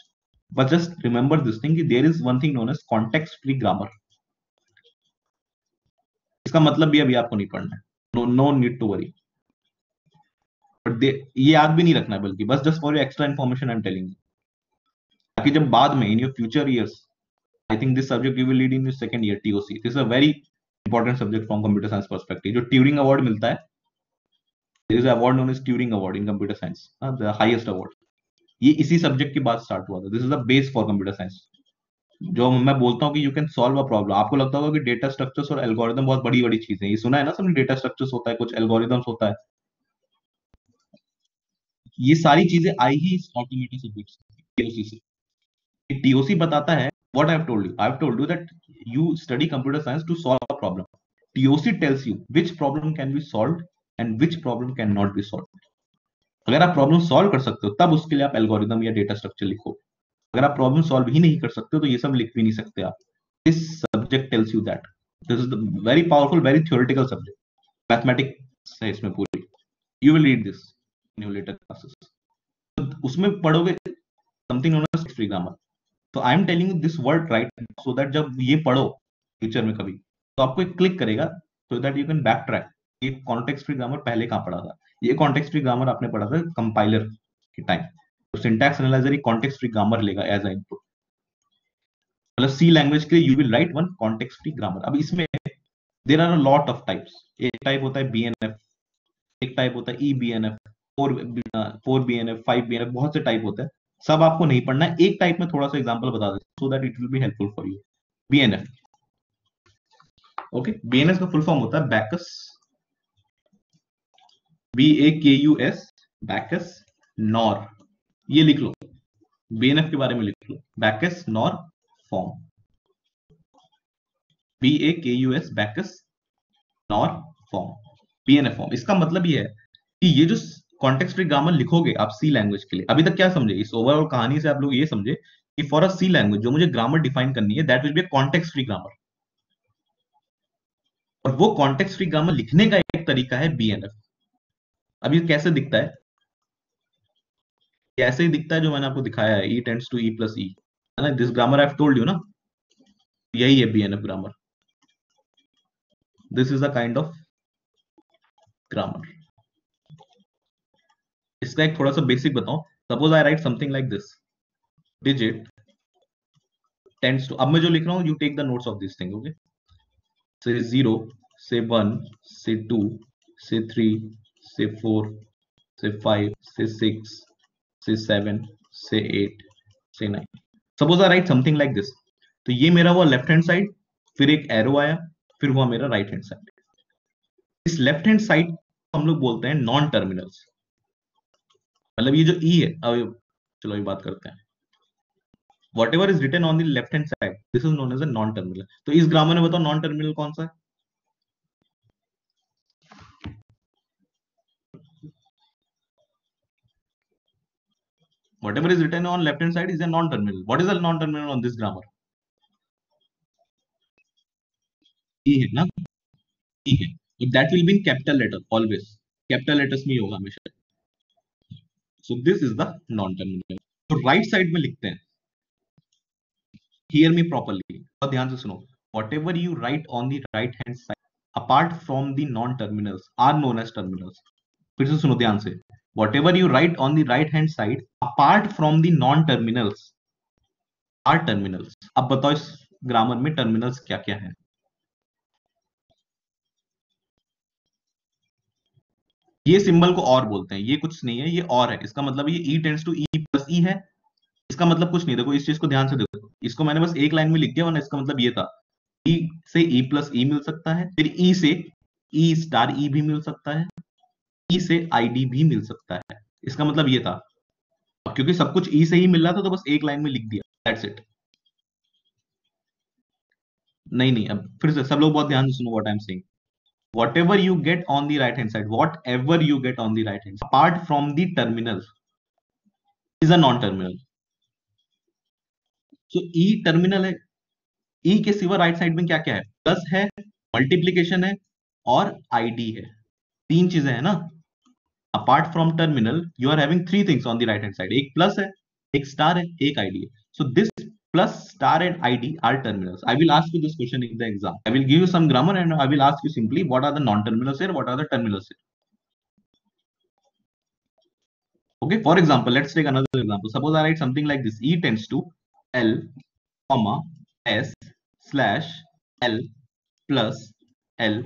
but just remember this thing कि there is one thing known as context free grammar. इसका मतलब भी अभी आपको नहीं पढ़ना है, no no need to worry, but ये याद भी नहीं रखना है, बल्कि बस just for extra information I am telling, ताकि जब बाद में in your future years I think this subject you will lead in your second year, TOC. This is a very important subject from computer science perspective. जो ट्यूरिंग अवार्ड मिलता है, there is an award known as Turing Award in computer science, the highest award. ये इसी सब्जेक्ट के बाद स्टार्ट हुआ था. This is the base for computer science. जो मैं बोलता हूँ कि you can solve a problem. आपको लगता होगा कि डेटा स्ट्रक्चर्स और एल्गोरिदम बहुत बड़ी बड़ी चीजें, ये सुना है ना सबने, डेटा स्ट्रक्चर्स होता है, कुछ एल्गोरिदम्स होता है, ये सारी चीजें आई ही इस ऑटोमेटिक सब्जेक्ट से, टीओसी से. टीओसी बताता है what I have told you that you study computer science to solve a problem. TOC tells you which problem can be solved and which problem can not be solved. अगर आप प्रॉब्लम सॉल्व कर सकते हो तब उसके लिए आप एल्गोरिदम या डेटा स्ट्रक्चर लिखो. अगर आप प्रॉब्लम सॉल्व ही नहीं कर सकते हो तो ये सब लिख भी नहीं सकते आप. This subject tells you that. This is the very powerful, very theoretical subject. Mathematics है इसमें पूरी. You will read this in your later classes. उसमें पढ़ोगे something known as free grammar. तो I am telling you this word right so that जब ये पढ़ो फ्यूचर में कभी तो आपको एक क्लिक करेगा, so that you can back track. ये कॉन्टेक्स्ट फ्री ग्रामर पहले कहां पढ़ा था. ये कॉन्टेक्स्ट फ्री ग्रामर आपने पढ़ा था कंपाइलर के टाइम. तो syntax analyser context free grammar लेगा एज अ इनपुट. मतलब सी लैंग्वेज के लिए you will write one context free grammar. अब इसमें there are a lot of types. एक टाइप होता है बीएनएफ, एक टाइप होता है ईबीएनएफ, 4 बीएनएफ, 5 बीएनएफ, बहुत से टाइप होते हैं. सब आपको नहीं पढ़ना है. एक टाइप में थोड़ा सा एग्जांपल बता दें so that it will be helpful for you. BNF. Okay, BNF का फुल फॉर्म होता है बैकस, BAKUS, बैकस नॉर. ये लिख लो, बीएनएफ के बारे में लिख लो, Backus Naur form. BAKUS, Backus Naur form, BNF form. इसका मतलब ये है कि ये जो कॉन्टेक्स्ट फ्री ग्रामर लिखोगे आप सी लैंग्वेज के लिए, अभी तक क्या समझे इस ओवरऑल कहानी से आप लोग ये समझे कि फॉर अ सी लैंग्वेज जो मुझे ग्रामर डिफाइन करनी है that will be a context free grammar. और वो कॉन्टेक्स्ट फ्री ग्रामर लिखने का एक तरीका है बीएनएफ. अब ये कैसे दिखता है, ये ऐसे ही दिखता है जो मैंने आपको दिखाया है, E tends to E plus E, है ना. This grammar I have told you ना, यही है BNF grammar. This is a kind of grammar. इसका एक थोड़ा सा बेसिक बताऊं. Suppose I write something like this, digit tends to. अब मैं जो लिख रहा हूं you take the notes of this thing. Okay, से 0, से 1, से 2, से 3, से 4, से 5, से 6, से 7, से 8, से 9. Suppose I write something like this. तो ये मेरा हुआ लेफ्ट हैंड साइड, फिर एक एरो आया, फिर हुआ मेरा राइट हैंड साइड. इस लेफ्ट हैंड साइड हम लोग बोलते हैं नॉन टर्मिनल्स. मतलब ये जो ई है, अब चलो ये बात करते हैं. whatever is written on the left hand side, this is known as a non terminal. तो इस ग्रामर में बताओ नॉन टर्मिनल कौन सा है. whatever is written on left hand side is a non terminal. What is a non terminal on this grammar? ई है ना, ई है. that will be in capital letter always. capital letters में ही होगा हमेशा. so this is the non terminal. तो राइट साइड में लिखते हैं, hear me properly, और ध्यान से सुनो. whatever you write on the right hand side apart from the non terminals are known as terminals. फिर से सुनो ध्यान से. whatever you write on the right hand side apart from the non terminals are terminals. अब बताओ इस ग्रामर में टर्मिनल्स क्या क्या है. ये सिंबल को और बोलते हैं, ये कुछ नहीं है, ये और है. इसका मतलब ये ई tends to E plus E है. इसका मतलब कुछ नहीं. देखो इस चीज को ध्यान से देखो, इसको मैंने बस एक लाइन में लिख दिया वरना इसका मतलब ये था ई से ई प्लस ई मिल सकता है, फिर ई से ई स्टार ई भी मिल सकता है, ई से आई डी भी मिल सकता है. इसका मतलब ये था. अब क्योंकि सब कुछ ई से ही मिल रहा था तो बस एक लाइन में लिख दिया, दैट्स इट. नहीं नहीं, अब फिर से सब लोग बहुत ध्यान से सुनो what I am saying. whatever you get on the right hand side, whatever you get on the right hand side apart from the terminal is a non terminal. so e terminal है. ई के सिवा राइट साइड में क्या क्या है, प्लस है, मल्टीप्लीकेशन है और आईडी है. तीन चीजें है ना. Apart from terminal you are having three things on the right hand side. एक प्लस है, एक स्टार है, एक आईडी है. So this plus star and id are terminals. I will ask you this question in the exam. I will give you some grammar and I will ask you simply what are the non terminals here, what are the terminals here. Okay, for example let's take another example. Suppose I write something like this, e tends to l comma S slash L plus L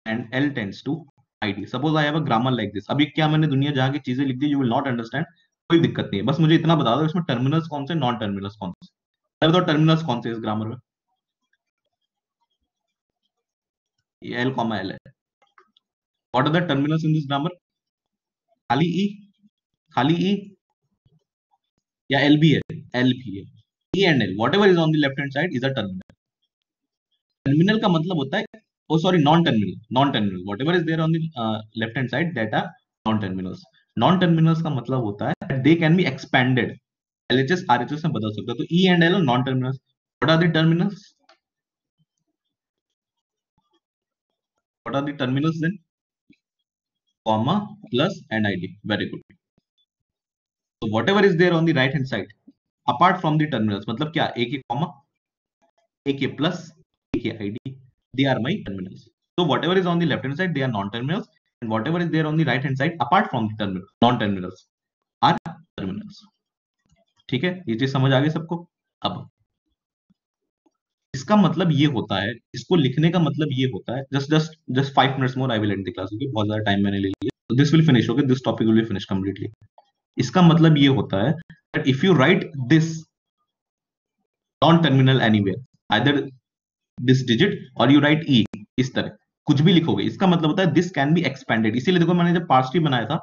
and L tends to ID. Suppose I have a grammar like this. अभी क्या मैंने दुनिया जहाँ की चीजें लिख दी, you will not understand, कोई दिक्कत नहीं है, बस मुझे इतना बता दो इसमें टर्मिनल्स कौन से, नॉन टर्मिनल्स कौन से। बताओ टर्मिनल्स कौन से इस ग्रामर में। ये L कॉमा L है। What are the terminals in this grammar? खाली E, खाली E या L भी है, L भी है। E and L, whatever is on the left hand side is a terminal. Terminal का मतलब होता है, oh sorry, non terminal, non terminal, whatever is there on the left hand side that are non terminals. Non terminals का मतलब होता है they can be expanded, LHS RHS में बदल सकते हो। तो E and L non terminals. What are the terminals? What are the terminals then? Comma plus and ID. Very good. तो whatever is there on the right hand side apart from the terminals, मतलब क्या, ए के कॉमा, ए के प्लस, ए के ID, they are my terminals. So whatever is on the left hand side they are non terminals, and whatever is there on the right hand side apart from the terminal non terminals are terminals. ठीक है, ये चीज समझ आ गई सबको। अब इसका मतलब ये होता है, इसको लिखने का मतलब ये होता है, just 5 minutes more I will and the class. Okay, बहुत ज्यादा टाइम मैंने ले लिया, तो this will finish. Okay, this topic will be finish completely. इसका मतलब ये होता है that if you write this non terminal anywhere, either this digit or you write e, इस तरह कुछ भी लिखोगे, इसका मतलब होता है दिस कैन बी एक्सपेंडेड। इसीलिए देखो मैंने जब पार्स ट्री बनाया था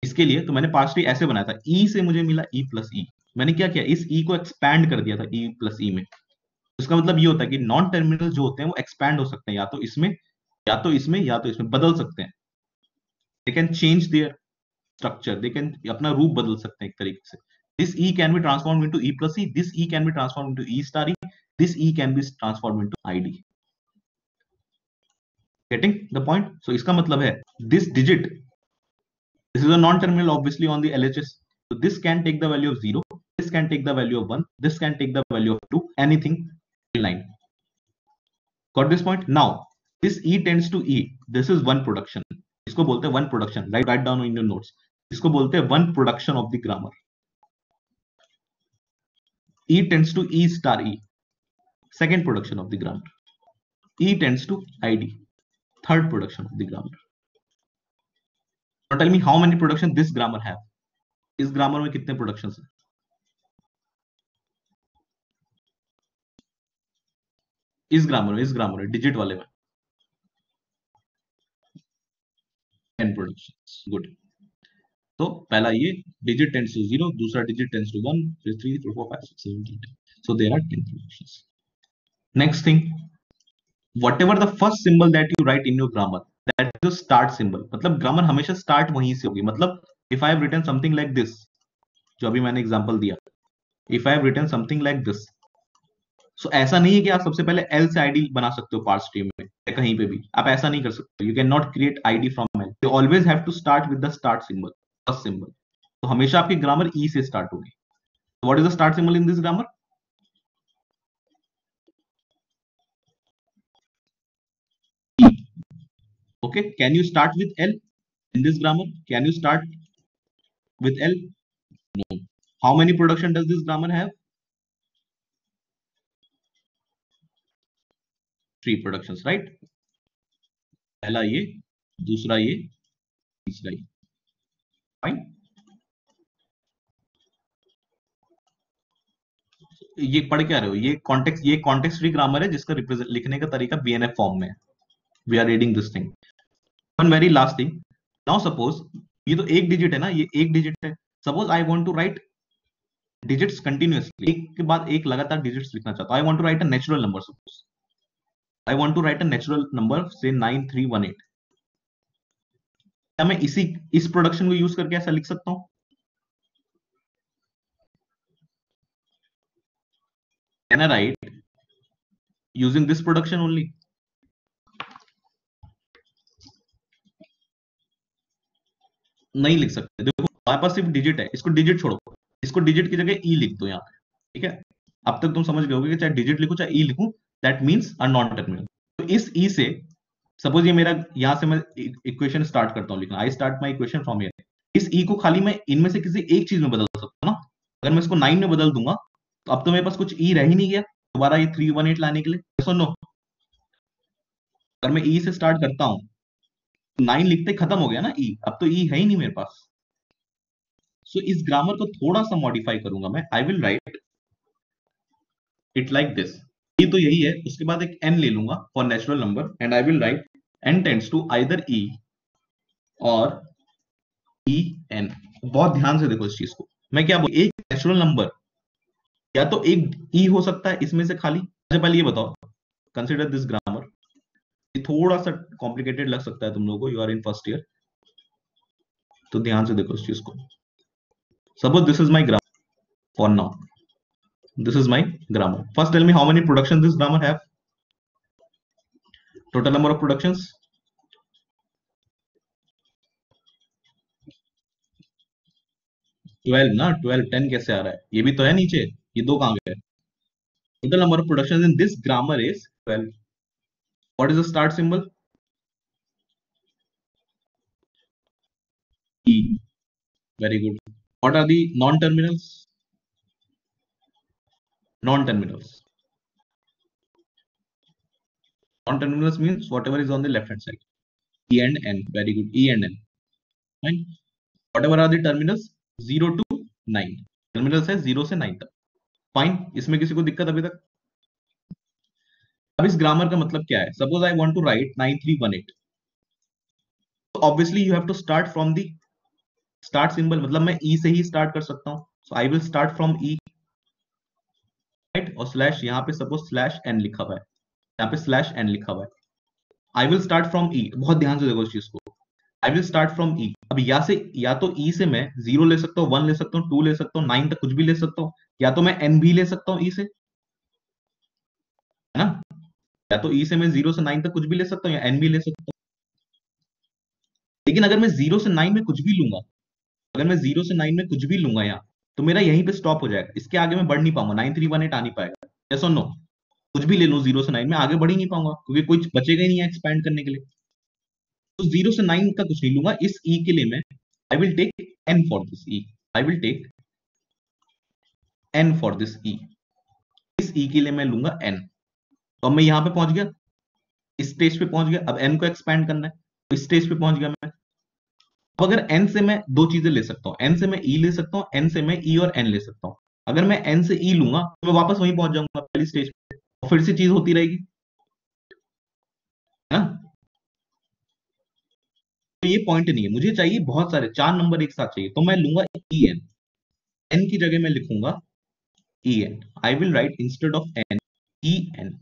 इसके लिए, तो मैंने पार्स ट्री ऐसे बनाया था, ई से मुझे मिला ई प्लस ई, मैंने क्या किया, इस ई को एक्सपैंड कर दिया था ई प्लस ई में। उसका मतलब ये होता है कि नॉन टर्मिनल जो होते हैं वो एक्सपैंड हो सकते हैं, या तो इसमें या तो इसमें या तो इसमें बदल सकते हैं। They can change their structure, they can अपना रूप बदल सकते हैं एक तरीके से। This E can be transform into E plus E, this E can be transform into E star E, this E can be transform into ID. Getting the point? So इसका मतलब है this digit, this is a non-terminal obviously on the LHS, so this can take the value of 0, this can take the value of 1, this can take the value of 2, anything in line. Got this point? Now this E tends to E, this is one production, इसको बोलते हैं one production, write down in your notes, इसको बोलते हैं one production of the grammar. E tends to E star E, second production of the grammar. E tends to ID, third production of the grammar. Now tell me how many production this grammar have? इस ग्रामर में कितने प्रोडक्शंस हैं? इस ग्रामर में डिजिट वाले में 10 प्रोडक्शंस। गुड। तो पहला ये डिजिट टेंड्स टू 0, दूसरा डिजिट टेंड्स टू 1, फिर 3, 4, 5, 6, 7, 8, so there are 10 productions. Next thing, whatever the first symbol that you write in your grammar, that is the start symbol, मतलब ग्रामर हमेशा स्टार्ट वहीं से होगी। मतलब if I have written something like this, जो अभी मैंने एग्जांपल दिया, if I have written something like this, so ऐसा नहीं है कि आप सबसे पहले L से ID बना सकते हो पार्स ट्री में या कहीं पे भी, आप ऐसा नहीं कर सकते। You can not create ID from L, you always have to start with the start symbol, first symbol. तो हमेशा आपकी ग्रामर E से स्टार्ट होगी। What is the start symbol in this grammar? Okay, can you start with L in this grammar? Can you start with L? No. How many production does this grammar have? 3 productions, right? पहला ये, दूसरा ये, तीसरा ये। फाइन। ये पढ़ क्या रहे हो? ये कॉन्टेक्स्ट फ्री ग्रामर है जिसका लिखने का तरीका BNF फॉर्म में है। We are reading this thing. One very last thing, now suppose ये तो एक डिजिट है ना, ये एक डिजिट है। Suppose I want to write digits continuously, एक के बाद एक लगातार डिजिट्स लिखना चाहता हूं। I want to write a natural number, suppose I want to write a natural number say 9318। क्या मैं इस प्रोडक्शन को यूज करके ऐसा लिख सकता हूं? Can I right using this production only? नहीं लिख सकते। देखो हमारे पास सिर्फ डिजिट है, इसको डिजिट छोड़ो, इसको डिजिट की जगह ई लिख दो यहाँ पे, ठीक है? अब तक तुम समझ गए होगे कि चाहे डिजिट लिखूं चाहे ई लिखूं, that means a non terminal. तो इस ई से सपोज ये मेरा, यहां से मैं इक्वेशन स्टार्ट करता हूं लिखना, I start my equation from here. इस ई को खाली मैं इनमें से किसी एक चीज में बदल सकता हूं ना। अगर मैं इसको 9 में बदल दूंगा तो अब तो मेरे पास कुछ ई रह ही नहीं गया, दोबारा ये 318 लाने के लिए। सुनो, अगर मैं ई से स्टार्ट करता हूं, 9 लिखते खत्म हो गया ना ई, अब तो ई है ही नहीं मेरे पास। सो इस ग्रामर को थोड़ा सा मॉडिफाई करूंगा मैं। I will write it like this. ये तो यही है, उसके बाद एक एन ले लूंगा for natural number, and I will write N tends to either E और ई एन। बहुत ध्यान से देखो इस चीज को, मैं क्या बोल, एक नेचुरल नंबर या तो एक ई हो सकता है इसमें से खाली। अच्छा पहले ये बताओ, कंसिडर दिस ग्रामर। ये थोड़ा सा कॉम्प्लिकेटेड लग सकता है तुम लोगों को, you are in first year, तो ध्यान से देखो इस चीज को। Suppose this is my grammar for now, this is my grammar. First tell me how many productions this grammar have. Total number of productions. 12 ना, 12, 10 कैसे आ रहा है, ये भी तो है नीचे, ये दो कहां गए। Total number of productions in this grammar is 12. What is the start symbol? E. Very good. What are the non-terminals? Non-terminals. Non-terminals means whatever is on the left hand side. E and N. Very good. E and N. Fine. Whatever are the terminals? 0 to 9. Terminals है 0 से 9 तक। फाइन, इसमें किसी को दिक्कत अभी तक? अब इस ग्रामर का मतलब क्या है? Suppose I want to write 9318, तो obviously you have to start from the start symbol, मतलब मैं ई से ही स्टार्ट कर सकता हूं। So I will start from E, right, और स्लैश, यहाँ पे सपोज स्लैश एन लिखा हुआ है, यहाँ पे स्लैश एन लिखा हुआ है। आई विल स्टार्ट फ्रॉम ई, बहुत ध्यान से देखो इस चीज को। आई विल स्टार्ट फ्रॉम ई। अब या तो ई से मैं 0 ले सकता हूँ, 1 ले सकता हूँ, 2 ले सकता हूँ, 9 तक कुछ भी ले सकता हूँ, या तो मैं एन भी ले सकता हूँ ई से, है ना। या तो ई से मैं 0 से 9 तक कुछ भी ले सकता हूँ या एन भी ले सकता हूँ। लेकिन अगर मैं 0 से 9 में कुछ भी लूंगा, अगर मैं 0 से 9 में कुछ भी लूंगा यहाँ, तो मेरा यहीं पे स्टॉप हो जाएगा, इसके आगे मैं बढ़ नहीं पाऊंगा, 9318 आ नहीं पाएगा। यस और नो? कुछ भी ले लूं 0 से 9 में, आगे बढ़ ही नहीं पाऊंगा क्योंकि कुछ बचेगा ही नहीं है एक्सपैंड करने के लिए। तो 0 से 9 का कुछ नहीं लूंगा। इस ई के लिए मैं I will take N for this E, I will take N for this E. इस ई के लिए मैं लूंगा एन। तो अब मैं यहां पे पहुंच गया, इस स्टेज पे पहुंच गया। अब एन को एक्सपैंड करना है, तो इस स्टेज पे पहुंच गया मैं। अब अगर एन से मैं दो चीजें ले सकता हूँ, एन से मैं ई ले सकता हूँ, एन से मैं ई और एन ले सकता हूँ। अगर मैं एन से ई लूंगा तो मैं वापस वहीं पहुंच जाऊंगा पहली स्टेज पे, और फिर से चीज होती रहेगी, है ना। तो ये पॉइंट नहीं है, मुझे चाहिए बहुत सारे 4 नंबर एक साथ चाहिए, तो मैं लूंगा ई एन। एन की जगह मैं लिखूंगा E N. I will write instead of N E N.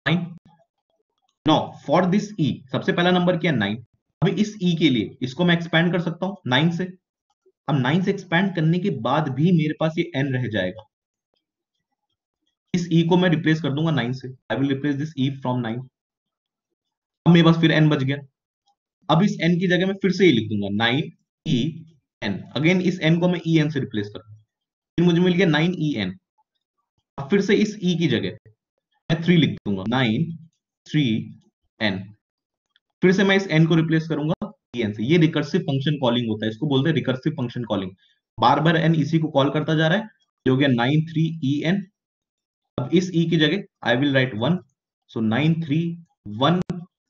Fine. Now for this E, सबसे पहला नंबर क्या है 9। अभी इस ई के लिए इसको मैं एक्सपैंड कर सकता हूं 9 से। अब 9 से एक्सपैंड करने के बाद भी मेरे पास ये एन रह जाएगा। इस ई को मैं रिप्लेस कर दूंगा 9 से। I will replace this E from 9। अब मेरे पास फिर एन बच गया। अब इस एन की जगह मैं फिर से ये लिख दूंगा 9 ई एन। अगेन इस एन को मैं ई एन से रिप्लेस कर दूंगा, फिर मुझे मिल गया 9 ई एन। अब फिर से इस ई की जगह मैं 3 लिख दूंगा, 9 3 एन। फिर से मैं इस एन को रिप्लेस करूंगा ई एन से। ये रिकर्सिव फंक्शन कॉलिंग होता है, इसको बोलते हैं रिकर्सिव फंक्शन कॉलिंग। बार बार एन इसी को कॉल करता जा रहा है। ये हो गया 9 3 ई एन। अब इस ई की जगह I will write 1, so 9 3 1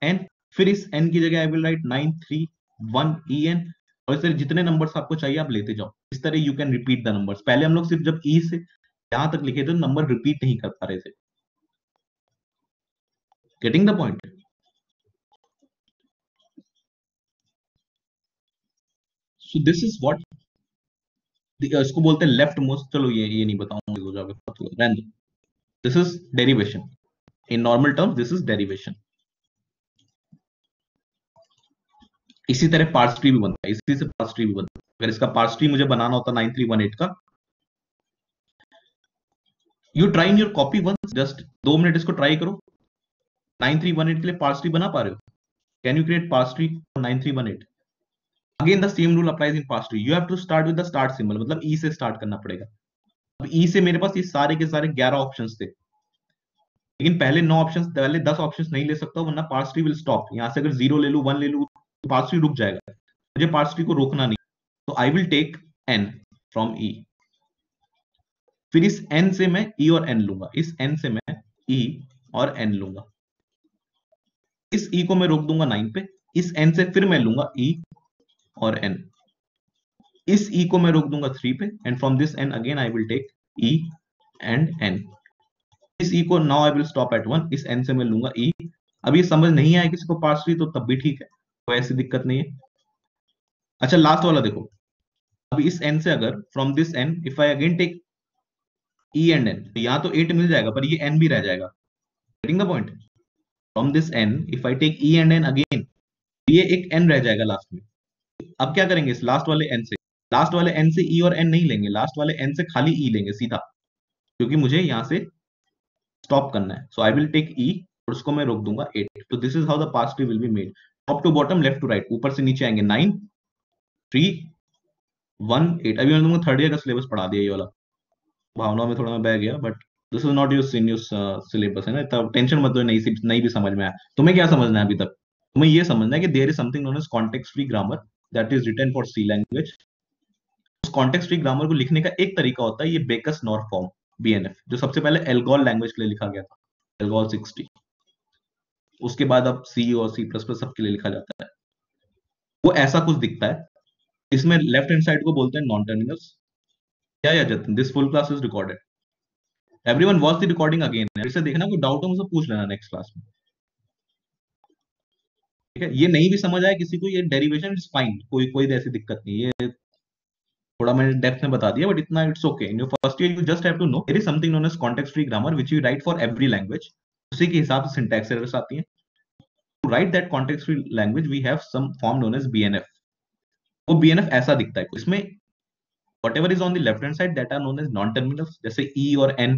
N. फिर इस एन की जगह I will write 9 3 1 E N. और इस तरह जितने नंबर्स आपको चाहिए आप लेते जाओ। इस तरह you can repeat the numbers. पहले हम लोग सिर्फ जब ई से यहां तक लिखे थे नंबर रिपीट नहीं कर पा रहे थे। Getting the point? So this is what, इसको बोलते हैं लेफ्ट मोस्ट। चलो ये नहीं बताऊंगा, हो जाएगा। This is derivation. In normal terms this is derivation. इसी तरह पार्स ट्री भी बनता है, इसी से पार्स ट्री भी बनता है। अगर इसका पार्स ट्री मुझे बनाना होता 9318 का, you try in your copy once, just 2 minute इसको ट्राई करो। 9318 के लिए पार्स ट्री बना पा रहे हो? Can you create parse tree for 9318? Again the same rule applies in parse tree. You have to start with the start symbol, मतलब ई से स्टार्ट करना पड़ेगा। अब ई से मेरे पास ये सारे के सारे 11 ऑप्शंस थे, लेकिन पहले 9 ऑप्शंस, पहले 10 ऑप्शंस नहीं ले सकता, वरना पार्स ट्री विल स्टॉप। यहां से अगर 0 ले लू 1 ले लू तो पार्स ट्री रुक जाएगा। मुझे पार्स ट्री को रोकना नहीं, तो I will take N from E. फिर इस n से मैं e और n लूंगा, इस n से मैं e और n लूंगा, इस e को मैं रोक दूंगा 9 पे, इस n से फिर मैं लूंगा e और n, इस e को मैं रोक दूंगा 3 पे, and from this n again I will take e and n, इस e को now I will stop at 1, इस n से मैं लूंगा e। अब ये समझ नहीं आया किसी को पार्स ट्री तो तब भी ठीक है, कोई ऐसी दिक्कत नहीं है। अच्छा लास्ट वाला देखो, अब इस n से अगर from this n if I again take e and n, तो यहाँ तो 8 मिल जाएगा पर ये n भी रह जाएगा, getting the point? From this n if I take e and n again, ये एक n रह जाएगा लास्ट में। अब क्या करेंगे इस लास्ट वाले n से, लास्ट वाले n से e और n नहीं लेंगे, लास्ट वाले n से खाली e लेंगे सीधा, क्योंकि मुझे यहाँ से स्टॉप करना है। So I will take e और उसको मैं रोक दूंगा 8। तो this is how the parse tree will be made, top to bottom, left to right, ऊपर से नीचे आएंगे 9 3 1 8। अभी मैंने तुमको थर्ड ईयर का सिलेबस पढ़ा दिया ये वाला, भावना में थोड़ा मैं बह गया, but this is not your senior syllabus है ना, इतना टेंशन मत लो, नहीं भी समझ में आया। तुम्हें क्या समझना है अभी तक? तुम्हें ये समझना है कि there is something known as context free grammar that is written for C language. उस कॉन्टेक्स्ट फ्री ग्रामर को लिखने का एक तरीका होता है ये बेकस नॉर फॉर्म, BNF, जो सबसे पहले एल्गोल लैंग्वेज के लिए लिखा गया था, एल्गोल 60। उसके बाद अब सी और C++ सबके लिए लिखा जाता है। वो ऐसा कुछ दिखता है, इसमें लेफ्ट हैंड साइड को बोलते हैं नॉन टर्मिनल्स। क्या याद Jatin, this full class is recorded, everyone watch the recording again, फिर से देखना, कोई डाउट हो मुझसे पूछ लेना नेक्स्ट क्लास में, ठीक है? ये नहीं भी समझ आया किसी को, ये डेरिवेशन इज फाइन, कोई कोई ऐसी दिक्कत नहीं, ये थोड़ा मैंने डेप्थ में बता दिया, बट इतना it's okay. In your first year you just have to know there is something known as context free grammar which you write for every language, उसी के हिसाब से सिंटैक्स एरर्स आती हैं। To write that context free language we have some form known as BNF। वो BNF ऐसा दिखता है, इसमें whatever is on the left hand side that are known as non terminals, जैसे E और N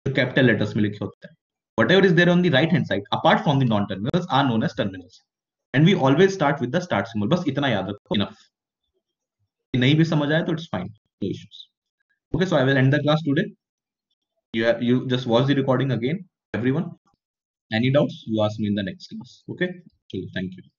जो कैपिटल लेटर्स में लिखे होते हैं, whatever is there on the right hand side apart from the non terminals are known as terminals, and we always start with the start symbol। बस इतना याद रखो, enough। नहीं भी समझ आया तो it's fine, no issues। Okay, so I will end the class today। You just watch the recording again, everyone। Any doubts you ask me in the next class, okay? So thank you।